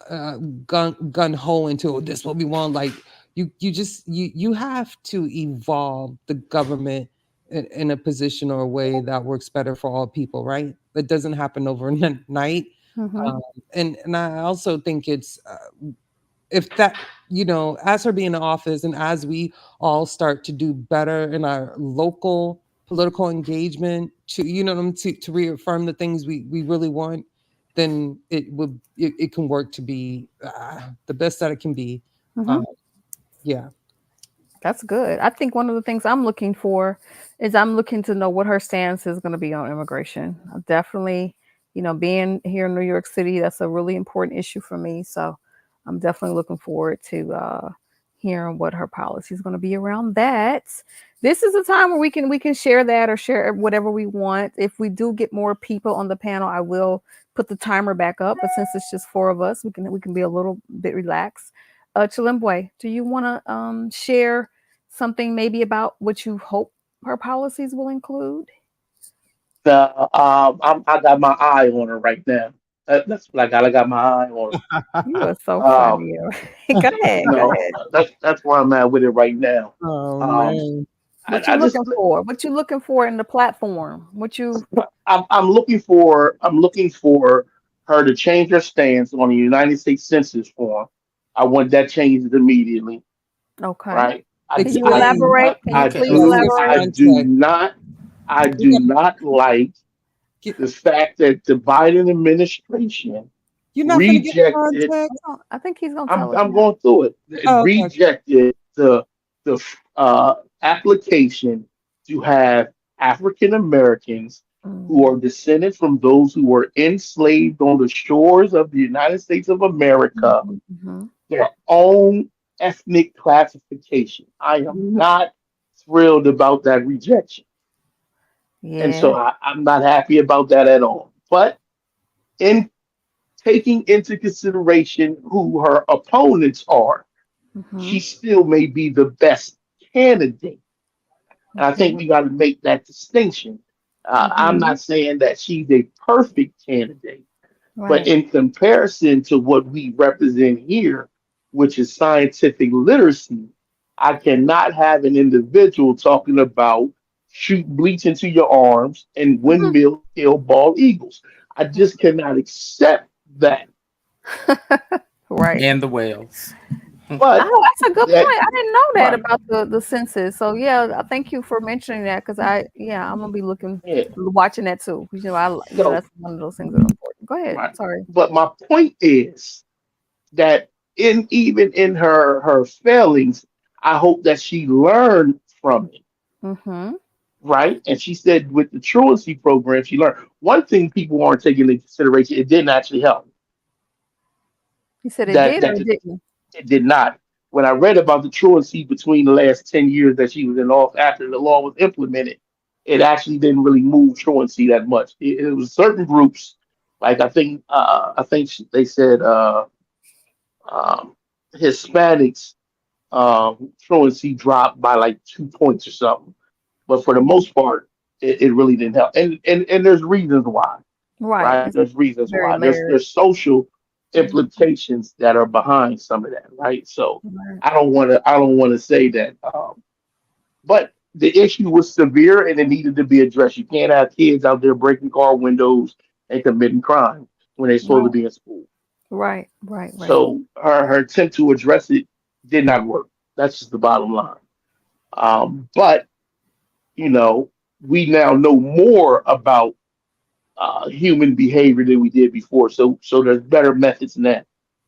uh, gun ho into, "Oh, this what we want." Like you just you have to evolve the government in a position or a way that works better for all people, right? That doesn't happen overnight. Mm-hmm. Um, and I also think it's if that, you know, as her being in office and as we all start to do better in our local political engagement to, you know, to reaffirm the things we really want, then it can work to be the best that it can be. Mm-hmm. uh, yeah. That's good. I think one of the things I'm looking for is I'm looking to know what her stance is going to be on immigration. Definitely, being here in New York City, that's a really important issue for me. So I'm definitely looking forward to hearing what her policy is going to be around that. This is a time where we can share that or share whatever we want. If we do get more people on the panel, I will put the timer back up. But since it's just four of us, we can be a little bit relaxed. Chilimbwe, do you want to share something maybe about what you hope her policies will include? I got my eye on her right now. That's what I got. I got my eye on You are so her. funny. Go ahead, You go know, ahead. that's where I'm at with it right now. Oh Um, man. What I you just looking for? What you looking for in the platform? What you I'm looking for her to change her stance on the United States Census form. I want that changed immediately, okay? right? Can you Explain. elaborate? Can you I please Let's do give elaborate? context. I We do gotta not like get, the fact that the Biden administration you're not gonna give rejected. context. I think he's gonna tell us I'm now. going through it. It Oh, okay. rejected the application to have African Americans who Mm-hmm. are descended from those who were enslaved on the shores of the United States of America Mm-hmm. their own ethnic classification. I am not thrilled about that rejection. And Yeah. so I'm not happy about that at all. But in taking into consideration who her opponents are, Mm-hmm. she still may be the best candidate. And I Mm-hmm. think we got to make that distinction. I'm Mm-hmm. not saying that she's a perfect candidate, but Right. in comparison to what we represent here, which is scientific literacy, I cannot have an individual talking about shoot bleach into your arms and windmill kill bald eagles. I just cannot accept that. Right. And the whales. But Oh, that's a good that point. I didn't know that right, about the census. So yeah, I thank you for mentioning that because I'm gonna be yeah. watching that too. So That's one of those things that are important. Go ahead. right. Sorry. But my point is that in even in her failings, I hope that she learned from it, Mm-hmm. right? And she said with the truancy program, she learned one thing people aren't taking into consideration. It didn't actually help. You said it That did or that it didn't? it did not. When I read about the truancy between the last 10 years that she was in office after the law was implemented, it actually didn't really move truancy that much. It was certain groups, like I think they said um, Hispanics truancy dropped by like 2 points or something. But for the most part, it really didn't help. And there's reasons why, Right. right? It's There's reasons very why. layered. There's social Mhm. implications that are behind some of that, right? So Right. I don't want to say that. But the issue was severe and it needed to be addressed. You can't have kids out there breaking car windows and committing crime when they're supposed to Right. be in school. Right. Right. Right. So her attempt to address it did not work. That's just the bottom line. But you know, we now know more about human behavior than we did before. So there's better methods than that.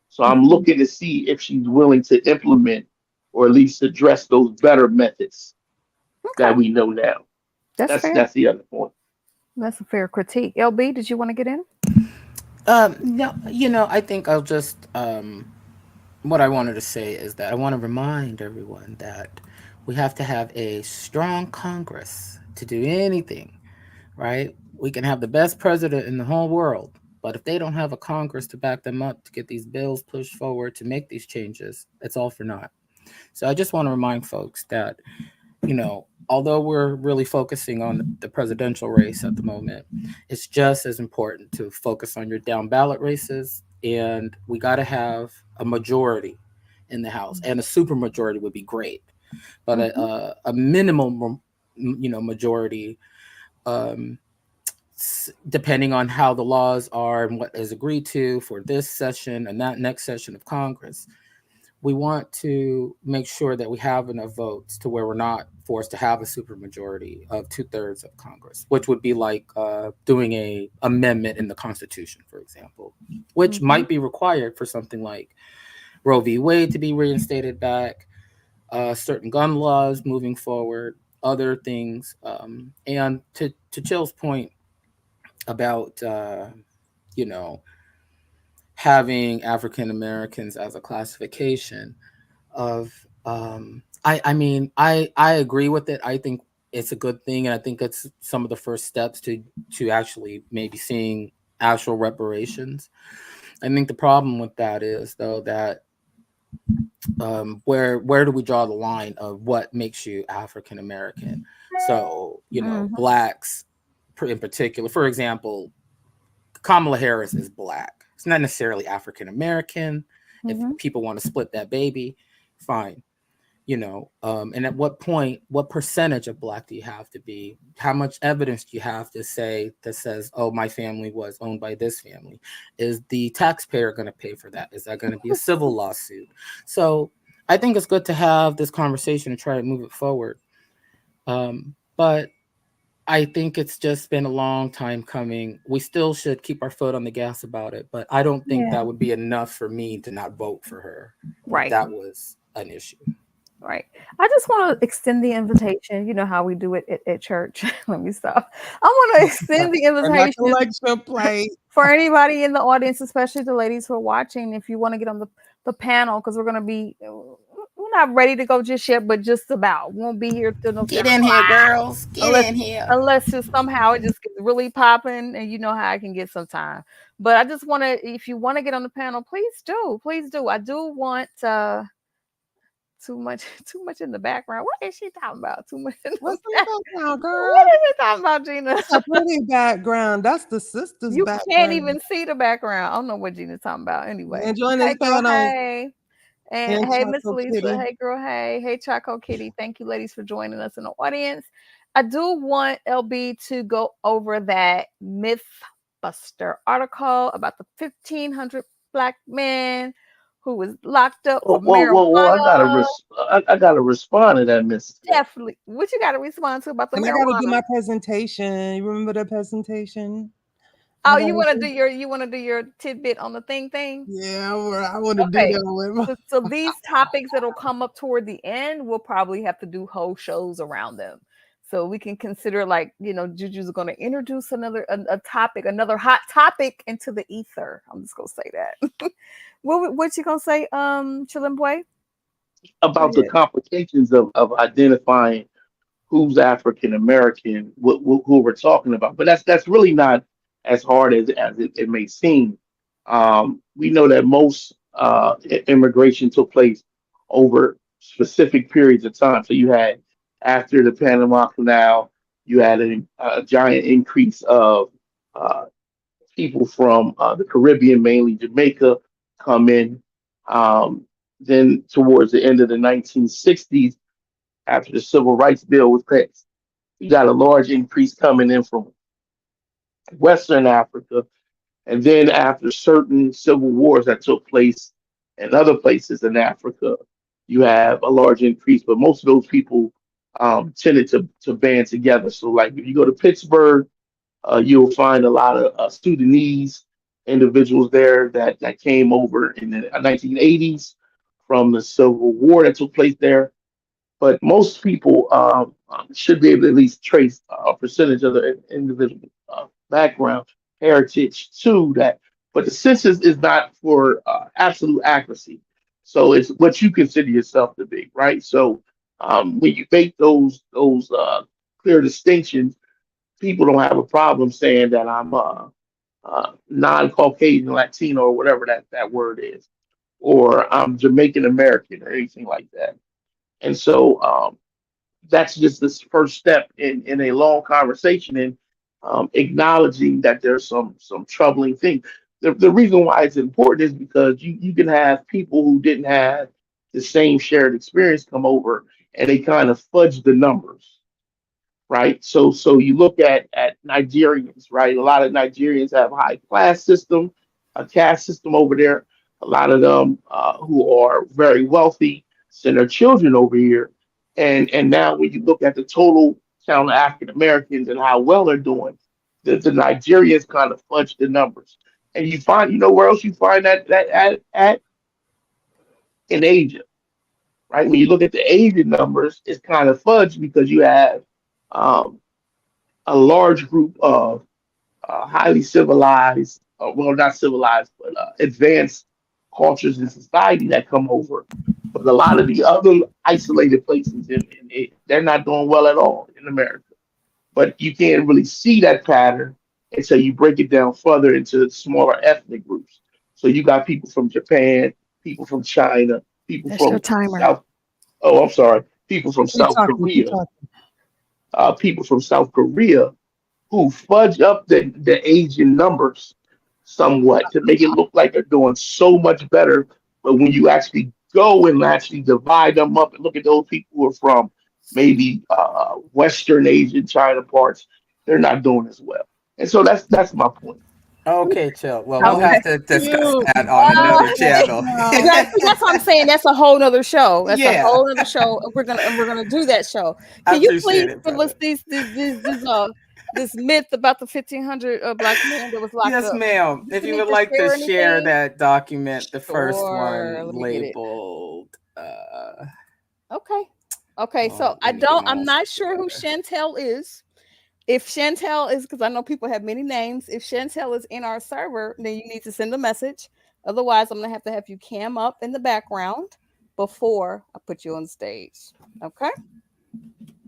So I'm Mhm. looking to see if she's willing to implement or at least address those better methods Okay. that we know now. That's fair. That's the other point. That's a fair critique. LB, did you want to get in? No, I think I'll just what I wanted to say is that I want to remind everyone that we have to have a strong Congress to do anything, right? We can have the best president in the whole world. But if they don't have a Congress to back them up to get these bills pushed forward to make these changes, it's all for naught. So I just want to remind folks that, although we're really focusing on the presidential race at the moment, it's just as important to focus on your down ballot races. And we got to have a majority in the House, and a super majority would be great, but a minimum, majority, um, depending on how the laws are and what is agreed to for this session and that next session of Congress. We want to make sure that we have enough votes to where we're not forced to have a supermajority of 2/3 of Congress, which would be like doing a amendment in the Constitution, for example, which might be required for something like Roe v. Wade to be reinstated back, certain gun laws moving forward, other things. And to Chill's point about, you know, having African Americans as a classification of, I agree with it. I think it's a good thing, and I think it's some of the first steps to actually maybe seeing actual reparations. I think the problem with that is, though, that where do we draw the line of what makes you African American? So, blacks in particular, for example, Kamala Harris is black. It's not necessarily African American. If people want to split that baby, fine. And at what point, what percentage of black do you have to be? How much evidence do you have to say that says, oh, my family was owned by this family? Is the taxpayer going to pay for that? Is that going to be a civil lawsuit? So I think it's good to have this conversation and try to move it forward. But I think it's just been a long time coming. We still should keep our foot on the gas about it, but I don't think that would be enough for me to not vote for her. Right. That was an issue. Right. I just want to extend the invitation. You know how we do it at church. Let me stop. I want to extend the invitation for anybody in the audience, especially the ladies who are watching. If you want to get on the panel, because we're not ready to go just yet, but just about. We won't be here till November. Get in here, girls. Get in here. Unless somehow it just gets really popping, and you know how I can get some time. But I just want to, if you want to get on the panel, please do. Please do. I do want too much in the background. What is she talking about? Too much in the background, girl. What is she talking about, Gina? That's a pretty background. That's the sister's background. You can't even see the background. I don't know what Gina's talking about. Anyway. Enjoying this panel. Hey. And hey, Miss Lisa. Kitty. Hey, girl. Hey. Hey, Choco Kitty. Thank you, ladies, for joining us in the audience. I do want LB to go over that Mythbuster article about the 1,500 black men who was locked up for marijuana. Whoa! I gotta respond to that, Miss. Definitely. What you gotta respond to about the marijuana? I gotta do my presentation. You remember the presentation? Oh, you want to do your tidbit on the thing? Yeah, I want to do that. So these topics that'll come up toward the end, we'll probably have to do whole shows around them. So we can consider, like, Juju's going to introduce another hot topic into the ether. I'm just going to say that. What you going to say, Chillin' Boy? About the complications of identifying who's African American, who we're talking about. But that's really not as hard as it may seem. We know that most immigration took place over specific periods of time. So you had, after the Panama Canal, you had a giant increase of people from the Caribbean, mainly Jamaica, come in. Then towards the end of the 1960s, after the Civil Rights Bill was passed, you got a large increase coming in from Western Africa. And then after certain civil wars that took place in other places in Africa, you have a large increase. But most of those people tended to band together. So, like, if you go to Pittsburgh, you'll find a lot of Sudanese individuals there that came over in the 1980s from the Civil War that took place there. But most people should be able to at least trace a percentage of the individual background, heritage to that. But the census is not for absolute accuracy. So it's what you consider yourself to be, right? So when you make those clear distinctions, people don't have a problem saying that I'm non-Caucasian, Latino, or whatever that word is, or Jamaican American, or anything like that. And so that's just this first step in a long conversation and acknowledging that there's some troubling things. The reason why it's important is because you can have people who didn't have the same shared experience come over and they kind of fudge the numbers, right? So you look at Nigerians, right? A lot of Nigerians have a high class system, a caste system over there. A lot of them who are very wealthy send their children over here, and now when you look at the total count of African Americans and how well they're doing, the Nigerians kind of fudge the numbers, and you find, you know, where else you find that at in Asia, right? When you look at the Asian numbers, it's kind of fudged because you have um, a large group of highly civilized, well, not civilized, but advanced cultures and society that come over. But a lot of the other isolated places, they're not doing well at all in America. But you can't really see that pattern until you break it down further into smaller ethnic groups. So you got people from Japan, people from China, people That's your from timer. South. Oh, I'm sorry, people from Keep South talking. Keep Korea, talking. people from South Korea who fudge up the Asian numbers somewhat to make it look like they're doing so much better. But when you actually go and actually divide them up and look at those people who are from maybe Western Asian China parts, they're not doing as well. And so that's my point. Okay, chill. Well, we'll Okay. have to discuss You. that on another Okay. channel. That's what I'm saying. That's a whole nother show. That's a Yeah, whole nother show. We're gonna do that show. I Can you appreciate please it, give us brother. this myth about the 1,500 black men that was locked Yes, up? ma'am. Do If you you need would to like to share share anything? that document, the first Sure. one Let me get it. labeled, Okay. Okay. So oh, let me get my I'm own not stuff sure who together. Chantel is. If Chantel is, because I know people have many names. If Chantel is in our server, then you need to send a message. Otherwise, I'm gonna have you cam up in the background before I put you on stage. Okay.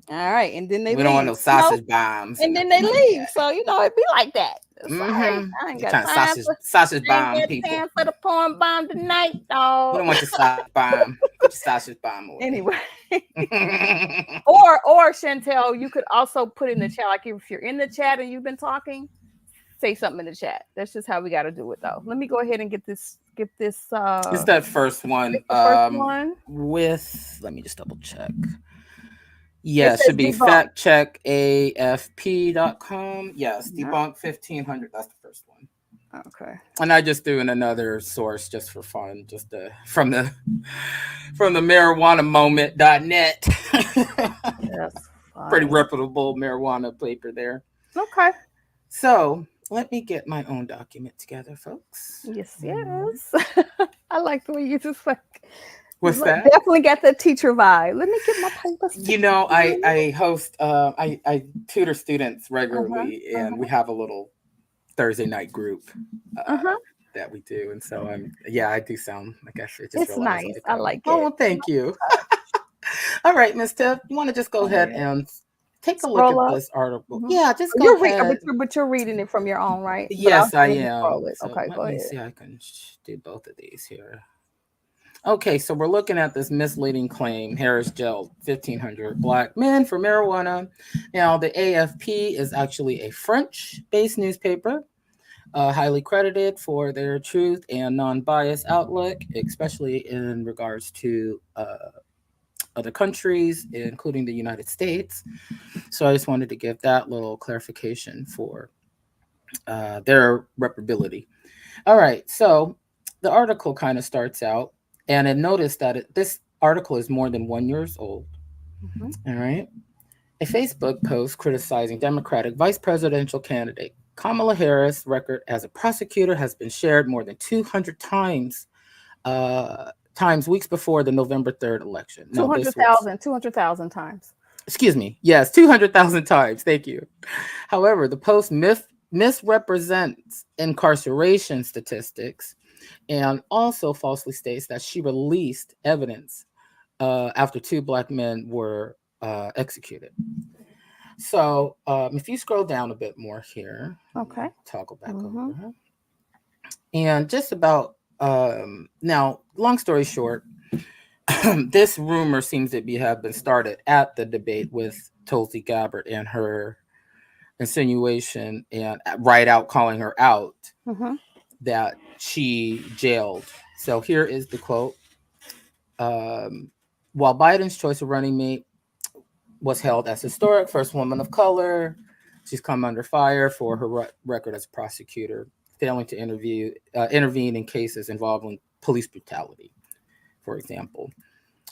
All right. And then they We don't want leave. no sausage bombs and And then they nothing like leave. that. So it'd be like that. Sorry, Mm-hmm. I ain't You're got trying to time for sausage I ain't bomb got people. time for the porn bomb tonight, We dog. don't want your sausage bomb. Put your sausage bomb away. Anyway. Or Chantel, you could also put in the chat, like if you're in the chat and you've been talking, say something in the chat. That's just how we got to do it, though. Let me go ahead and get this. It's that first one. It's the first one. With let me just double check. It Yeah, it says should be debunk. factcheckafp.com. Yes, Yeah. debunk 1500. That's the first one. Okay. And I just threw in another source just for fun, just from the marijuana moment.net. That's Pretty fine. reputable marijuana paper there. Okay. So let me get my own document together, folks. Yes, yes. I like the way you just like. What's that? Definitely got that teacher vibe. Let me get my papers. You know, I host I tutor students regularly, and we Uh-huh. have a little Thursday night group Uh-huh. that we do, and so I do sound like I should just It's realize nice. like I like oh it. well, thank you. All right, Miss Tiff, you want to just go ahead Yeah. and take a look Scroll at up. this article? Mhm. Yeah, just go You're reading, ahead. but you're reading it from your own, right? But I'll Yes, I let me am. scroll it. So Okay, let go me ahead. see. I can do both of these here. Okay, so we're looking at this misleading claim. Harris jailed 1,500 black men for marijuana. Now, the AFP is actually a French-based newspaper, highly credited for their truth and non-biased outlook, especially in regards to other countries, including the United States. So I just wanted to give that little clarification for their reparability. All right, so the article kind of starts out, and I noticed that this article is more than 1 year old. Mhm. All right. A Facebook post criticizing Democratic vice presidential candidate Kamala Harris' record as a prosecutor has been shared more than 200 times weeks before the November 3rd election. Now, this was, 200,000 times. excuse me, yes, 200,000 times. Thank you. However, the post misrepresents incarceration statistics and also falsely states that she released evidence after two black men were executed. So if you scroll down a bit more here, Okay. toggle back Mhm. over. And just about now, long story short, this rumor seems to have been started at the debate with Tulsi Gabbard and her insinuation and right out calling her out Mhm. that she jailed. So here is the quote. While Biden's choice of running mate was held as historic, first woman of color, she's come under fire for her record as a prosecutor, failing to intervene in cases involving police brutality, for example.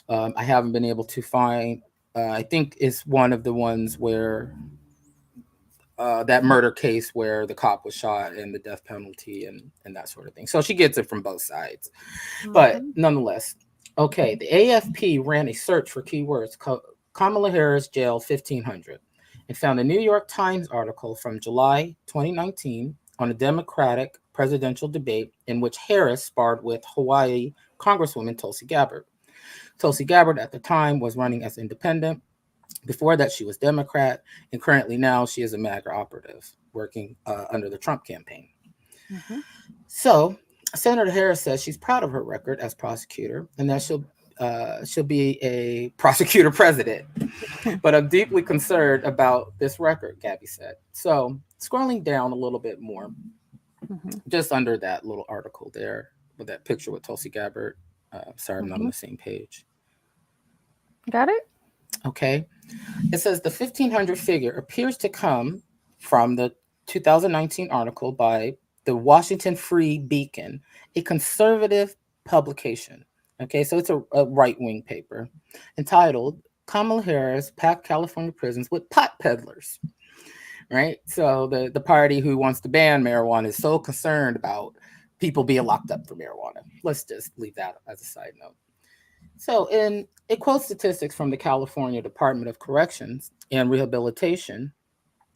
I haven't been able to find. I think it's one of the ones where that murder case where the cop was shot and the death penalty and that sort of thing. So she gets it from both sides. But nonetheless, okay, the AFP ran a search for keywords Kamala Harris jail 1500 and found a New York Times article from July 2019 on a Democratic presidential debate in which Harris sparred with Hawaii Congresswoman Tulsi Gabbard. Tulsi Gabbard at the time was running as independent. Before that, she was Democrat, and currently now she is a MAGA operative working under the Trump campaign. Mhm. So Senator Harris says she's proud of her record as prosecutor and that she'll be a prosecutor president. But I'm deeply concerned about this record, Gabby said. So scrolling down a little bit more, Mhm. just under that little article there with that picture with Tulsi Gabbard. Sorry, I'm not on Mhm. the same page. Got it? Okay. It says the 1500 figure appears to come from the 2019 article by the Washington Free Beacon, a conservative publication. Okay, so it's a right wing paper entitled Kamala Harris Packed California Prisons with Pot Peddlers. Right? So the party who wants to ban marijuana is so concerned about people being locked up for marijuana. Let's just leave that as a side note. So, it quotes statistics from the California Department of Corrections and Rehabilitation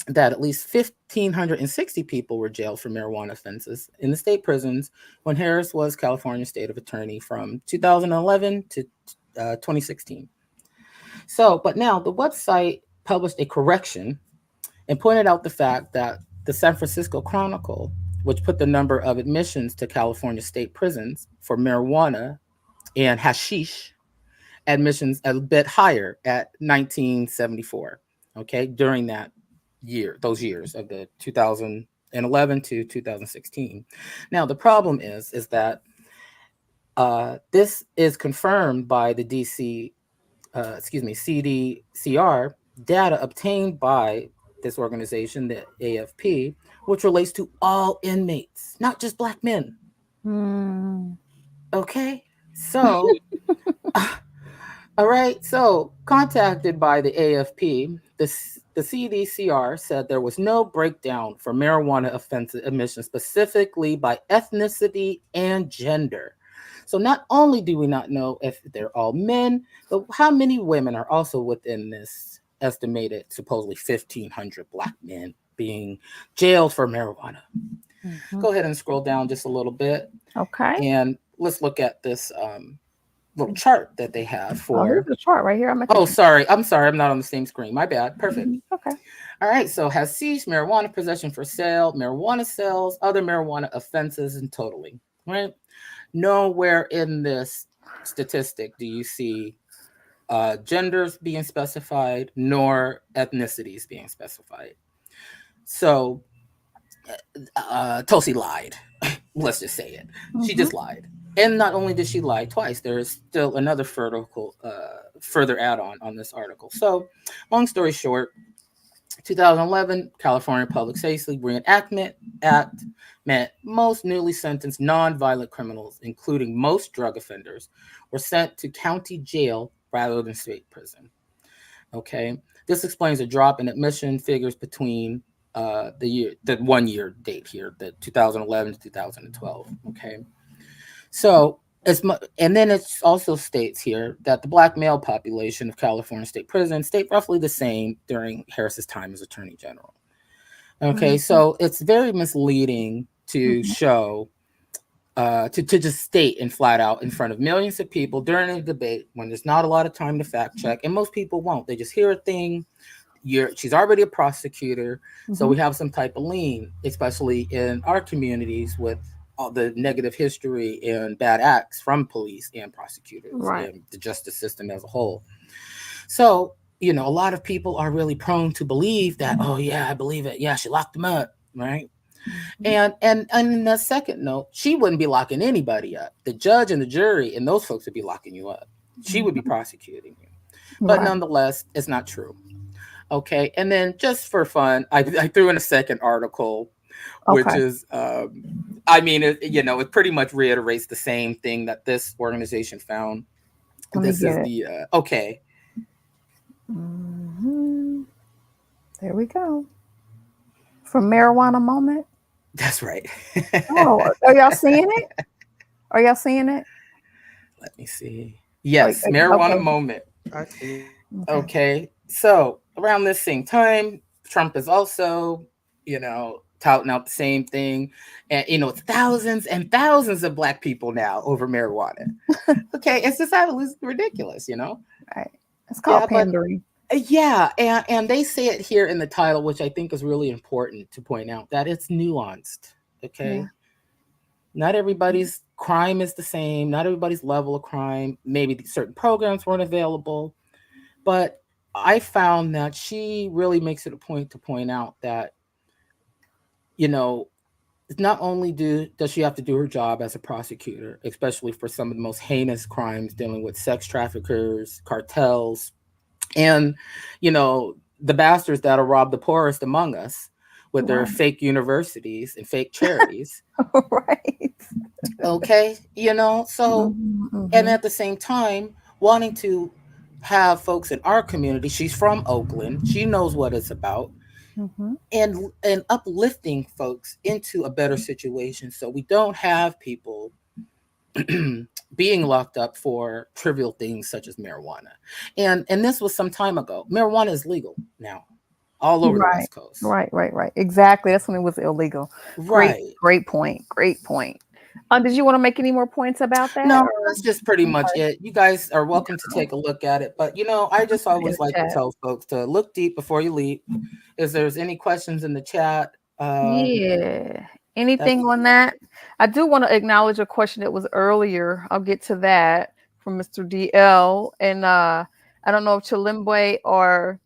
that at least 1,560 people were jailed for marijuana offenses in the state prisons when Harris was California State Attorney from 2011 to 2016. So, but now the website published a correction and pointed out the fact that the San Francisco Chronicle, which put the number of admissions to California state prisons for marijuana and hashish admissions a bit higher at 1974, okay, during those years of the 2011 to 2016. Now, the problem is that this is confirmed by the CDCR data obtained by this organization, the AFP, which relates to all inmates, not just Black men. Mm. Okay, so all right, so contacted by the AFP, the CDCR said there was no breakdown for marijuana offense admissions specifically by ethnicity and gender. So not only do we not know if they're all men, but how many women are also within this estimated supposedly 1,500 Black men being jailed for marijuana. Mhm. Go ahead and scroll down just a little bit, Okay. and let's look at this little chart that they have Oh, for. here's the chart right here. I'm at the Oh, sorry. I'm sorry. I'm not on the same screen. My bad. Perfect. Okay. All right. So has seized marijuana possession for sale, marijuana sales, other marijuana offenses, and totaling. Right. Nowhere in this statistic do you see genders being specified nor ethnicities being specified. So Tulsi lied. Let's just say it. She Mhm. just lied. And not only did she lie twice, there's still another further add-on on this article. So, long story short, 2011 California Public Safety Reenactment Act meant most newly sentenced nonviolent criminals, including most drug offenders, were sent to county jail rather than state prison. Okay, this explains a drop in admission figures between the 1 year date here, the 2011 to 2012. Okay, so and then it also states here that the Black male population of California state prisons stayed roughly the same during Harris's time as Attorney General. Okay, Mhm. so it's very misleading to Mhm. show to just state and flat out in front of millions of people during a debate when there's not a lot of time to fact check, and most people won't. They just hear a thing, she's already a prosecutor, so Mhm. we have some type of lien, especially in our communities with all the negative history and bad acts from police and prosecutors Right. and the justice system as a whole. So, a lot of people are really prone to believe that, oh yeah, I believe it. Yeah, she locked him up, right? Mhm. And in the second note, she wouldn't be locking anybody up. The judge and the jury and those folks would be locking you up. She would be Mhm. prosecuting you. But Right. nonetheless, it's not true. Okay. And then just for fun, I threw in a second article, which Okay. is, I mean, it pretty much reiterates the same thing that this organization found. Let me This get is it. the, okay, Hmm. There we go. From marijuana moment. that's right. Oh, are y'all seeing it? Are y'all seeing it? Let me see. Yes, Okay. marijuana moment. I see. Okay. Okay. So around this same time, Trump is also, touting out the same thing. And, it's thousands and thousands of black people now over marijuana. Okay. It's just absolutely ridiculous. Right. It's called Yeah. But pandering. yeah. And they say it here in the title, which I think is really important to point out that it's nuanced. Yeah. Okay. Not everybody's crime is the same. Not everybody's level of crime. Maybe certain programs weren't available. But I found that she really makes it a point to point out that, you know, not only does she have to do her job as a prosecutor, especially for some of the most heinous crimes dealing with sex traffickers, cartels, and, the bastards that'll rob the poorest among us with their Right. fake universities and fake charities. Right. Okay. So, Mhm. and Mhm. at the same time, wanting to have folks in our community, she's from Oakland, she knows what it's about, Mhm. and uplifting folks into a better situation so we don't have people being locked up for trivial things such as marijuana. And this was some time ago. Marijuana is legal now all over the Right. West Coast. Right. Right. Right. Exactly. That's when it was illegal. Great. Right. Great point. Great point. Did you want to make any more points about that, No, or that's just pretty much okay? it. You guys are welcome to take a look at it. But I just In the always like to chat. tell folks to look deep before you leap. If there's any questions in the chat, Yeah. that's Anything on that? I do want to acknowledge a question that was earlier. I'll get to that from Mr. DL. And I don't know if Chilimbe or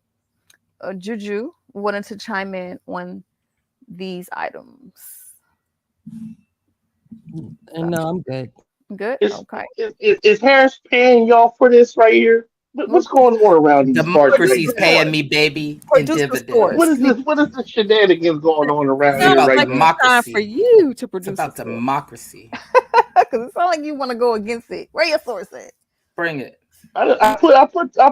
Juju wanted to chime in on these items. And no, I'm good. Good? Is, Okay. is Harris paying y'all for this right here? Well, What's going on around these parts right democracy's producer now? paying source. me, baby, in Producer source. What dividends. is this? What is the shenanigans going on around It's Sounds here about right like now? it's time for democracy. you to It's produce a about source. democracy. Because it sounds like you want to go against it. Where your source at? Bring it. I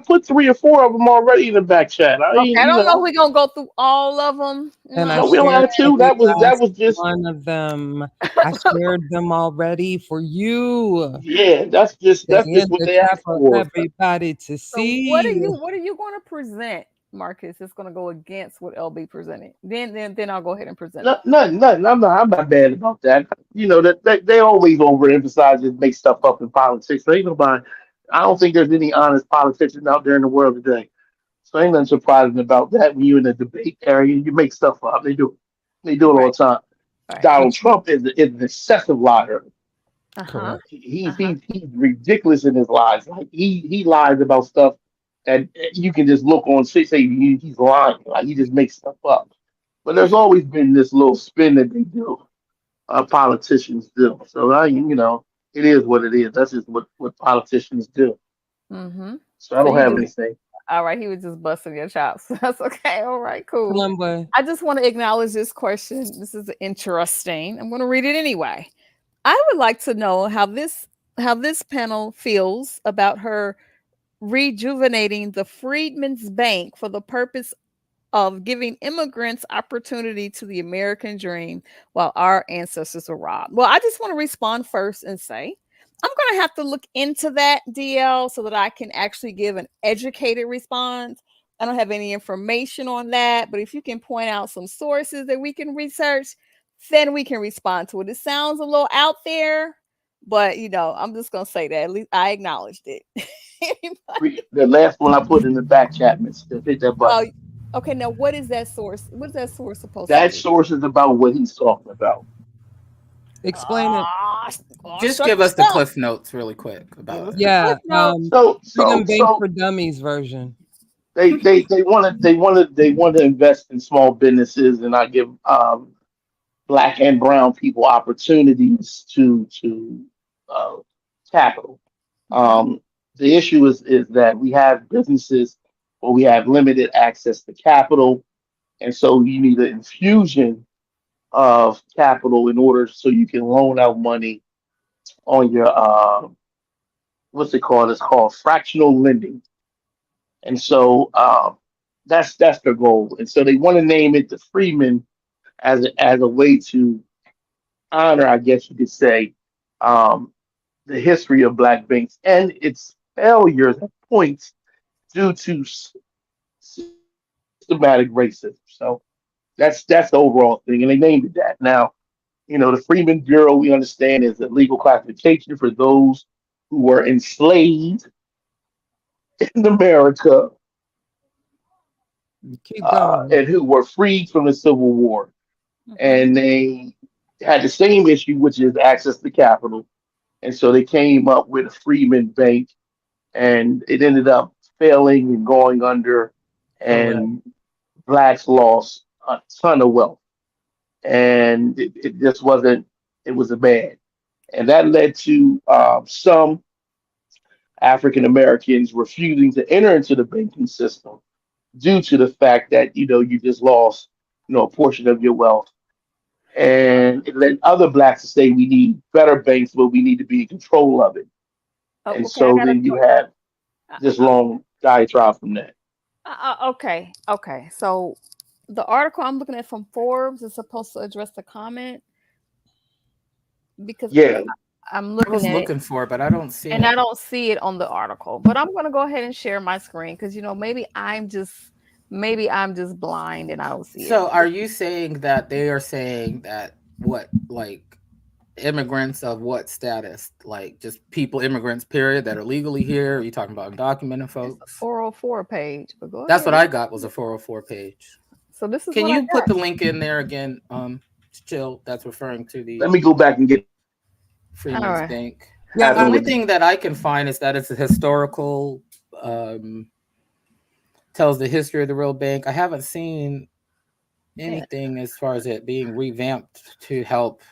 put 3 or 4 of them already in the back chat. I Okay, ain't, I you don't know if know. we're gonna go through all of them. And I No, we don't shared have to. every That last was just one of them. I shared them already for you. yeah. They That's in just what the they chat asked for for. everybody to So what are see. you going to present, Marcus? It's going to go against what LB presented. Then I'll go ahead and present it. Nothing. I'm not bad about that. That they always overemphasize and make stuff up in politics. So ain't nobody. I don't think there's any honest politicians out there in the world today. So ain't nothing surprising about that. When you're in a debate area, you make stuff up. They do. They do it all Right. the time. Right. Donald Okay, Trump is an excessive liar. Uh huh. correct. Uh He's huh. he's he's ridiculous in his lies. Like he lies about stuff that you can just look on say he's lying. Like he just makes stuff up. But there's always been this little spin that they do. Politicians do. So it is what it is. That's just what politicians do. Mm-hmm. So I So don't you have just anything. all right. He was just busting your chops. That's okay. All right. Cool. Kalimba, I just want to acknowledge this question. This is interesting. I'm going to read it anyway. I would like to know how this panel feels about her rejuvenating the Freedmen's Bank for the purpose of giving immigrants opportunity to the American dream while our ancestors were robbed. Well, I just want to respond first and say I'm going to have to look into that, DL, so that I can actually give an educated response. I don't have any information on that, but if you can point out some sources that we can research, then we can respond to it. It sounds a little out there, but I'm just going to say that at least I acknowledged it. The last one I put in the back chat, Mister. Hit that Oh, button. Okay, now what is that source? What is that source supposed to That do? source is about what he's talking about. Explain it. Ah, Just shut give the us the stuff. cliff notes really quick Give about us it. the Yeah, cliff notes. So so Freedom Bank so for Dummies version. they want to invest in small businesses and not give black and brown people opportunities to uh, capital. Okay. Um, the issue is that we have businesses where we have limited access to capital, and so you need an infusion of capital in order so you can loan out money on your what's it called? It's called fractional lending, and so that's their goal. And so they want to name it the Freeman as a way to honor, I guess you could say, um, the history of black banks and its failures at points due to systematic racism. So that's the overall thing, and they named it that. Now, the Freeman Bureau we understand is a legal classification for those who were enslaved in America Keep going. and who were freed from the Civil War, Hmm. and they had the same issue, which is access to capital, and so they came up with a Freeman Bank, and it ended up failing and going under, Correct. and blacks lost a ton of wealth, and it just wasn't. It was a bad, and that led to some African Americans refusing to enter into the banking system due to the fact that you just lost a portion of your wealth, and it led other blacks to say we need better banks, but we need to be in control of it, Oh, and okay, I so got a then you question. have Uh, this uh, long diatribe from that. okay, okay. So the article I'm looking at from Forbes is supposed to address the comment because Yeah, I'm I looking was at it looking for it, but I don't see and I it. don't see it on the article. But I'm gonna go ahead and share my screen because maybe I'm just blind and I don't see it. So are you saying that they are saying that what, like, immigrants of what status? Like just people, immigrants, period, that are legally here? Are you talking about undocumented It's the folks? 404 page, but go That's ahead. what I got, was a 404 page. So this is Can what I you put got. the link in there again? Chill. That's referring to let the me go back and get that link. All Freeman's right. Bank. Yeah, The only I thing that I can find is that it's a historical, um, tells the history of the real bank. I haven't seen Yeah, anything as far as it being revamped to help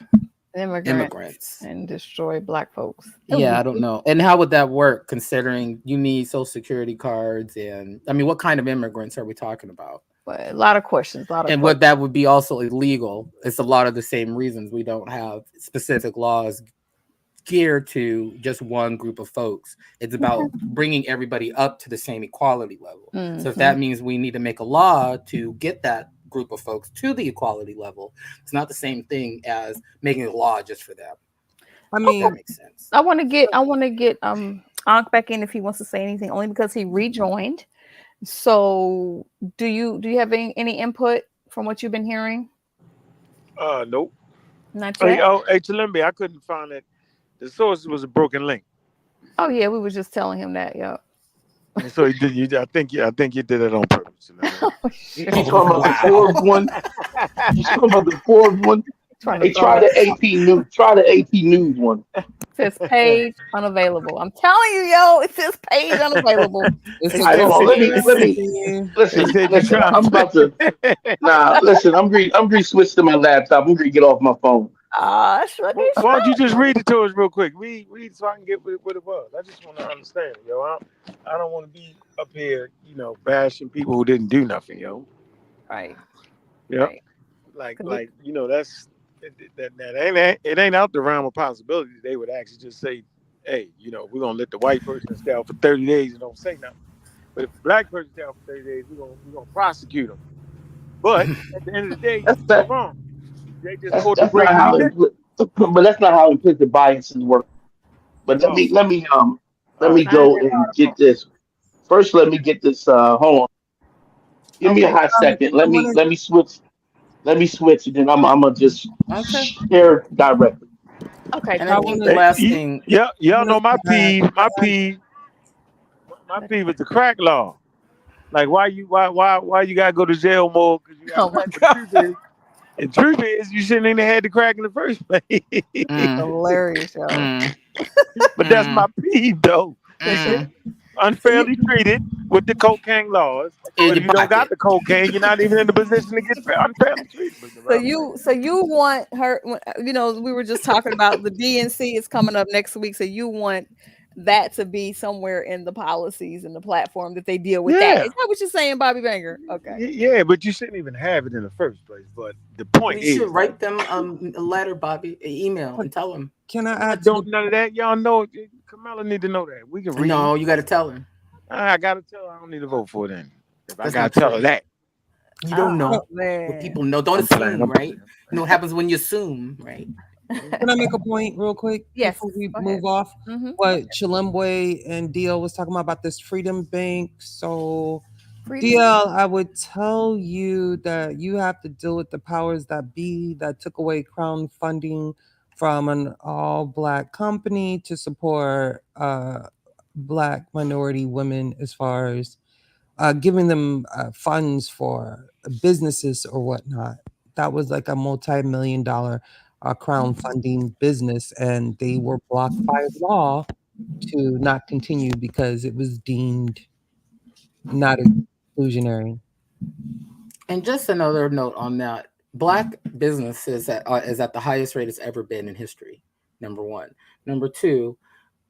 immigrants immigrants. and destroy black folks. Yeah, I don't know. And how would that work considering you need social security cards? And I mean, what kind of immigrants are we talking about? But a lot of questions, a lot of And questions. what that would be also illegal. It's a lot of the same reasons we don't have specific laws geared to just one group of folks. It's about bringing everybody up to the same equality level. So if Hmm. that means we need to make a law to get that group of folks to the equality level, it's not the same thing as making a law just for them, if Okay. that mean, makes sense. I want to get Ankh back in if he wants to say anything, only because he rejoined. So do you have any input from what you've been hearing? Nope. Not Hey, yet. oh, hey, Chalimbe, I couldn't find it. The source was a broken link, Oh yeah, we were just telling him that. Yeah. and so he did. I think you did it on purpose. Chalimbe. Oh You shit. Oh, talking about the Forbes wow. one? You talking about the Forbes one? Trying to Hey, throw try us the off. AP news. Try the AP news one. Says page unavailable. I'm telling you, yo, it says page unavailable. it's They a All right, said hold on. you. Let me continue. They listen. said you Listen. trying. I'm about to. Nah, listen. I'm going to switch to my laptop. I'm going to get off my phone. Ah, shouldn't he Why don't you stop? just read it to us real quick? Read so I can get what it was. I just want to understand, yo. I don't want to be up here, bashing people who didn't do nothing, yo. Right, Yep. right. Like, 'Cause like that's it ain't out the realm of possibility. They would actually just say, hey, we're gonna let the white person stay out for 30 days and don't say nothing. But if the black person stay out for 30 days, we're gonna prosecute them. But at the end of the day, That's you're not. wrong. They just That's supposed to that's not break how. recess. But that's not how implicit biases work. But let Oh, me let me let all me right. find go that and get article. this. First, let me get this. Hold on. Give me a Okay. hot second. I Let me wanted let me switch. Let me switch, and then I'm gonna just Okay. share directly. Okay, And I I cool. think the wanted Hey, last thing, yeah, I y'all wanted know my to add peeve. My peeve is the crack law. Like why you gotta go to jail more because you got Oh my crack? But god, the truth is you shouldn't even have the crack in the first place. Mm, hilarious, y'all. mm, But that's mm, my peeve though. So, so, mm. so you, Unfairly treated with the cocaine laws. In But your if you don't got pocket. the cocaine, you're not even in the position to get unfairly treated. But I'm like, so you want her? You know, we were just talking about the DNC is coming up next week. So you want that to be somewhere in the policies and the platform that they deal with that. yeah, Is that what you're saying, Bobby Banger? Okay. yeah, but you shouldn't even have it in the first place. But the Well, point you should is, like, write them a letter, Bobby, an email, and tell them. Can I I add to the don't none of that. Y'all know Kamala need to know that. We can read. No, you got to tell her. I gotta tell her I don't need to vote for it then. If I That's gotta not tell her true. that. You don't Oh know so what man. people know. Don't I'm playing. assume, I'm right? playing. I'm You know what playing. happens when you assume, right? can I make a point real quick Yes. before we Go ahead. move off? Mm-hmm. What Chilemboy and DL was talking about this Freedom Bank. So Freedom. DL, I would tell you that you have to deal with the powers that be that took away crown funding from an all black company to support black minority women as far as giving them funds for businesses or whatnot. That was like a multi-million dollar crowdfunding business, and they were blocked by law to not continue because it was deemed not inclusionary. And just another note on that: black business is at the highest rate it's ever been in history. Number one. Number two,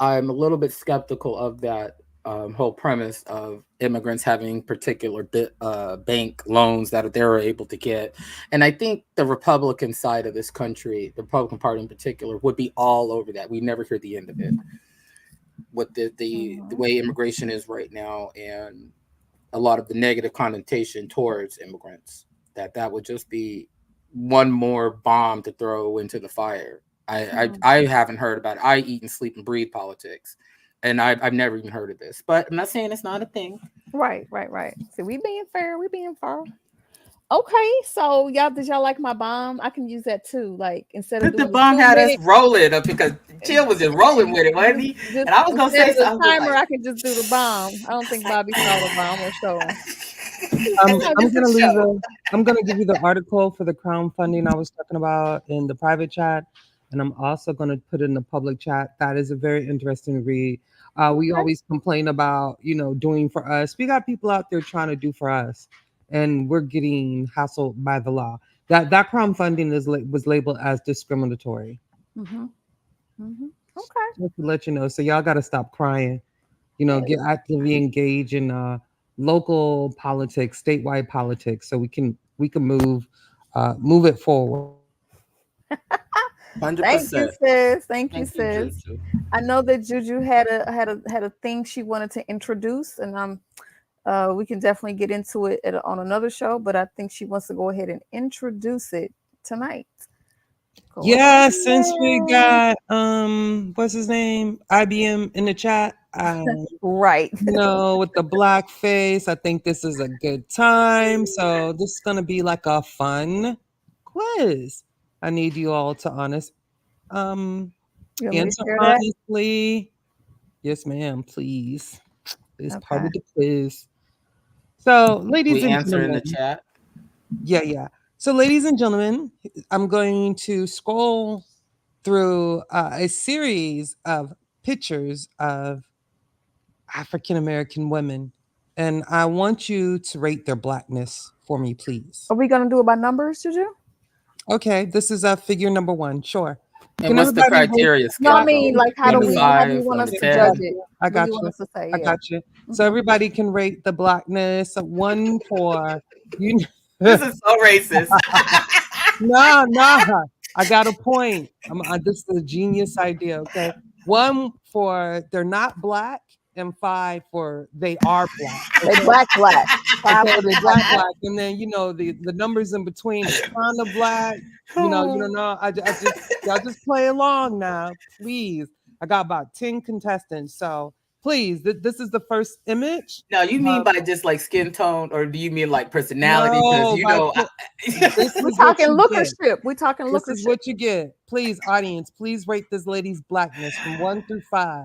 I'm a little bit skeptical of that whole premise of immigrants having particular bank loans that they were able to get. And I think the Republican side of this country, the Republican Party in particular, would be all over that. We never hear the end of it with the Mhm. way immigration is right now and a lot of the negative connotation towards immigrants. That would just be one more bomb to throw into the fire. Mhm. I haven't heard about it. I eat and sleep and breathe politics, and I've never even heard of this. But I'm not saying it's not a thing. Right, right, right. So we being fair. We being fair. Okay, so y'all, did y'all like my bomb? I can use that too. Like instead of The doing the bomb had us 2 minute, rolling up because Chill was just rolling with it, wasn't he? just And I was gonna instead say of the something timer, like, I can just do the bomb. I don't think like Bobby saw the bomb. I'm gonna show him. no, I'm this gonna is a leave show. the. I'm gonna give you the article for the crowdfunding I was talking about in the private chat, and I'm also gonna put it in the public chat. That is a very interesting read. We Okay. always complain about doing for us. We got people out there trying to do for us, and we're getting hassled by the law. That crowdfunding was labeled as discriminatory. Mm-hmm. Mm-hmm. Okay. Just to let you know, so y'all got to stop crying. Yeah. Get actively engaged in local politics, statewide politics, so we can move it forward. Thank you, 100%. sis. Thank you, Thank you, sis. Juju. I know that Juju had a thing she wanted to introduce, and we can definitely get into it on another show. But I think she wants to go ahead and introduce it tonight. Go Yeah, since we ahead. got what's his name, IBM in the chat, Right. with the black face, I think this is a good time. So this is gonna be like a fun quiz. I need you all to um You want me to answer share that? honestly. Yes, ma'am, please. It's part Okay. of the quiz. So, ladies We and answer in the gentlemen, chat. yeah, yeah. So, ladies and gentlemen, I'm going to scroll through a series of pictures of African American women, and I want you to rate their blackness for me, please. Are we gonna do it by numbers, Juju? Okay, this is figure number one. Sure. And Can what's the everybody rate criteria No, I scale mean, though? like, Let One to me how do you five, want one us to to I got judge 10. it? you. I What do got you want you. us to say? I Yeah. got you. So Mhm. everybody can rate the blackness. One for you. This is so racist. Nah, nah. I got a point. This is a genius idea. Okay, one for they're not black, and five for they are black. They Okay, black black. Five okay, for they the black black black. black, and then the numbers in between is kind of black. You don't know. I just y'all just play along now, please. I got about 10 contestants, so please, this is the first image. Now, you mean Um, by just like skin tone, or do you mean like personality? Because no, this We is what talking you get. lookership. We talking This is lookership. what you get. Please, audience, please rate this lady's blackness from 1 through 5.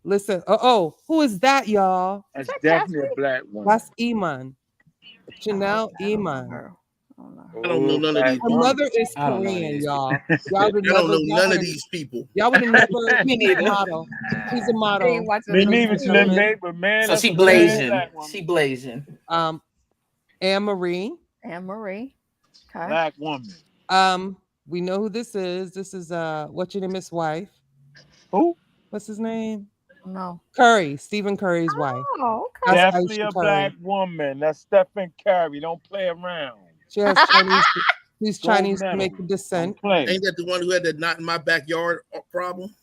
Listen. Oh, who is that, y'all? Is That's that definitely a Cassie? black woman. That's Iman. Janelle I don't know Iman. her. I don't know. I don't know Oh, none of black these Her people. woman. mother is I don't know any of Korean, these people. y'all. Y'all would I don't never. know none of these people. Y'all would have never. Me She's a neither. model. She's a I ain't model. watching Me the Ladies neither, and news. Slim gentlemen. Nate, but man, So that's she a bad blazing. black woman. She blazing. Um, Anne Marie. Anne Marie. Okay. Black woman. We know who this is. This is what's your name, Miss Wife? Who? What's his name? No. Curry. Stephen Curry's wife. Oh, okay. That's Definitely Aisha a Curry. black woman. That's Stephen Curry. Don't play around. She has Chinese. She's Gold Chinese medal. Jamaican descent. Don't play. Ain't that the one who had that not in my backyard problem?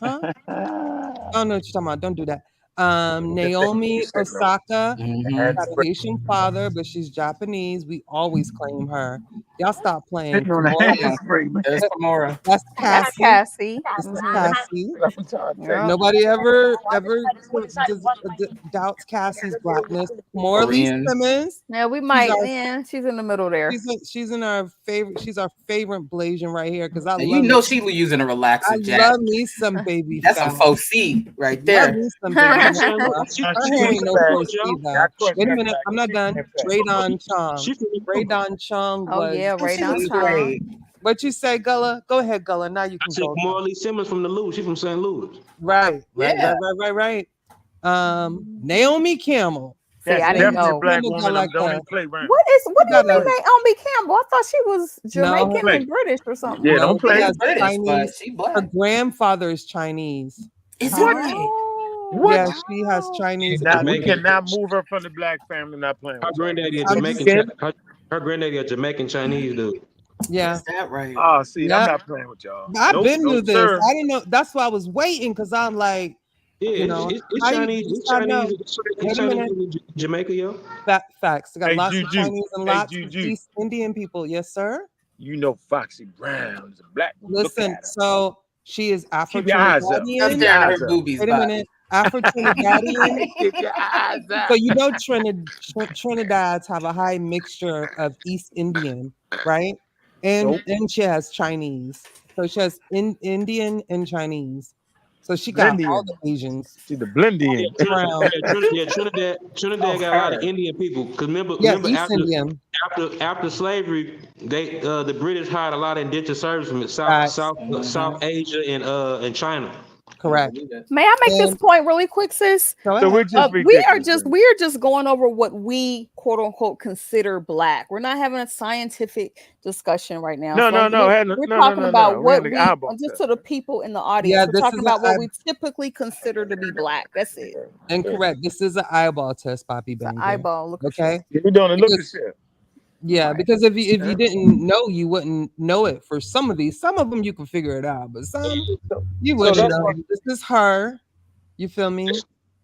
Huh? I don't know what you're talking about. Don't do that. Naomi Osaka Mm-hmm. got a Haitian father, but she's Japanese. We always claim her. Y'all stop playing. Sitting on the Kamala- hand spray, man. There's Kamora. That's That's Cassie. Cassie. This is Mhm. Cassie. I'm trying to tell you. Yep. Nobody ever doubts Cassie's blackness. Morley Korean. Simmons. Yeah, we She's might. our Yeah, she's in the middle there. she's in our favorite. She's our favorite Blasian right here because I And love you know me. she was using a I relaxer jab. love me some baby That's fat. some faux C right Love there. me some baby She from fat. St. Louis. Her hair ain't no Y'all faux C though. question Wait a that minute, fact. I'm not She done. in fact. Ray Don Chong. She from the Ray Louis. Don Chong Oh was. yeah, Ray She Don was Chong. great. What you say, Gullah? Go ahead, Gullah. Now you I can said go. Kamala Simmons from the Louis. She from St. Louis. Right. Yeah. Naomi Campbell. See, That's I didn't definitely a know. black Women got woman. like Don't her. even play around. What She do you got mean a Naomi Campbell? I thought she was no. Jamaican Play. and British or something. Yeah, No, don't she play. has British, but Chinese. she Her black. grandfather is Chinese. Is it What? right? Oh, What? Yeah, she has wow. Chinese. We Jamaican. cannot move her from the black family. Not playing Her with y'all. granddaddy a I'm Jamaican. just Her granddaddy a Jamaican Chinese dude. yeah. Is that right? Oh, see, I'm Yeah. not playing with y'all. I've Nope, been nope, knew this. sir. I didn't know. That's why I was waiting because I'm like, Yeah, you know, it's how you Chinese. just It's not know. Chinese. It's Wait a minute. Chinese in Jamaica, yo. Facts. They got Hey, lots of Juju. Chinese and Hey, lots of Juju. East Indian people. Yes, sir. You know Foxy Brown is a black woman. Look Listen, at her. so she is Afro Keep your eyes up. I'm Trinidadian. Keep your staring at eyes her up. boobies, Wait a Bobby. minute. Afro Trinidadian. Keep your eyes up. So you know Trinidads have a high mixture of East Indian, right? Nope. And she has Chinese. So she has Indian and Chinese. So she got all Blendian. the Asians She's the Blendian. around. Trinidad Oh, got a lot of her. Indian people. Cause Yeah, remember East Indian. after slavery, they the British hired a lot of indentured servants from Facts. South Asia and China. Correct. May I make this And point really quick, sis? go So ahead. we're just We are ridiculous. just man. we are just going over what we quote unquote consider black. We're not having a scientific discussion right now. No, So no, no. we're talking about We're what in the we eyeball just test. to the people in the Yeah, audience. We're this talking is about what we typically consider to be black. That's it. and correct. This is an eyeball test, Poppy It's an Banger. eyeball. Look at Okay. We're doing a look at Because, shit. yeah, Right. because if you didn't know, you wouldn't know it. For some of these, some of them you can figure it out, but some you So wouldn't that's know. why. This is her. You feel me?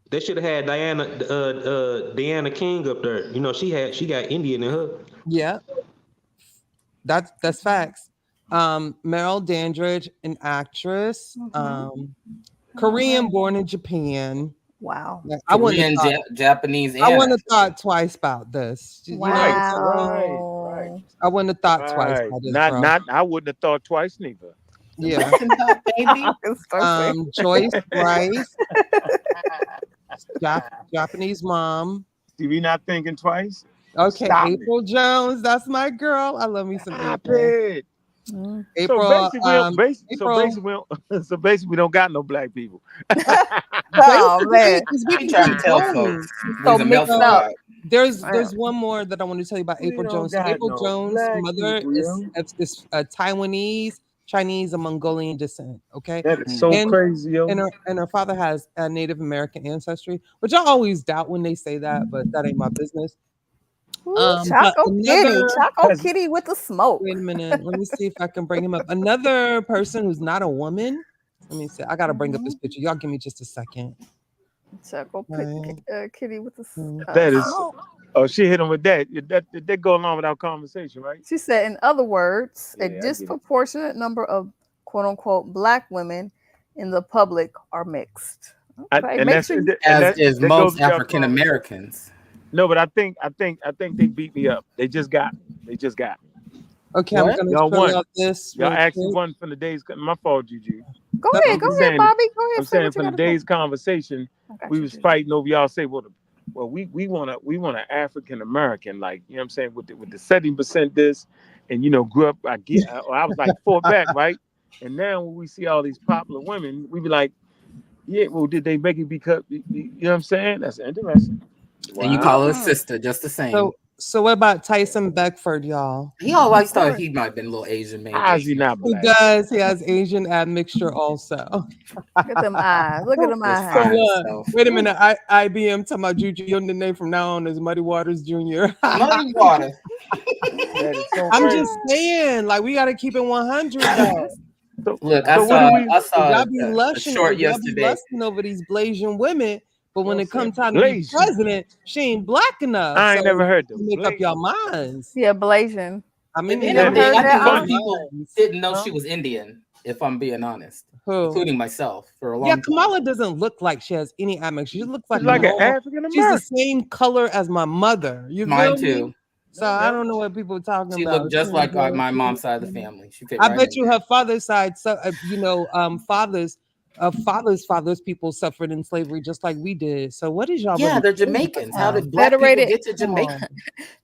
They should have had Diana King up there. You know, she got Indian in her. Yeah, that's facts. Meryl Dandridge, an actress, Korean, born in Japan. Wow. Like, I wouldn't have Korean, thought. Japanese, I and wouldn't have thought twice about this. You know what I'm saying? Wow. I wouldn't have thought twice Right. about this, Not, bro. not. I wouldn't have thought twice neither. Yeah. listen up, baby. Joyce Rice, Japanese mom. See, we not thinking twice. Okay, Stop it. April Jones. That's my girl. I love me some Stop April. it. Mm. April. So April. basically, we don't got no black people. Oh man. We We can trying keep to tell going. folks So we's a mixed melting up. pot. There's one more that I want to tell you about We April don't Jones. got April no Jones' black mother people, yo. is Taiwanese, Chinese, and Mongolian descent. Okay, That is so and crazy, yo. and her father has a Native American ancestry, which I always doubt when they say that, but that ain't my business. Ooh, But Choco Kitty. another. Choco Kitty with the smoke. Wait a minute. Let me see if I can bring him up. Another person who's not a woman. Let me see. I gotta bring up this picture. Y'all give me just a second. Choco Kitty with the That is. smoke. Oh, she hit him with that. That go along with our conversation, right? She said, in other words, Yeah, I a get it. disproportionate number of quote unquote black women in the public are mixed. Okay, And make that's sure and you- that- and As that- is that goes most with y'all African conversation. Americans. No, but I think they beat me up. They just got me. Okay, I'm What? gonna Y'all fill won. out this Y'all real actually quick. won from the day's. My fault, Juju. Go No, ahead, I'm go just ahead, saying. Bobby. Go I'm ahead, say saying what you from the got to say. day's conversation, I got we you, was Juju. fighting over y'all say, well, we want an African American, like, you know what I'm saying, with the 70% this, and grew up. I was like fought back, right? And now when we see all these popular women, we be like, yeah, well, did they make it because you know what I'm saying? That's interesting. And you call Wow. her Mm-hmm. sister just the same. so what about Tyson Beckford, y'all? He Of always thought course. he might have been a little Asian, How maybe. is he not He black? does. He has Asian admixture also. Look at them eyes. Look at them His So eyes. fine what? self. Wait a minute. IBM talking about Juju. Your name from now on is Muddy Waters Jr. Muddy water. That is so I'm crazy. just saying, like, we gotta keep it 100 though. So Look, so what do we? I 'Cause saw a short y'all be yesterday. lusting over these Blasian women, but when Y'all it comes said time to be Blasian. president, she ain't black enough. I So ain't never heard the you make up your Blasian. minds. Yeah, Blasian. I mean, If you You never make anything, heard up I that, think your most Aunt? people minds. didn't know she No. was Indian, if I'm being honest, Who? including myself for a Yeah, long time. Kamala doesn't look like she has any admixture. She looks She's like a like an normal. African She's the American. same color as my mother. You Mine feel me? too. So I don't know what people are talking She about. looked just She ain't like good. my mom's side of the family. She fit I right bet in you there. her father's side, so fathers people suffered in slavery just like we did. So what is y'all Yeah, really they're talking Jamaicans. How about? did black people Federated get to Come Jamaica? on.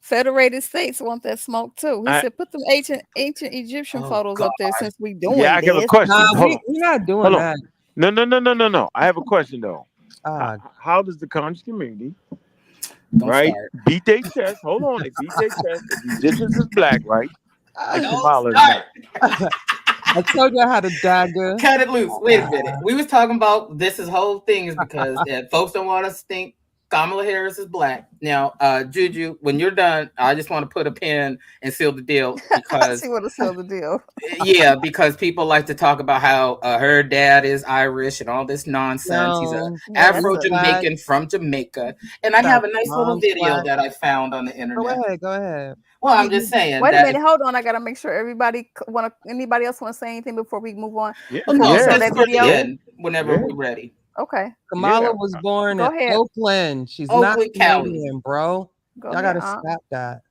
Federated States want that smoke too. He I said, put them ancient Egyptian Oh photos God. up there since we Yeah, doing I have a this. question. Nah, Hold on. we're not doing Hold on. that. No. I have a question though. How, Uh, how does the conscious community, Don't right, start. beat their chest? Hold on, they beat their chest. If the Egyptians is black, right, and Don't Kamala is start. not. I told you I had a dagger. Cut it loose. Wait a minute. We was talking about this whole thing is because folks don't want us to think Kamala Harris is black. Now, Juju, when you're done, I just want to put a pin and seal the deal because She want to seal the deal. yeah, because people like to talk about how her dad is Irish and all this nonsense. He's a No, Yeah, that's Afro he's a black. Jamaican from Jamaica, and I have That's a nice little mom's video black. that I found on the Go internet. ahead, go ahead. Well, I'm just saying Wait a that. minute, hold on. I gotta make sure everybody want to. Anybody else want to say anything before we move on? Yeah, Oh Can you no, show yeah, just that for the video? end, whenever yeah, we're ready. Okay, Kamala yeah. was born go in ahead. Oakland. She's not Oakland County. Canadian, bro. Go Y'all ahead, gotta Aunt. stop that.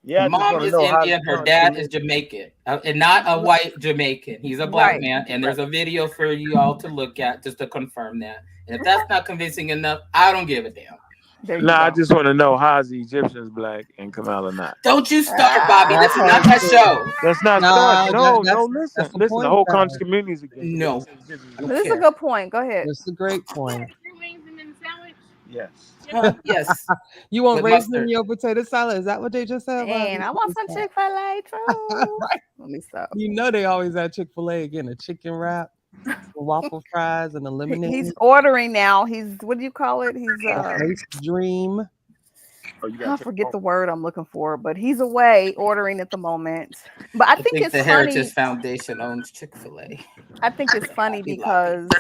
Yeah, Her I just mom want to is know how the Indian. Her conscious dad is community. Jamaican, and not a white Jamaican. He's a black Right. man, and there's a video for you all to look at just to confirm that. And if Okay. that's not convincing enough, I don't give a damn. There you Nah, I go. just want to know how's the Egyptians black and Kamala not. Don't you start, Bobby. Ah, This is Okay, not that cool. show. Let's not start. No, No, no, that's listen, the listen. The point whole conscious though. community is against it. But No, listen, the Egyptians don't this black. is a care. good point. Go ahead. That's a great point. Yes. Yes, You want with raisin in mustard. your potato salad? Is that what they just said? And I want some Chick-fil-A too. Right. Let me stop. You know they always at Chick-fil-A again, a chicken wrap, some waffle fries, and a He's lemonade, ordering now. He's what do you call it? He's a ice dream. Oh, you I got to. forget the word I'm looking for, but he's away ordering at the moment. But I I think think it's the funny. Heritage Foundation owns Chick-fil-A. I think it's funny Hobby Lobby.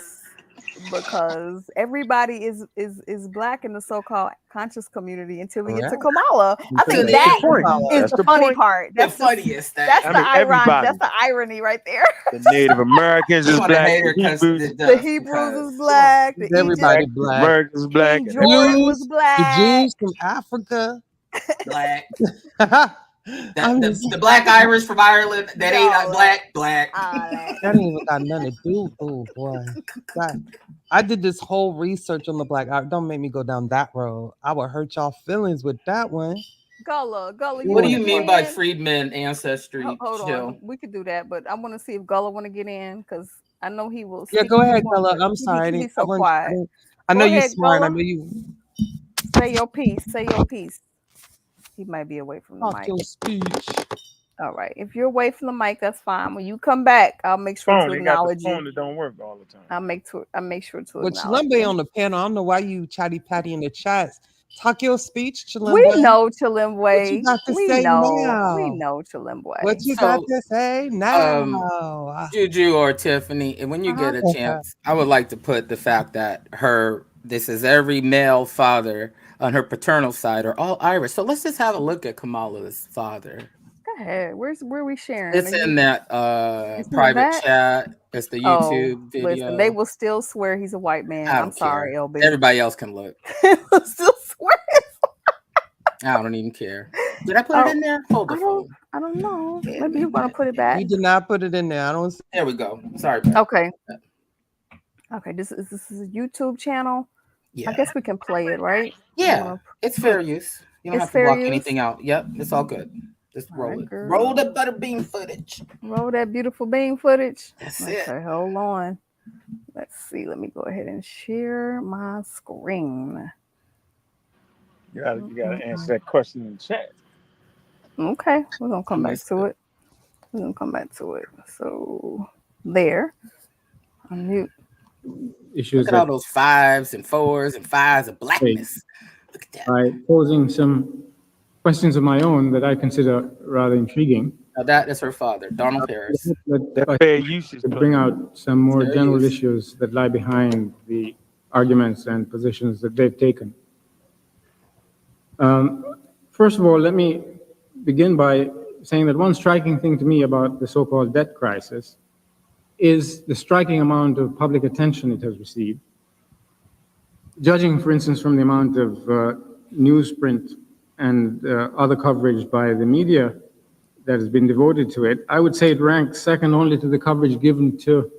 because everybody is black in the so-called conscious community until we get to Correct. Kamala. I Until think they That's the that get point. Kamala. is That's the the funny point. part. the That's funniest thing. that's I the mean, irony. That's everybody. the irony right there. The Native Americans You is want to black. hate The her because Hebrews, it The does. Hebrews is Because black. The Egypt Everybody African black. Americans is black, King and George everybody. was Jews, the black. Jews from Africa. black, I'm just the black Irish from Ireland that ain't All that. black. All that. that ain't even got nothing to do. Oh boy. God. I did this whole research on the black. Don't make me go down that road. I would hurt y'all feelings with that one. Gullah, you What do want to you get mean by in? freedmen ancestry Hold chill? on, we could do that, but I want to see if Gullah want to get in because I know he will Yeah, speak go if he ahead, wants, Bella. but I'm sorry. he's so quiet. I know Go you're ahead, smart. I Gullah. know you Say your piece. Say your piece. He might be away from the talk mic. your speech. All right. If you're away from the mic, that's fine. When you come back, I'll make sure to Phone. They got the acknowledge you. phone that don't work all the time. I'll make sure to Well, acknowledge Chilembe you. on the panel. I don't know why you chatty patty in the chats. Talk your speech, Chilembe. We know What you Chilembe. got to We say know now? Chilembe. What you got So, to say now? Juju or Tiffany, and when you get a chance, I would like to put the fact that this is every male father on her paternal side are all Irish. So let's just have a look at Kamala's father. Go ahead. Where we sharing? It's in that It's in the private back? chat. It's the Oh, YouTube video. listen, they will still swear he's a white man. I I'm don't sorry, care. LB. Everybody else can look. They will still swear. I don't even care. Did I put it in there? Hold the phone. I don't know. Wait a Maybe you're gonna minute. put it back. You did not put it in there. I don't see. There we go. Sorry, Pat. Okay. Okay. This is a YouTube channel. Yeah. I guess we can play it, right? Yeah. It's fair use. You don't It's have to fair block use? anything out. Yep. It's all good. Just All roll right, it. girl. Roll the butterbean footage. Roll that beautiful bean footage. That's Okay, it. hold on. Let's see. Let me go ahead and share my screen. You gotta answer that question in the chat. Okay, we're gonna come back missed to it. it. We're gonna come back to it. So there. Unmute. Issues Look at all that those 5s and 4s and 5s of blackness. Look at that. by posing some questions of my own that I consider rather intriguing. Now that is her father, Donald Harris. That fair use is To bring out some more Fair general use. issues that lie behind the arguments and positions that they've taken. First of all, let me begin by saying that one striking thing to me about the so-called debt crisis is the striking amount of public attention it has received. Judging, for instance, from the amount of newsprint and other coverage by the media that has been devoted to it, I would say it ranks second only to the coverage given to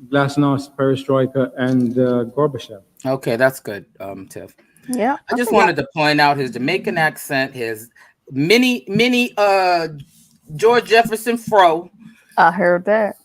Glasnost, Perestroika, and Gorbachev. Okay, that's good, Tiff. Yeah. I just think wanted to point out his Jamaican accent, his mini George Jefferson fro. I heard that.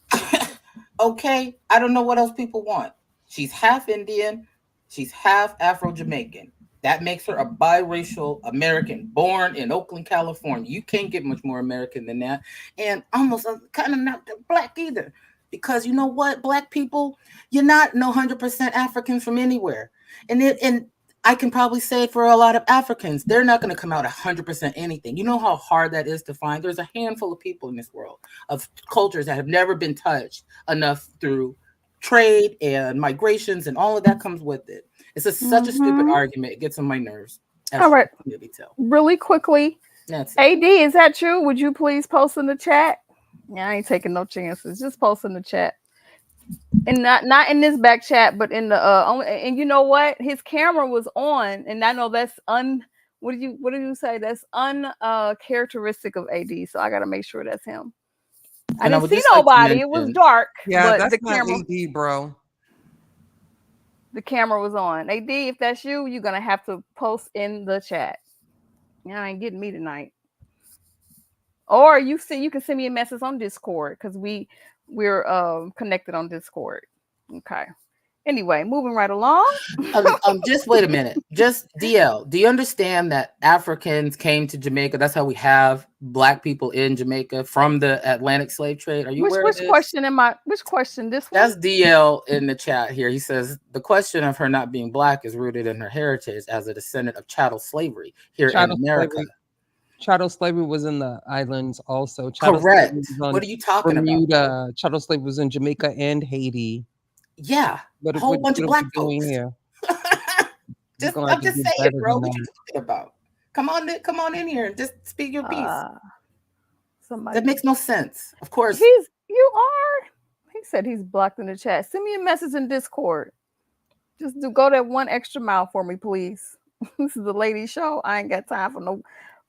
Okay, I don't know what else people want. She's half Indian, she's half Afro-Jamaican. That makes her a biracial American, born in Oakland, California. You can't get much more American than that. And almost kind of not black either. Because you know what, black people, you're not no 100% Africans from anywhere. And I can probably say for a lot of Africans, they're not going to come out 100% anything. You know how hard that is to find? There's a handful of people in this world, of cultures that have never been touched enough through trade and migrations, and all of that comes with it. It's such a stupid argument. It gets on my nerves. All right. Really tell. Really quickly. That's it. AD, is that you? Would you please post in the chat? Yeah, I ain't taking no chances. Just post in the chat. And not in this back chat, but in the only. And you know what? His camera was on, and I know that's what did you say? That's characteristic of AD. So I got to make sure that's him. I didn't see nobody. It was dark. Yeah, but that's the not camera, AD, bro. the camera was on. AD, if that's you, you're gonna have to post in the chat. Yeah, I ain't getting me tonight. Or you can send me a message on Discord because we're connected on Discord. Okay. Anyway, moving right along. Just wait a minute. Just DL. Do you understand that Africans came to Jamaica? That's how we have black people in Jamaica from the Atlantic slave trade. Are you aware of this? Which question? This one? That's DL in the chat here. He says the question of her not being black is rooted in her heritage as a descendant of chattel slavery here in America. Chattel slavery was in the islands also. Correct. What are you talking about? Chattel slavery was in Jamaica and Haiti. Yeah, a whole bunch of black folks. Here? I'm just saying, bro. What you talking about? Come on in here and just speak your piece. That makes no sense. Of course, you are. He said he's blocked in the chat. Send me a message in Discord. Just go that one extra mile for me, please. This is the ladies' show. I ain't got time for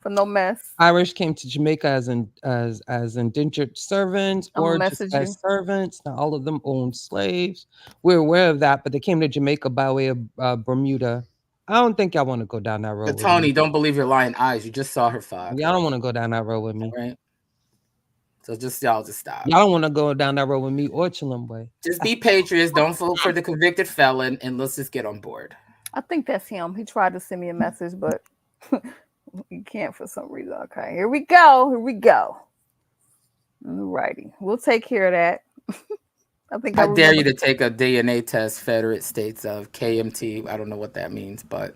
no mess. Irish came to Jamaica as indentured servants or just as servants. Now all of them owned slaves. We're aware of that, but they came to Jamaica by way of Bermuda. I don't think y'all want to go down that road. But Tony, don't believe your lying eyes. You just saw her father. Y'all don't want to go down that road with me, right? So y'all just stop. Y'all don't want to go down that road with me or Chilimwe. Just be patriots. Don't vote for the convicted felon, and let's just get on board. I think that's him. He tried to send me a message, but you can't for some reason. Okay, here we go. Alrighty, we'll take care of that. I dare you to take a DNA test, Federate States of KMT. I don't know what that means, but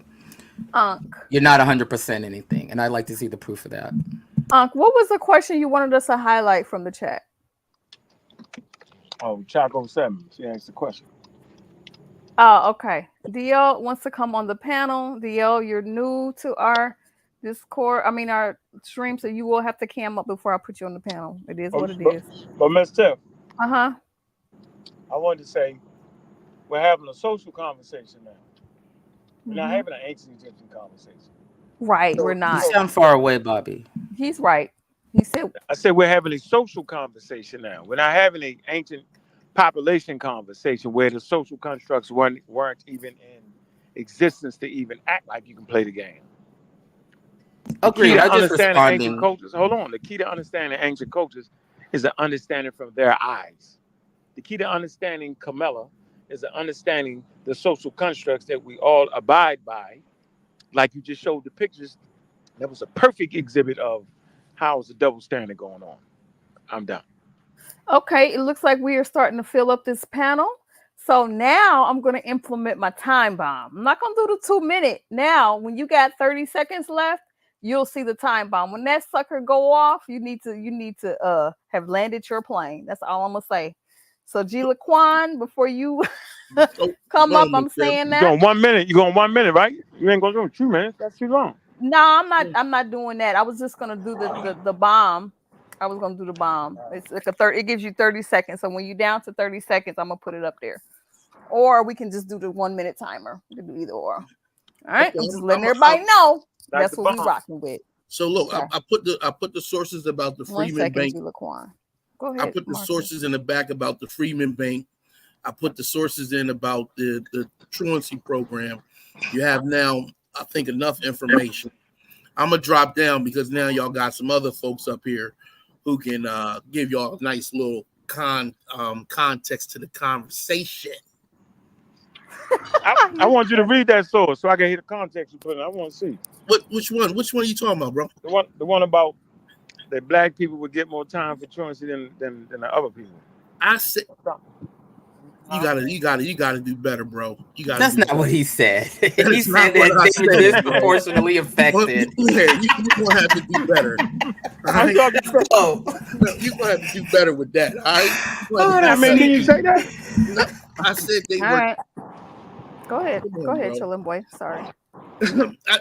you're not 100% anything, and I'd like to see the proof of that. What was the question you wanted us to highlight from the chat? Oh, Chaco 7. She asked the question. Oh, okay. DL wants to come on the panel. DL, you're new to our Discord. Our stream, so you will have to cam up before I put you on the panel. It is what it is. But Ms. Tiff. I wanted to say we're having a social conversation now. We're not having an ancient Egyptian conversation. Right, we're You not. sound far away, Bobby. He's right. He said, I said we're having a social conversation now. We're not having an ancient population conversation where the social constructs weren't even in existence to even act like you can play the game. The key Agreed. to I just understanding ancient responding. cultures, hold on. The key to understanding ancient cultures is the understanding from their eyes. The key to understanding Kamala is the understanding the social constructs that we all abide by. Like you just showed the pictures, that was a perfect exhibit of how is the double standard going on. I'm done. okay, it looks like we are starting to fill up this panel. So now I'm going to implement my time bomb. I'm not going to do the 2 minute. Now, when you got 30 seconds left, you'll see the time bomb. When that sucker go off, you need to have landed your plane. That's all I'm going to say. So G Laquan, before you So come go up, on, I'm Miss Tiff. saying You're that. going 1 minute. You're going 1 minute, right? You ain't going to do 2 minutes. That's too long. No, I'm not doing that. I was just gonna do the bomb. I was gonna do the bomb. It's like it gives you 30 seconds. So when you're down to 30 seconds, I'm gonna put it up there. Or we can just do the 1 minute timer. We can do either or. All right. Okay, I'm just letting everybody know Like that's the what we bomb. rocking with. so look, Okay. I put the sources about the One Freeman second, Bank. G Laquan. Go I ahead, put the Marcus. sources in the back about the Freeman Bank. I put the sources in about the truancy program. You have now, I think, enough information. I'm gonna drop down because now y'all got some other folks up here who can give y'all a nice little context to the conversation. I want you to read that source so I can hear the context you put in. I want to see Which one? Which one are you talking about, bro? the one about that black people would get more time for truancy than the other people. I said you gotta do better, bro. You gotta That's do not better. what he said. That He is not said what that I they were said, bro. disproportionately affected. Yeah, you're gonna have to do better. All I'm right, talking. Oh, you're gonna have to do better with that. All right, oh, I that's mean, can sweet. you say that? No, I said they All were. right. Go ahead. Come Go on, ahead, bro. chillin' boy. Sorry.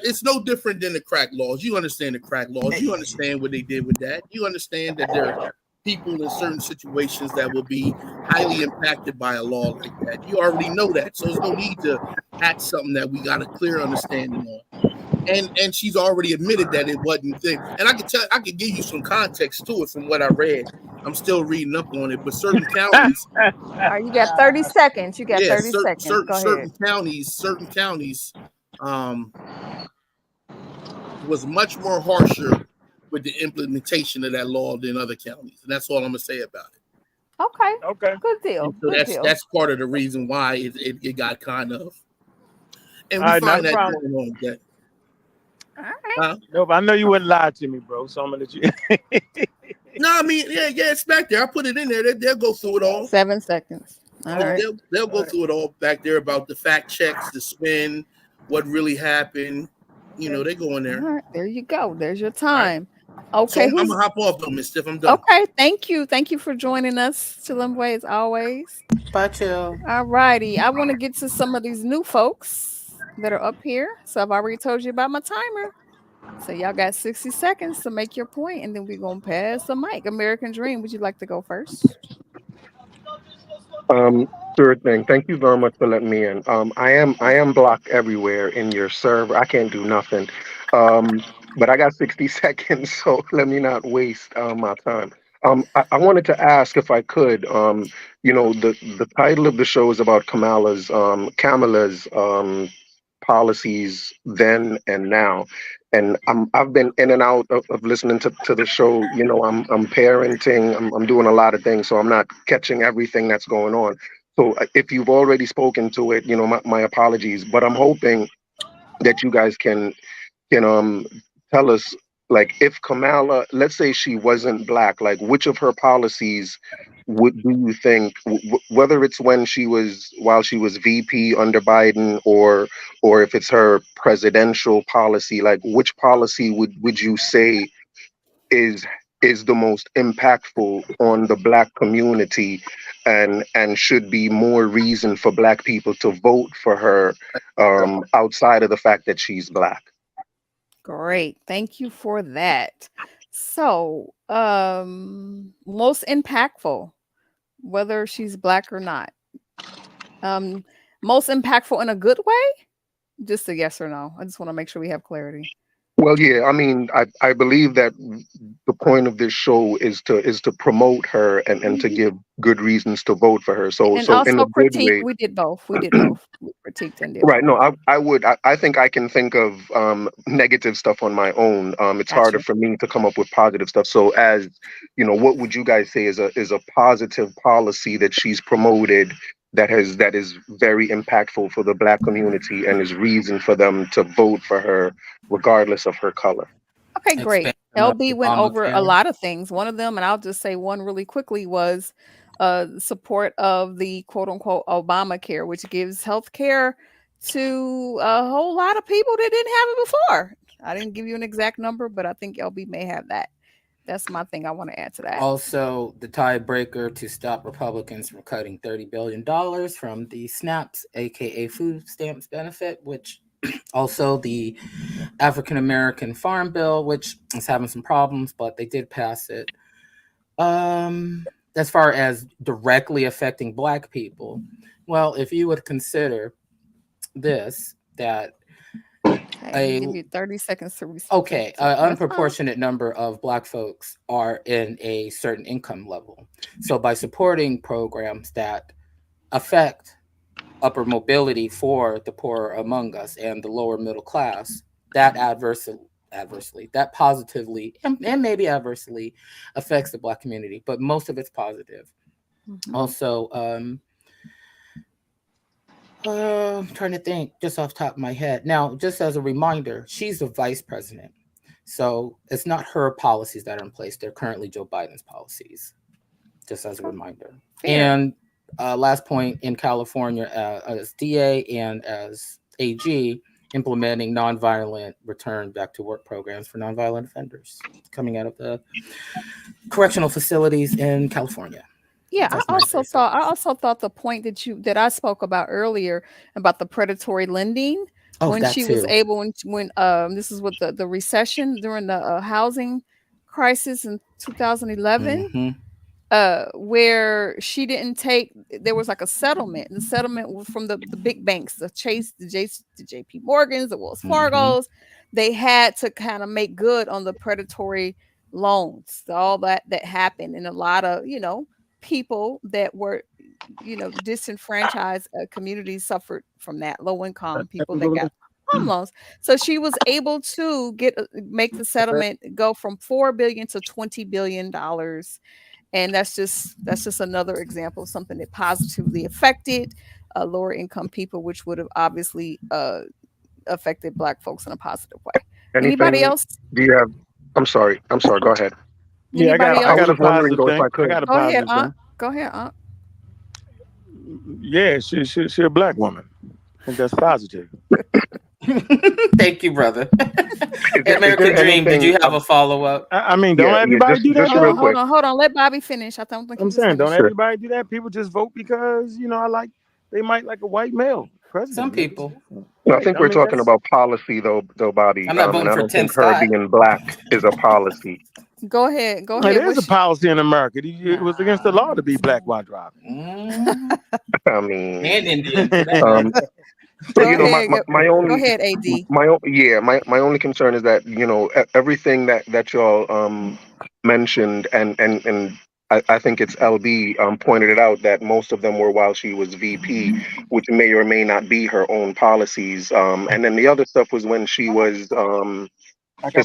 It's no different than the crack laws. You understand the crack laws. You understand what they did with that. You understand that there are people in certain situations that will be highly impacted by a law like that. You already know that. So there's no need to hatch something that we got a clear understanding on. And she's already admitted that it wasn't thing. And I could give you some context to it from what I read. I'm still reading up on it, but certain counties, All right, you got 30 seconds. You got yeah, 30 seconds. Go ahead. certain counties, um, was much more harsher with the implementation of that law than other counties, and that's all I'm gonna say about it. Okay. Okay. Good deal. And so Good deal. that's part of the reason why it got kind of, and All we right, not find a that problem. going on with that. All right. Huh? No, but I know you wouldn't lie to me, bro. So I'm gonna let you. No, I mean, yeah, it's back there. I put it in there. They'll go through it all. 7 seconds. All They'll, right. they'll, they'll go through it all back there about the fact checks, the spin, what really happened. You know, they go in All there. right. There you go. There's your All right. time. So Okay. I'm Who's gonna hop off though, Miss Stiff. I'm done. okay? Thank you. Thank you for joining us, chillin' boy, as always. Bye, chill. All righty. I want to get to some of these new folks that are up here. So I've already told you about my timer. So y'all got 60 seconds to make your point, and then we're gonna pass the mic. American Dream, would you like to go first? Sure thing. Thank you very much for letting me in. I am blocked everywhere in your server. I can't do nothing. But I got 60 seconds, so let me not waste my time. I wanted to ask if I could. The title of the show is about Kamala's policies then and now. And I've been in and out of listening to the show. I'm parenting. I'm doing a lot of things, so I'm not catching everything that's going on. So if you've already spoken to it, my apologies. But I'm hoping that you guys can tell us, like, if Kamala, let's say she wasn't black, like, which of her policies would do you think, whether it's while she was VP under Biden, or if it's her presidential policy, like, which policy would you say is is the most impactful on the black community, and should be more reason for black people to vote for her, outside of the fact that she's black? Great. Thank you for that. So, most impactful, whether she's black or not. Most impactful in a good way? Just a yes or no. I just want to make sure we have clarity. Well, yeah, I mean, I believe that the point of this show is to promote her and to give good reasons to vote for her. And So in a also good critique. way. We did both. We did both. We critiqued and did Right. both. No, I think I can think of negative stuff on my own. It's harder Gotcha. for me to come up with positive stuff. So as what would you guys say is a positive policy that she's promoted that is very impactful for the Black community and is reason for them to vote for her regardless of her color? Okay, great. Expansion of LB went over a Obamacare. lot of things. One of them, and I'll just say one really quickly, was support of the quote unquote Obamacare, which gives health care to a whole lot of people that didn't have it before. I didn't give you an exact number, but I think LB may have that. That's my thing I want to add to that. Also, the tiebreaker to stop Republicans from cutting $30 billion from the SNAPs, aka food stamps benefit, which also the African American Farm Bill, which is having some problems, but they did pass it. As far as directly affecting Black people, well, if you would consider this, that Hey, a give you 30 seconds to okay, to an that's fine. unproportionate number of Black folks are in a certain income level. So by supporting programs that affect upper mobility for the poorer among us and the lower middle class, that adversely, that positively and maybe adversely affects the Black community, but most of it's positive. Mhm. Also, I'm trying to think just off the top of my head. Now, just as a reminder, she's the vice president. So it's not her policies that are in place. They're currently Joe Biden's policies, just as a reminder. Fair. And last point, in California, as DA and as AG, implementing nonviolent return back to work programs for nonviolent offenders coming out of the correctional facilities in California. Yeah, That's my say so. I also thought the point that I spoke about earlier about the predatory lending Oh, when that she was too. able when this is what the recession during the housing crisis in 2011, Hmm. where she didn't take, there was like a settlement. The settlement was from the big banks, the Chase, the JP Morgans, the Wells Hmm. Fargos. They had to kind of make good on the predatory loans, all that happened, and a lot of people that were disenfranchised communities suffered from that. Low income people that got home loans. So she was able to make the settlement go from 4 billion to 20 billion dollars, and that's just another example of something that positively affected lower income people, which would have obviously affected Black folks in a positive way. Anybody Anything? else? Do you have? I'm sorry. I'm sorry. Go ahead. Yeah, Anybody I I else? got a was wondering positive though if thing. I I could. got a Go ahead, positive Aunt. thing. Go ahead, Aunt. Yeah, she a Black woman. I think that's positive. Thank you, brother. Is American there Dream, did anything? you have a follow up? I mean, don't Yeah, yeah. everybody Just do that just Hold real on, though? hold quick. on, hold on. Let Bobby finish. I don't think he I'm was saying, don't finished. Sure. everybody do that? People just vote because they might like a white male Some president. They just people. vote for him. No, I Right. think I we're mean, talking that's about policy though, Bobby. I'm not And voting I for don't Tim think her Scott. being Black is a policy. Go ahead. Go it ahead. is a policy in America. It was against the law to be Black while driving. Mm, I mean, and Indian, for that um, matter. so Go my, ahead. my, my Go only ahead, AD. my only concern is that everything that y'all mentioned and I think it's LB pointed it out that most of them were while she was VP, which may or may not be her own policies. And then the other stuff was when she was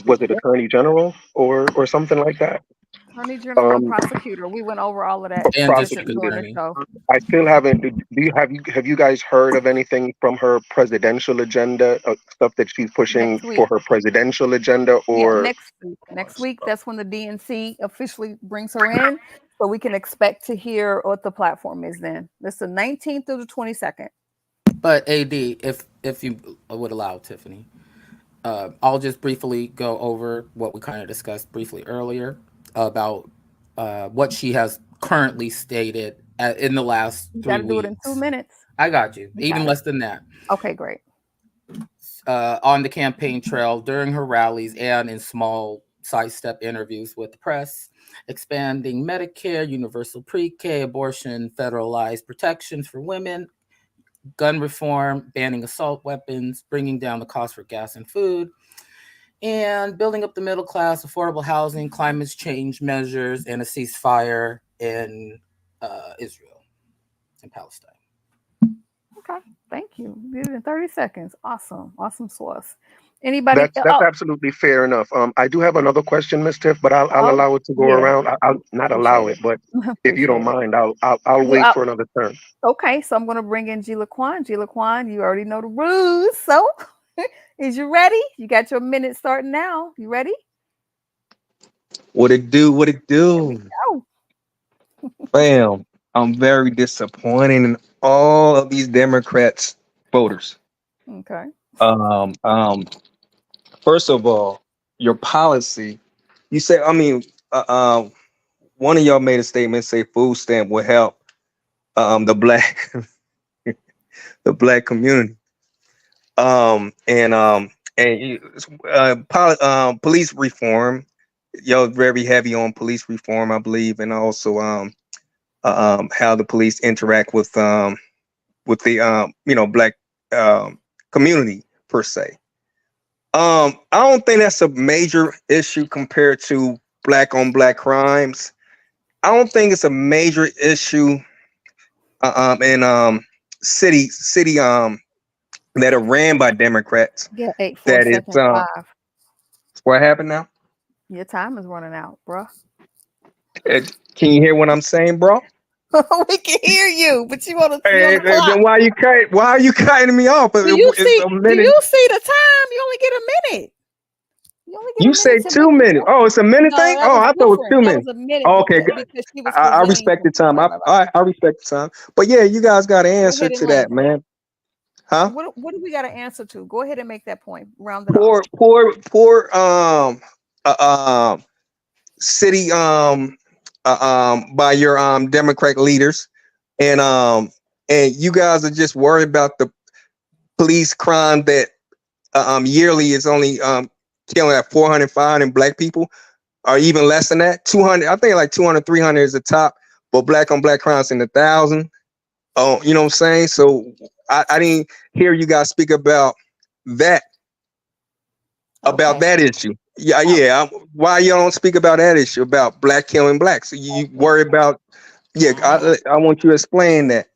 was it Attorney General or something like that? Attorney General and Um, prosecutor. We went over all of that And district during prosecutor. the attorney. show. I still haven't. Do have you guys heard of anything from her presidential agenda, stuff that she's pushing Next week. for her presidential agenda, Yeah, or next week. Next week, that's when the DNC officially brings her in. So we can expect to hear what the platform is then. That's the 19th through the 22nd. But AD, if you would allow, Tiffany, I'll just briefly go over what we kind of discussed briefly earlier about what she has currently stated in the last You got three to do it in 2 weeks. minutes. I got you. You Even got it. less than that. Okay, great. On the campaign trail, during her rallies, and in small sidestep interviews with the press, expanding Medicare, universal pre-K, abortion, federalized protections for women, gun reform, banning assault weapons, bringing down the cost for gas and food, and building up the middle class, affordable housing, climate change measures, and a ceasefire in Israel and Palestine. Okay, thank you. Did it in 30 seconds. Awesome, awesome sauce. Anybody? That's absolutely fair enough. I do have another question, Miss Tiff, but I'll Oh, allow it to go yeah. around. I'll not allow Appreciate it, it. but if you don't Appreciate it. mind, I'll Well, wait for another turn. okay, so I'm going to bring in G Laquan. G Laquan, you already know the rules. So, is you ready? You got your minute starting now. You ready? What it do? What it There we do? go. Bam. I'm very disappointed in all of these Democrats voters. Okay. Um, um, First of all, your policy. You say, I mean, uh, um, one of y'all made a statement say food stamp will help the black the black community. And police reform. Y'all very heavy on police reform, I believe, and also how the police interact with the black um, community per se. I don't think that's a major issue compared to black on black crimes. I don't think it's a major issue in city that are ran by Democrats. Yeah, 8, 4 That is seconds, 5. what happened now. Your time is running out, bruh. Can you hear what I'm saying, bro? We can hear you, but you on Hey, the clock. then why are you cutting me off? It's a Do minute. you see the time? You only get a minute. You only get You a minute say to make two your minutes. point. Oh, it's a minute No, thing. that Oh, was I thought it was different. two That was minutes. a minute Oh, okay, because she was I presenting respect the something. time. Right, right, right, right. I respect the time. But yeah, you guys got to Go answer ahead and to that, land it. man. Huh? What do we got to answer to? Go ahead and make that point. Round it off. Poor city by your Democratic leaders, and you guys are just worried about the police crime that yearly is only killing at 400, 500 black people, or even less than that. 200, I think like 200, 300 is the top, but black on black crimes in the thousand. Oh, you know what I'm saying? So I didn't hear you guys speak that about Okay. that issue. Yeah, Oh, yeah. Why you don't speak about that issue about black killing blacks? You okay. worry about? Yeah, Ah. I want you to explain that.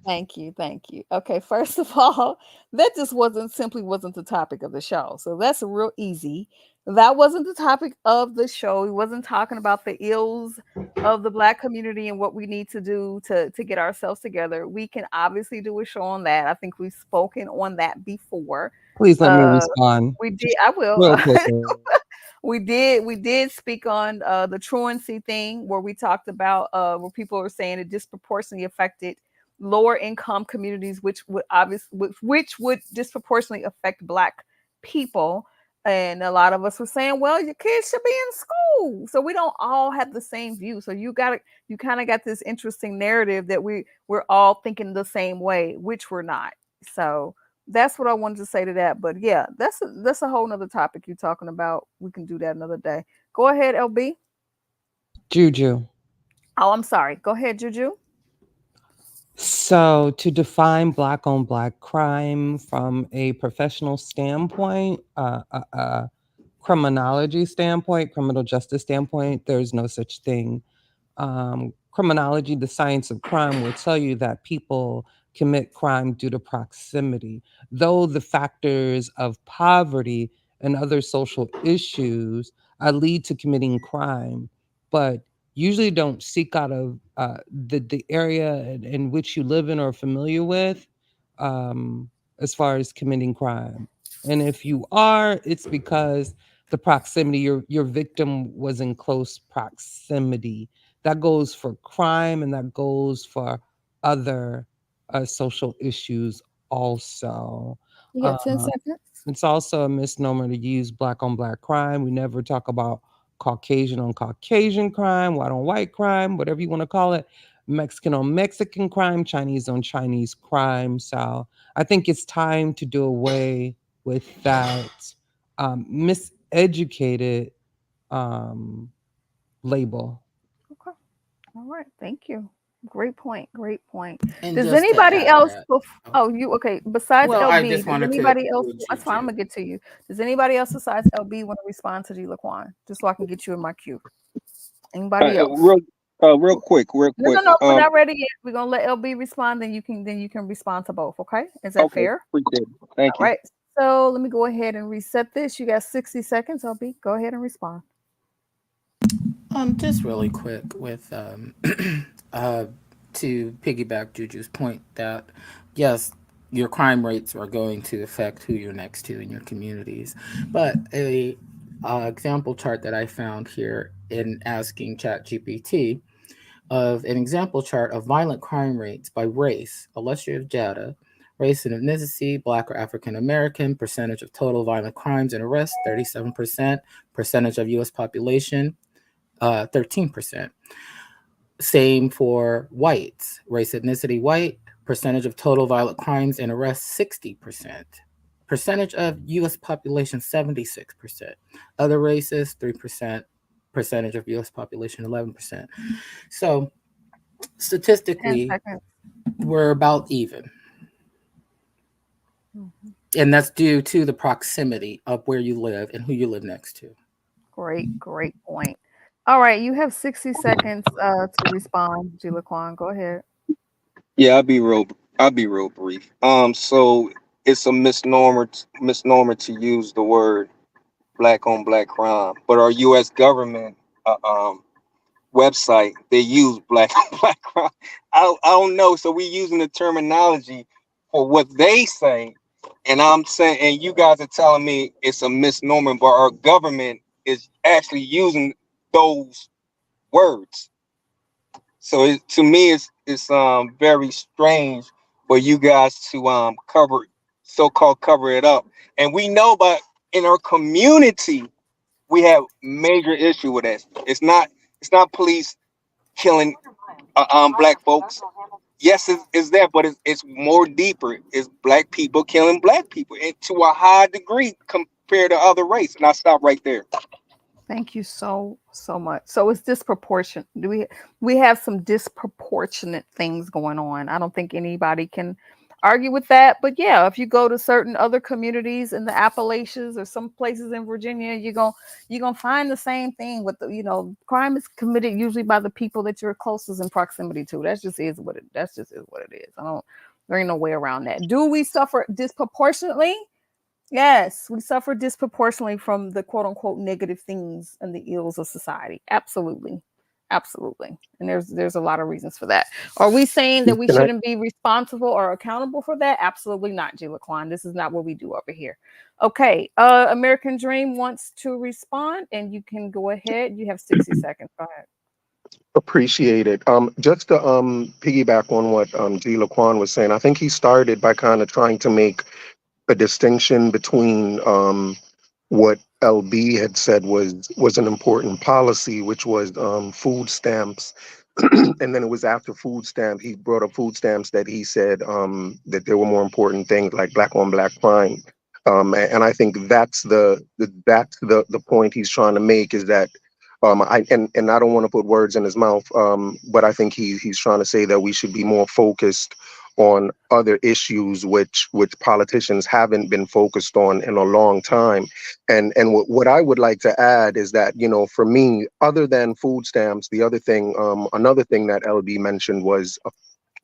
Thank you, thank you. Okay, first of all, that just wasn't the topic of the show. So that's real easy. That wasn't the topic of the show. We wasn't talking about the ills of the black community and what we need to do to get ourselves together. We can obviously do a show on that. I think we've spoken on that before. Please let me Uh respond we did I will. real quickly. We did speak on the truancy thing where we talked about where people are saying it disproportionately affected lower income communities, which would disproportionately affect black people. And a lot of us were saying, well, your kids should be in school. So we don't all have the same view. So you kind of got this interesting narrative that we're all thinking the same way, which we're not. So that's what I wanted to say to that. But yeah, that's a whole nother topic you're talking about. We can do that another day. Go ahead, LB. Juju. Oh, I'm sorry. Go ahead, Juju. So, to define black on black crime from a professional standpoint, criminology standpoint, criminal justice standpoint, there's no such thing. Criminology, the science of crime, will tell you that people commit crime due to proximity, though the factors of poverty and other social issues lead to committing crime, but usually don't seek out of the area in which you live in or are familiar with um, as far as committing crime. And if you are, it's because the proximity, your victim was in close proximity. That goes for crime and that goes for other social issues also. You got 10 Uh, seconds. it's also a misnomer to use black on black crime. We never talk about Caucasian on Caucasian crime, white on white crime, whatever you want to call it, Mexican on Mexican crime, Chinese on Chinese crime. So I think it's time to do away with that miseducated label. Okay. All right. Thank you. Great point. Great point. And Does just to anybody add else? that, oh, Oh, you okay? Besides well, I LB, just does wanted to anybody else? include That's fine. I'm Juju. gonna get to you. Does anybody else besides LB want to respond to G Laquan? Just so I can get you in my queue. Anybody else? Real quick, real No, no, quick. no. We're not ready yet. We're gonna let LB respond. Then you can respond to both. Okay? Is that Okay, fair? appreciate it. Thank All you. right. So let me go ahead and reset this. You got 60 seconds. LB, go ahead and respond. Just really quick with uh, to piggyback Juju's point that yes, your crime rates are going to affect who you're next to in your communities, but a example chart that I found here in asking ChatGPT of an example chart of violent crime rates by race, illustrative data, race and ethnicity, Black or African American, percentage of total violent crimes and arrests, 37%, percentage of U.S. population, 13%. Same for whites, race, ethnicity, white, percentage of total violent crimes and arrests, 60%. Percentage of U.S. population, 76%. Other races, 3%. Percentage of U.S. population, 11%. So 10 statistically, seconds. we're about even. Mhm. And that's due to the proximity of where you live and who you live next to. Great point. All right, you have 60 seconds to respond, G Laquan. Go ahead. Yeah, I'll be real brief. So it's a misnomer to use the word black on black crime, but our U.S. government uh, um website they use black on black crime. I don't know. So we using the terminology for what they say, and I'm saying, and you guys are telling me it's a misnomer, but our government is actually using those words. So to me, it's very strange for you guys to so-called cover it up, and we know, but in our community we have major issue with this. It's not police killing black folks. Yes, it's there, but it's more deeper. It's black people killing black people, and to a high degree compared to other race. And I stop right there. Thank you so much. So it's disproportionate. Do we have some disproportionate things going on? I don't think anybody can argue with that. But yeah, if you go to certain other communities in the Appalachians or some places in Virginia, you're gonna find the same thing with crime is committed usually by the people that you're closest in proximity to. That's just is what it is. I don't There ain't no way around that. Do we suffer disproportionately? Yes, we suffer disproportionately from the quote unquote negative things and the ills of society. Absolutely. Absolutely. And there's a lot of reasons for that. Are we saying that we Can I? shouldn't be responsible or accountable for that? Absolutely not, G Laquan. This is not what we do over here. Okay. American Dream wants to respond and you can go ahead. You have 60 seconds. Go ahead. Appreciate it. Just to piggyback on what G. Laquan was saying, I think he started by kind of trying to make a distinction between what LB had said was an important policy, which was food stamps, and then it was after food stamp he brought up food stamps that he said that there were more important things like black on black crime. And I think that's the point he's trying to make is that and I don't want to put words in his mouth, but I think he's trying to say that we should be more focused on other issues which politicians haven't been focused on in a long time. And what I would like to add is that, for me, other than food stamps, the other thing, another thing that LB mentioned was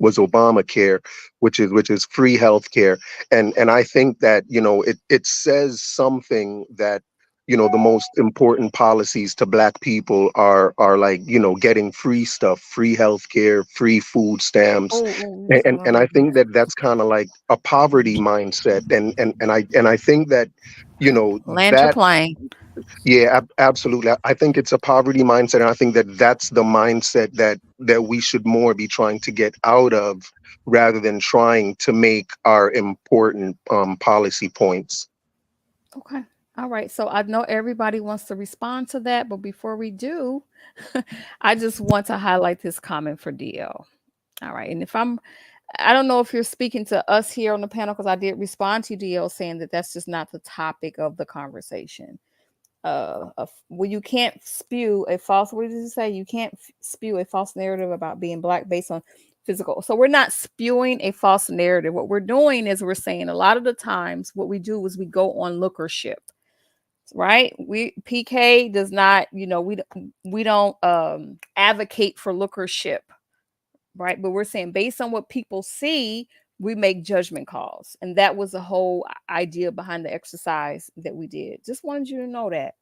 Obamacare, which is free healthcare. And I think that, it says something that, the most important policies to black people are like, getting free stuff, free healthcare, free food stamps. Oh, And I think that that's kind of like a poverty mindset. And I think that, land your that plane. yeah, absolutely. I think it's a poverty mindset, and I think that that's the mindset that we should more be trying to get out of, rather than trying to make our important policy points. Okay. All right. So I know everybody wants to respond to that, but before we do, I just want to highlight this comment for DL. All right. And I don't know if you're speaking to us here on the panel because I did respond to DL saying that that's just not the topic of the conversation. well, you can't spew a false, what did you say? You can't spew a false narrative about being black based on physical. So we're not spewing a false narrative. What we're doing is we're saying a lot of the times what we do is we go on lookership, right? We PK does not, we don't advocate for lookership, right? But we're saying based on what people see, we make judgment calls. And that was the whole idea behind the exercise that we did. Just wanted you to know that.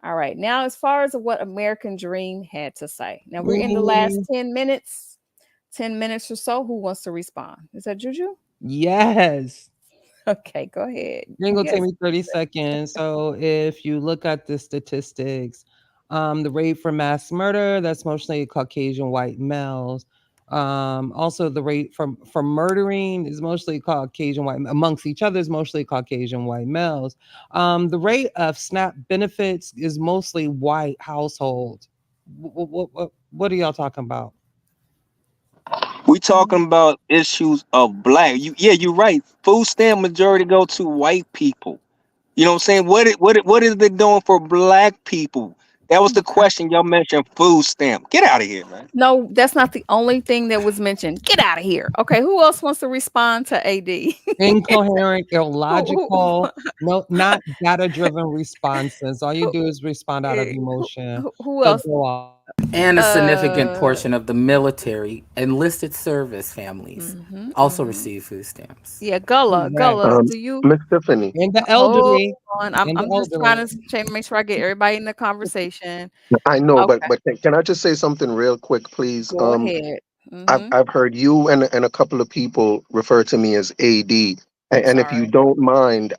All right. Now, as far as what American Dream had to say, now we're in the last Mm, 10 minutes or so. Who wants to respond? Is that Juju? yes. Okay, go ahead. It ain't gonna take Yes. me 30 seconds. So if you look at the statistics, the rate for mass murder, that's mostly Caucasian white males. Also the rate for murdering is mostly Caucasian white amongst each other is mostly Caucasian white males. The rate of SNAP benefits is mostly white households. What are y'all talking about? We talking about issues of black. Yeah, you're right. Food stamp majority go to white people. You know what I'm saying? What is it doing for black people? That was the question y'all mentioned. Food stamp. Get out of here, man. No, that's not the only thing that was mentioned. Get out of here. Okay, who else wants to respond to AD? Incoherent, who, illogical, no, not data-driven responses. All you who, do is respond out of who, emotion. who So else? go off. And a significant Uh, portion of the military enlisted service families also receive food stamps. Yeah, Gullah, Correct. Gullah. Do you Miss Tiffany, And the hold elderly. on? I'm And the I'm just trying elderly. to make sure I get everybody in the conversation. I know, but Okay, can I just say something real quick, please? go ahead. I've heard you and a couple of people refer to me as AD, I'm and if you sorry. don't mind,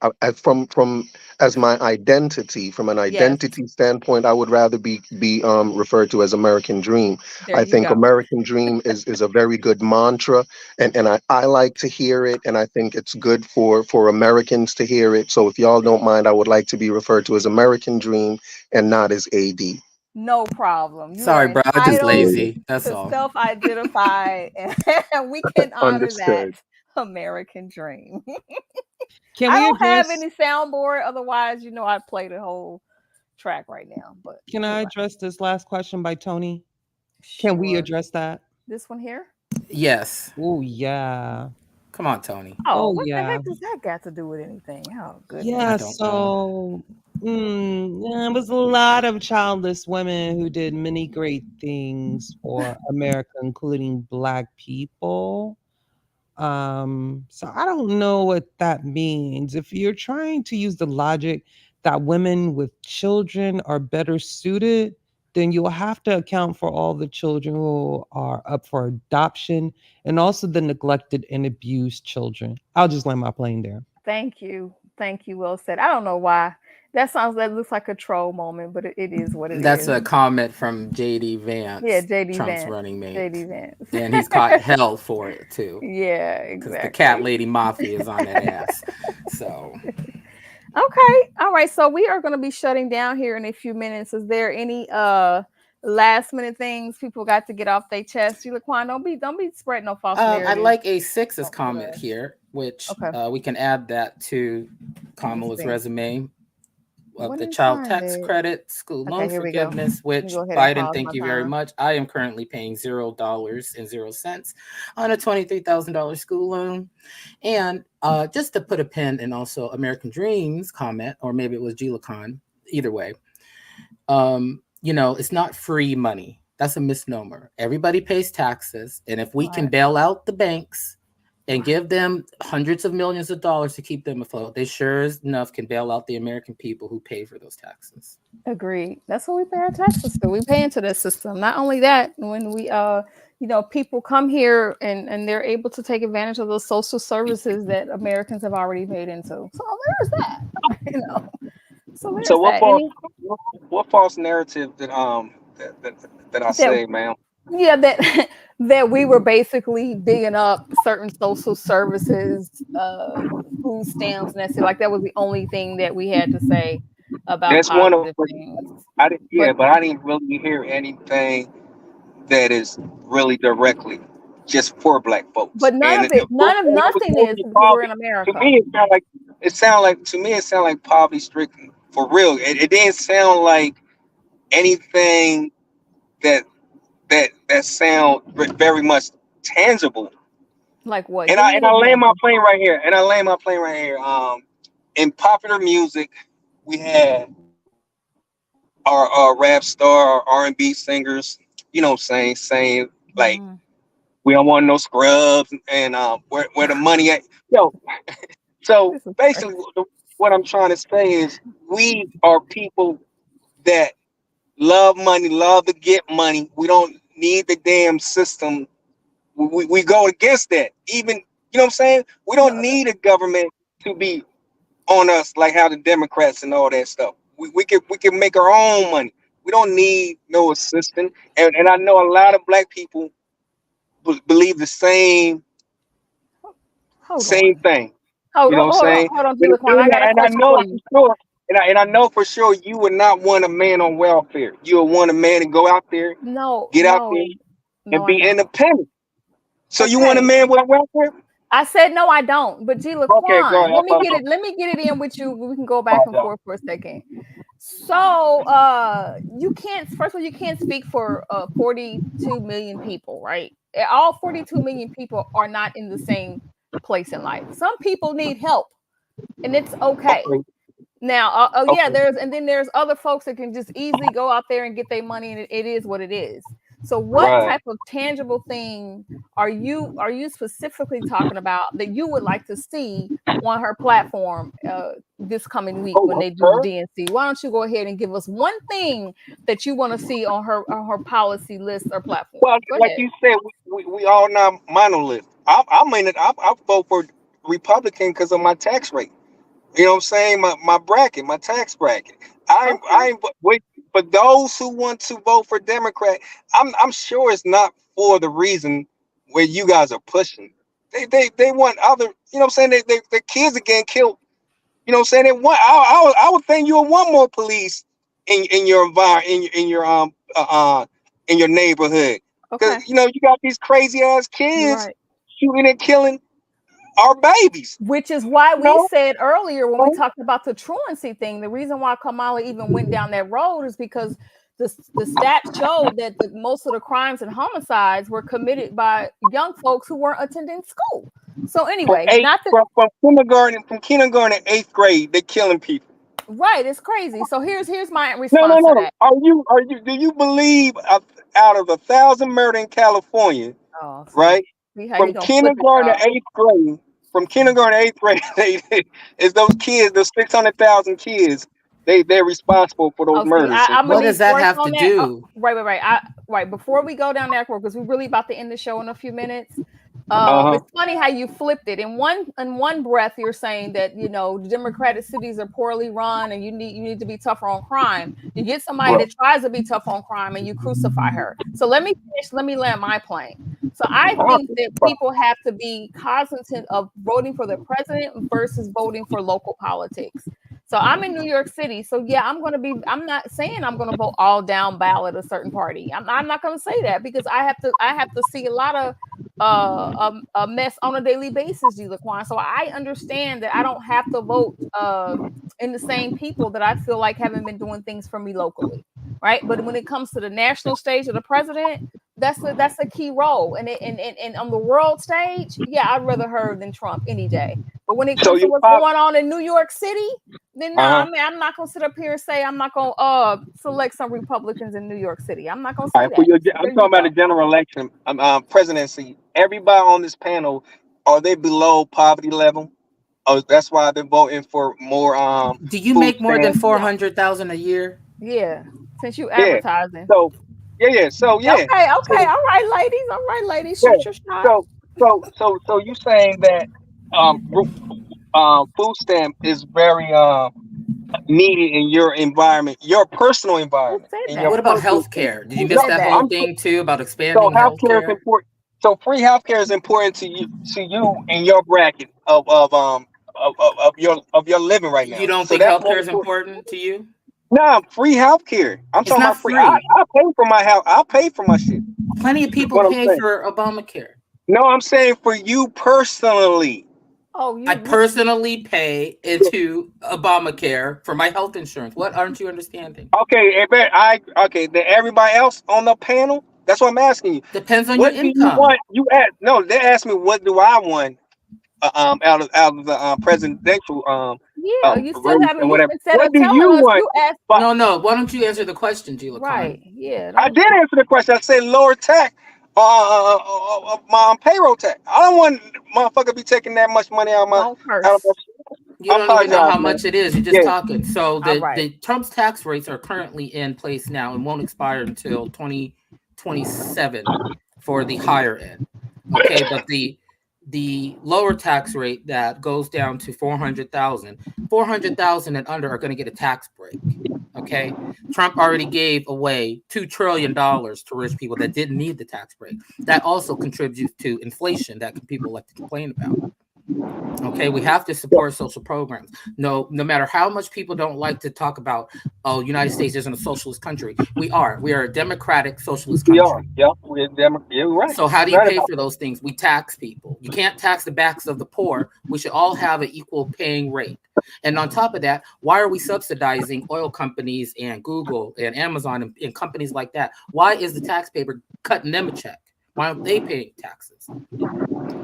from as my identity, from an Yes, identity standpoint, I would rather be referred to as American Dream. there I you think go. American Dream is a very good mantra, and I like to hear it, and I think it's good for Americans to hear it. So if y'all don't mind, I would like to be referred to as American Dream and not as AD. No problem. You are Sorry, bro. I'm just entitled lazy. That's to all. self-identify, and we can honor that Understood. American dream. Can I we don't have address any soundboard, otherwise, I'd play the whole track right now. But can I anyway, address this last question by Tony? Can we sure. address that? This one here. Yes. Oh yeah. Come on, Tony. Oh, Oh what the yeah. heck does that got to do with anything? Oh goodness. I Yeah, don't know. so there was a lot of childless women who did many great things for America, including Black people. So I don't know what that means. If you're trying to use the logic that women with children are better suited, then you'll have to account for all the children who are up for adoption and also the neglected and abused children. I'll just land my plane there. Thank you. Thank you. Well said. I don't know why. That looks like a troll moment, but it is what it That's is. a comment from JD Yeah, Vance, JD Trump's Vance. running JD mate. Vance. And he's caught hell for it too. Yeah, Because the cat exactly. lady mafia is on that ass. So Okay. All right. So we are going to be shutting down here in a few minutes. Is there any last minute things people got to get off their chest? You Laquan, don't be spreading no false I narrative. like A6's comment here, which Okay. we can add that to Kamala's see. resume of Let the me child find tax it. credit, school Okay, loan here we go. forgiveness, Let me which go ahead and Biden, pause thank my you very time. much. I am currently paying $0.00 on a $23,000 school loan. And just to put a pin in also American Dreams comment, or maybe it was Gilacon, either way, it's not free money. That's a misnomer. Everybody pays taxes. And if we can bail out the banks and give them hundreds of millions of dollars to keep them afloat, they sure enough can bail out the American people who pay for those taxes. Agreed. That's what we pay our taxes to. We pay into this system. Not only that, when we people come here and they're able to take advantage of those social services that Americans have already paid into. So there's that. So So there's that. Any what false narrative that I that say, man? yeah, that that we were basically bigging up certain social services, food stamps, and that's it. Like that was the only thing that we had to say about That's one of positive things. I didn't But yeah, but I didn't really hear anything that is really directly just for black folks. And nothing is mostly because we're in poverty. To America. me, it sound like to me it sound like poverty stricken For real, it didn't sound like anything that sound very much tangible. Like what? And Give me I an land my example. plane right here. In popular music, we had our rap star, our R&B singers. You know, saying like Mhm. we don't want no scrubs, and where the money at? Yo, so This is basically, crazy. what I'm trying to say is we are people that love money, love to get money. We don't need the damn system. We go against that. Even, you know what I'm saying? We No, don't need a government to be on us like how the Democrats and all that stuff. We can make our own money. We don't need no assistance. And I know a lot of black people believe the hold same on. thing. Hold You know on, what I'm hold on, saying? hold on, Julian. I got a And I question know for for you. sure, and I know for sure you would not want a man on welfare. You would want a man to go out there, No, get out there, no, and no, I be don't. independent. So you want a Okay. man with welfare? I said no, I don't. But G Okay, go Laquan, ahead. let me get it in with you. We can go back and Apologize. forth for a second. So you can't, first of all, you can't speak for 42 million people, right? All 42 million people are not in the same place in life. Some people need help, and it's okay. Okay, Now, yeah, okay, there's other folks that can just easily go out there and get their money, and it is what it is. So, what right. type of tangible thing are you specifically talking about that you would like to see on her platform this coming week when Oh, they do the her? DNC? Why don't you go ahead and give us one thing that you want to see on her policy list or platform? Well, Go like ahead. you said, we all not monolith. I'm in it. I vote for Republican because of my tax rate. You know what I'm saying? My bracket, my tax bracket. Okay. Wait, for those who want to vote for Democrat, I'm sure it's not for the reason where you guys are pushing. They want other, you know what I'm saying? Their kids are getting killed. You know what I'm saying? They want, I would think you would want more police in your environment, in your neighborhood. Because Okay. you know, you got these crazy ass You're kids right. shooting and killing our babies. Which is why You we know? said earlier when we talked about the truancy thing, the reason why Kamala even went down that road is because the stats showed that most of the crimes and homicides were committed by young folks who weren't attending school. So From anyway, eight not that from kindergarten to eighth grade, they killing people. right, it's crazy. So here's my No, no, response to no. that. Are you do you believe out of 1,000 murder in California, Oh, right? see how he From gonna flip it, kindergarten y'all. to eighth grade, from kindergarten to eighth grade, is those kids, those 600,000 kids, they're responsible for those Oh, see, murders in I'm gonna What need does California. that source have to on that. do? Right. Right. Before we go down that road, because we're really about to end the show in a few minutes. Uh-huh. It's funny how you flipped it. In one breath, you're saying that Democratic cities are poorly run, and you need to be tougher on crime. You get somebody Right. that tries to be tough on crime, and you crucify her. So let me finish. Let me land my plane. So I think that people have to be cognizant of voting for the president versus voting for local politics. So I'm in New York City. So yeah, I'm not saying I'm gonna vote all down ballot a certain party. I'm not gonna say that because I have to see a lot of a mess on a daily basis, G Laquan. So I understand that I don't have to vote in the same people that I feel like haven't been doing things for me locally. Right. But when it comes to the national stage of the president, that's a key role. And on the world stage, yeah, I'd rather her than Trump any day. But when it So comes to you what's pop. going on in New York City, then no, Uh-huh. I mean I'm not gonna sit up here and say I'm not gonna select some Republicans in New York City. I'm not gonna All say right, for that. your, So I'm there you talking about the go. general election, presidency. Everybody on this panel, are they below poverty level? Oh, that's why they're voting for more Do you food make more than stamps. 400,000 a year? Yeah. Since you Yeah. advertising. So yeah. So yeah. Okay, okay. So All right, ladies. All right, ladies. yeah. Shoot your shot. So you saying that food stamp is very needed in your environment, your personal Who environment, said in your What that? about personal. healthcare? Did you Who miss No, said that that? whole I'm thing too about so expanding healthcare is healthcare? important. So free healthcare is important to you in your bracket of your living right You now. don't So think that's more healthcare is important. important to you? No, free healthcare. I'm It's talking not about free. free. I pay for my health. I pay for my shit. Plenty of Is people what I'm pay saying. for Obamacare. No, I'm saying for you personally. Oh, I personally pay into Obamacare for my health insurance. What aren't you understanding? Okay, then everybody else on the panel. That's what I'm asking you. Depends on your What do you income. want? You ask. No, they asked me what do I want. Out of the presidential yeah, you still race haven't and moved whatever. instead What of do you telling us. want? You asked. But No. Why don't you answer the question, Gila Right. Khan? Yeah. I did answer the question. I said lower tax, my payroll tax. I don't want motherfucker to be taking that much money out of Don't my. curse. You I don't even know apologize, how man. much it is. You're just Yeah. talking. So All right. the Trump's tax rates are currently in place now and won't expire until 2027 for the higher end. Okay, but the lower tax rate that goes down to 400,000 and under are going to get a tax break. Okay, Trump already gave away $2 trillion to rich people that didn't need the tax break. That also contributes to inflation that people like to complain about. Okay, we have to support social programs. No matter how much people don't like to talk about, oh, United States isn't a socialist country. We are a democratic socialist We are. country. Yep. We're Democrat. You're right. So how do you Right pay about for those things? We tax people. You can't tax the backs of the poor. We should all have an equal paying rate. And on top of that, why are we subsidizing oil companies and Google and Amazon and companies like that? Why is the taxpayer cutting them a check? Why aren't they paying taxes?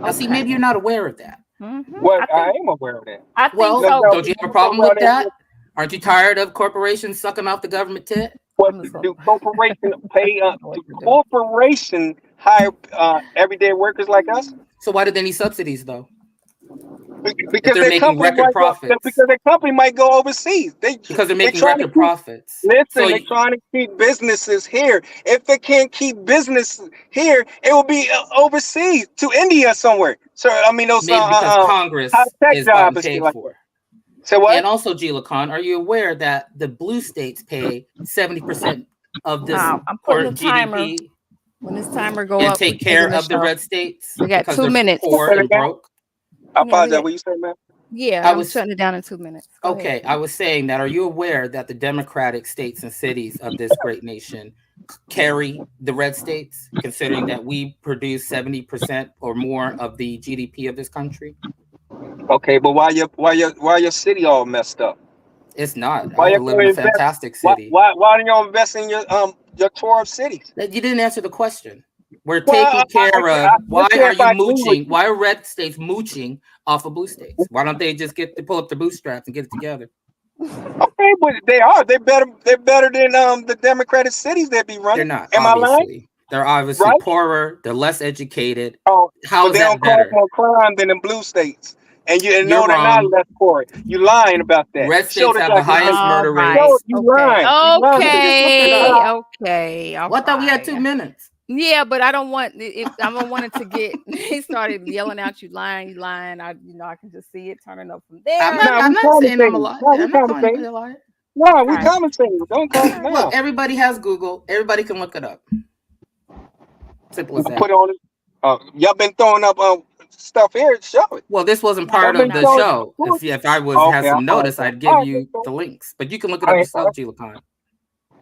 Now, see, maybe you're not aware of that. Well, I am aware of that. I think Well, so. don't you have a problem with that? Aren't you tired of corporations sucking off the government tit? What do corporations pay? Do corporations hire everyday workers like us? So why do they need subsidies though? Because they're their making company record might go, profits. because their company might go overseas. Because they're making trying to record keep- profits. Listen, So they're trying to keep businesses here. If they can't keep business here, it will be overseas to India somewhere. So I mean, those maybe because Congress high-tech is bought jobs and and shit paid like for. that. So what? And also, Gila Khan, are you aware that the blue states pay 70% of this I'm putting the timer. GDP When this timer go and up, take care of the red states? We got because 2 they're minutes. poor and broke? I apologize. What you say, man? Yeah, I'm shutting it down in 2 minutes. Go Okay, ahead. I was saying that. Are you aware that the democratic states and cities of this great nation carry the red states, considering that we produce 70% or more of the GDP of this country? Okay, but why your city all messed up? It's not. Why I you live in a fantastic city. Why don't y'all invest in your 12 cities? You didn't answer the question. We're taking care of. Why are you mooching? Why are red states mooching off of blue states? Why don't they just pull up the bootstraps and get it together? Okay, but they are. They're better than the democratic cities that be running. They're not. Am obviously. I lying? They're obviously Right? poorer. They're less educated. Oh, how is they that don't better? cause more crime than in blue states. And You're no, they're not wrong. less poor. You lying about that. Red states have the highest murder rates. You lying. Okay. Well, I thought we had 2 minutes. Yeah, but I don't want if I don't want it to get. He started yelling out, "You lying, you lying!" I can just see it turning up from there. I'm not saying I'm a liar. I'm not calling anybody a liar. No, we commentating. Don't call it now. Look, everybody has Google. Everybody can look it up. Simple as that. Put on it. Y'all been throwing up stuff here. Show it. Well, this wasn't part of the show. If I had some notice, I'd give you the links. But you can look it up yourself, Gila Khan.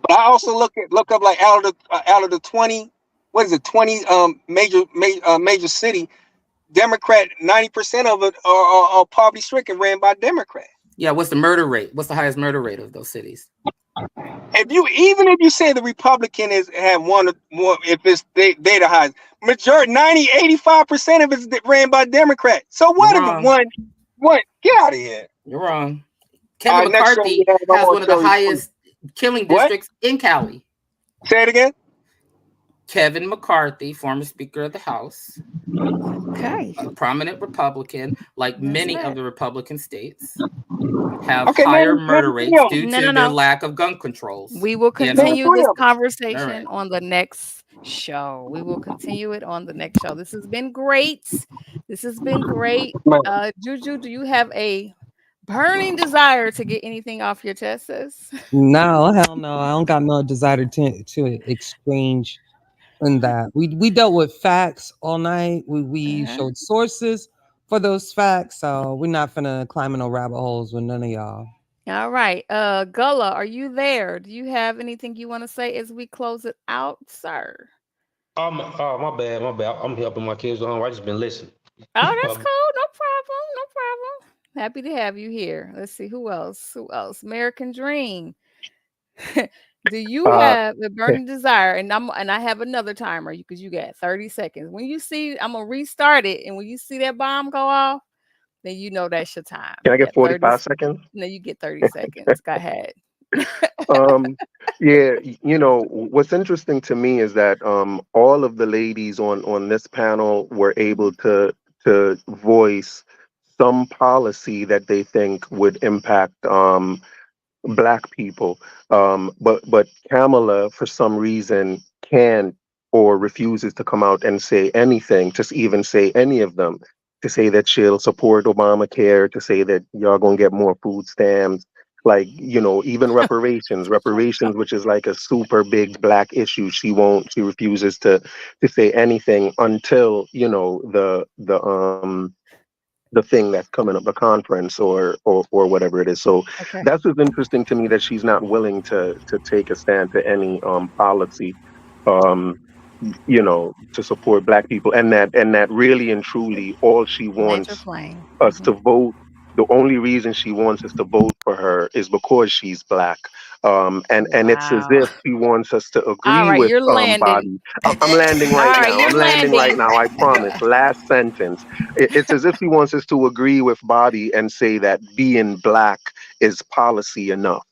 But I also look up like out of the 20, what is it? 20 major city, Democrat. 90% of it are poverty stricken, ran by Democrat. Yeah, what's the murder rate? What's the highest murder rate of those cities? If you say the Republican have one, if it's they the highest, majority 85% of it's ran by Democrat. So what if one get out of here? You're wrong. Kevin McCarthy has one of the highest killing districts in Cali. Say it again. Kevin McCarthy, former Speaker of the House, a prominent Republican, like many of the Republican states, have higher murder rates due to their lack of gun controls. We will continue this conversation on the next show. We will continue it on the next show. This has been great. Juju, do you have a burning desire to get anything off your chest, sis? No, hell no. I don't got no desire to exchange in that. We dealt with facts all night. We showed sources for those facts. So we're not finna climb in no rabbit holes with none of y'all. All right. Gullah, are you there? Do you have anything you want to say as we close it out, sir? My bad. I'm helping my kids at home. I just been listening. Oh, that's cool. No problem. No problem. Happy to have you here. Let's see who else. Who else? American Dream. Do you Uh, have a burning desire? And I have another timer because you got 30 seconds. When you see, I'm gonna restart it, and when you see that bomb go off, then you know that's your time. can I You get got 30. 45 seconds? No, you get 30 seconds. Go ahead. Um, yeah, you know, what's interesting to me is that all of the ladies on this panel were able to voice some policy that they think would impact black people. But Kamala, for some reason, can't or refuses to come out and say anything, to even say any of them, to say that she'll support Obamacare, to say that y'all gonna get more food stamps, like, you know, even reparations, which is like a super big black issue. She refuses to say anything until, you know, the thing that's coming up, the conference or whatever it is. So Okay. that's what's interesting to me, that she's not willing to take a stand to any policy, um, you know, to support black people, and that really and truly all she Land your wants plane. us to vote. The only reason she wants us to vote for her is because she's black. And it's as Wow. if she wants us to All agree right, with you're landing. body. I'm landing All right right, now. I'm you're landing right landing. now. I promise. Last sentence. It's as if she wants us to agree with body and say that being black is policy enough.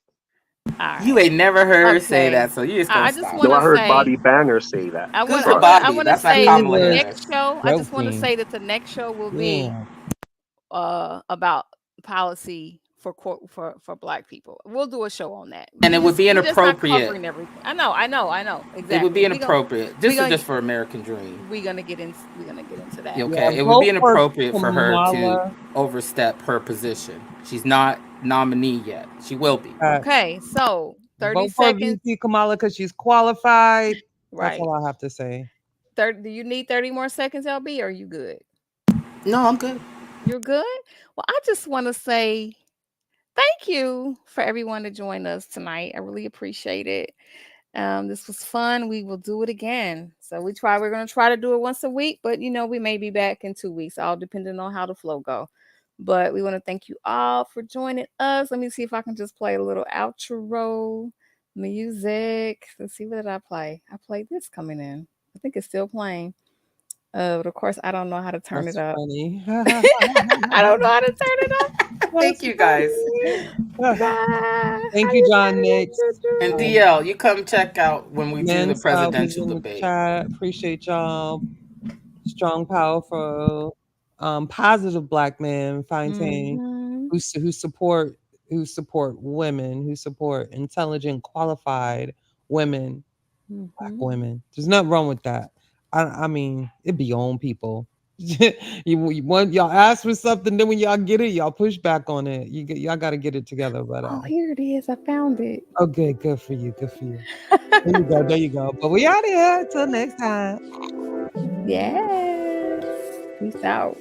All You right. ain't never heard her say Okay. that, so you just gonna I just stop. want No, to I heard say Body Banger say that. I Good want for I Sorry. want to I Bobby. want to That's not say He that the Kamala was next Harris. show, I just want to joking. say that the next show will be Yeah. about policy for for black people. We'll do a show on that. And it would be We just not inappropriate. covering everything. I know. It would Exactly. be inappropriate. We This is gonna just for American Dream. we're gonna get into that. Yeah. Okay, it would be Vote for inappropriate for her to Kamala. overstep her position. She's not nominee yet. She will be. Okay, so 30 Vote for seconds. VP Kamala because she's qualified. That's Right. all I have to say. 30, do you need 30 more seconds, LB? Or are you good? No, I'm good. You're good? Well, I just want to say thank you for everyone to join us tonight. I really appreciate it. This was fun. We will do it again. So we're gonna try to do it once a week, but we may be back in 2 weeks, all depending on how the flow go. But we want to thank you all for joining us. Let me see if I can just play a little outro music. Let's see, what did I play? I played this coming in. I think it's still playing. But of course I don't know how to turn it That's up. funny. I don't know how to turn it up. Thank That's you guys. funny. Bye. Thank How you, you John turn Nix. it? And DL, you come check out when we do the Mensa was presidential in the debate. chat. Appreciate y'all. Strong, powerful, positive black men, Fontaine, Mhm. who support women, who support intelligent, qualified women, black Mhm. women. There's nothing wrong with that. I mean, it be on people. you want y'all ask for something, then when y'all get it, y'all push back on it. Y'all got to get it together. But Oh, here it is. I found it. okay, good for you. Good for you. There you go. There you go. But we out here. Till next time. Yes. Peace out.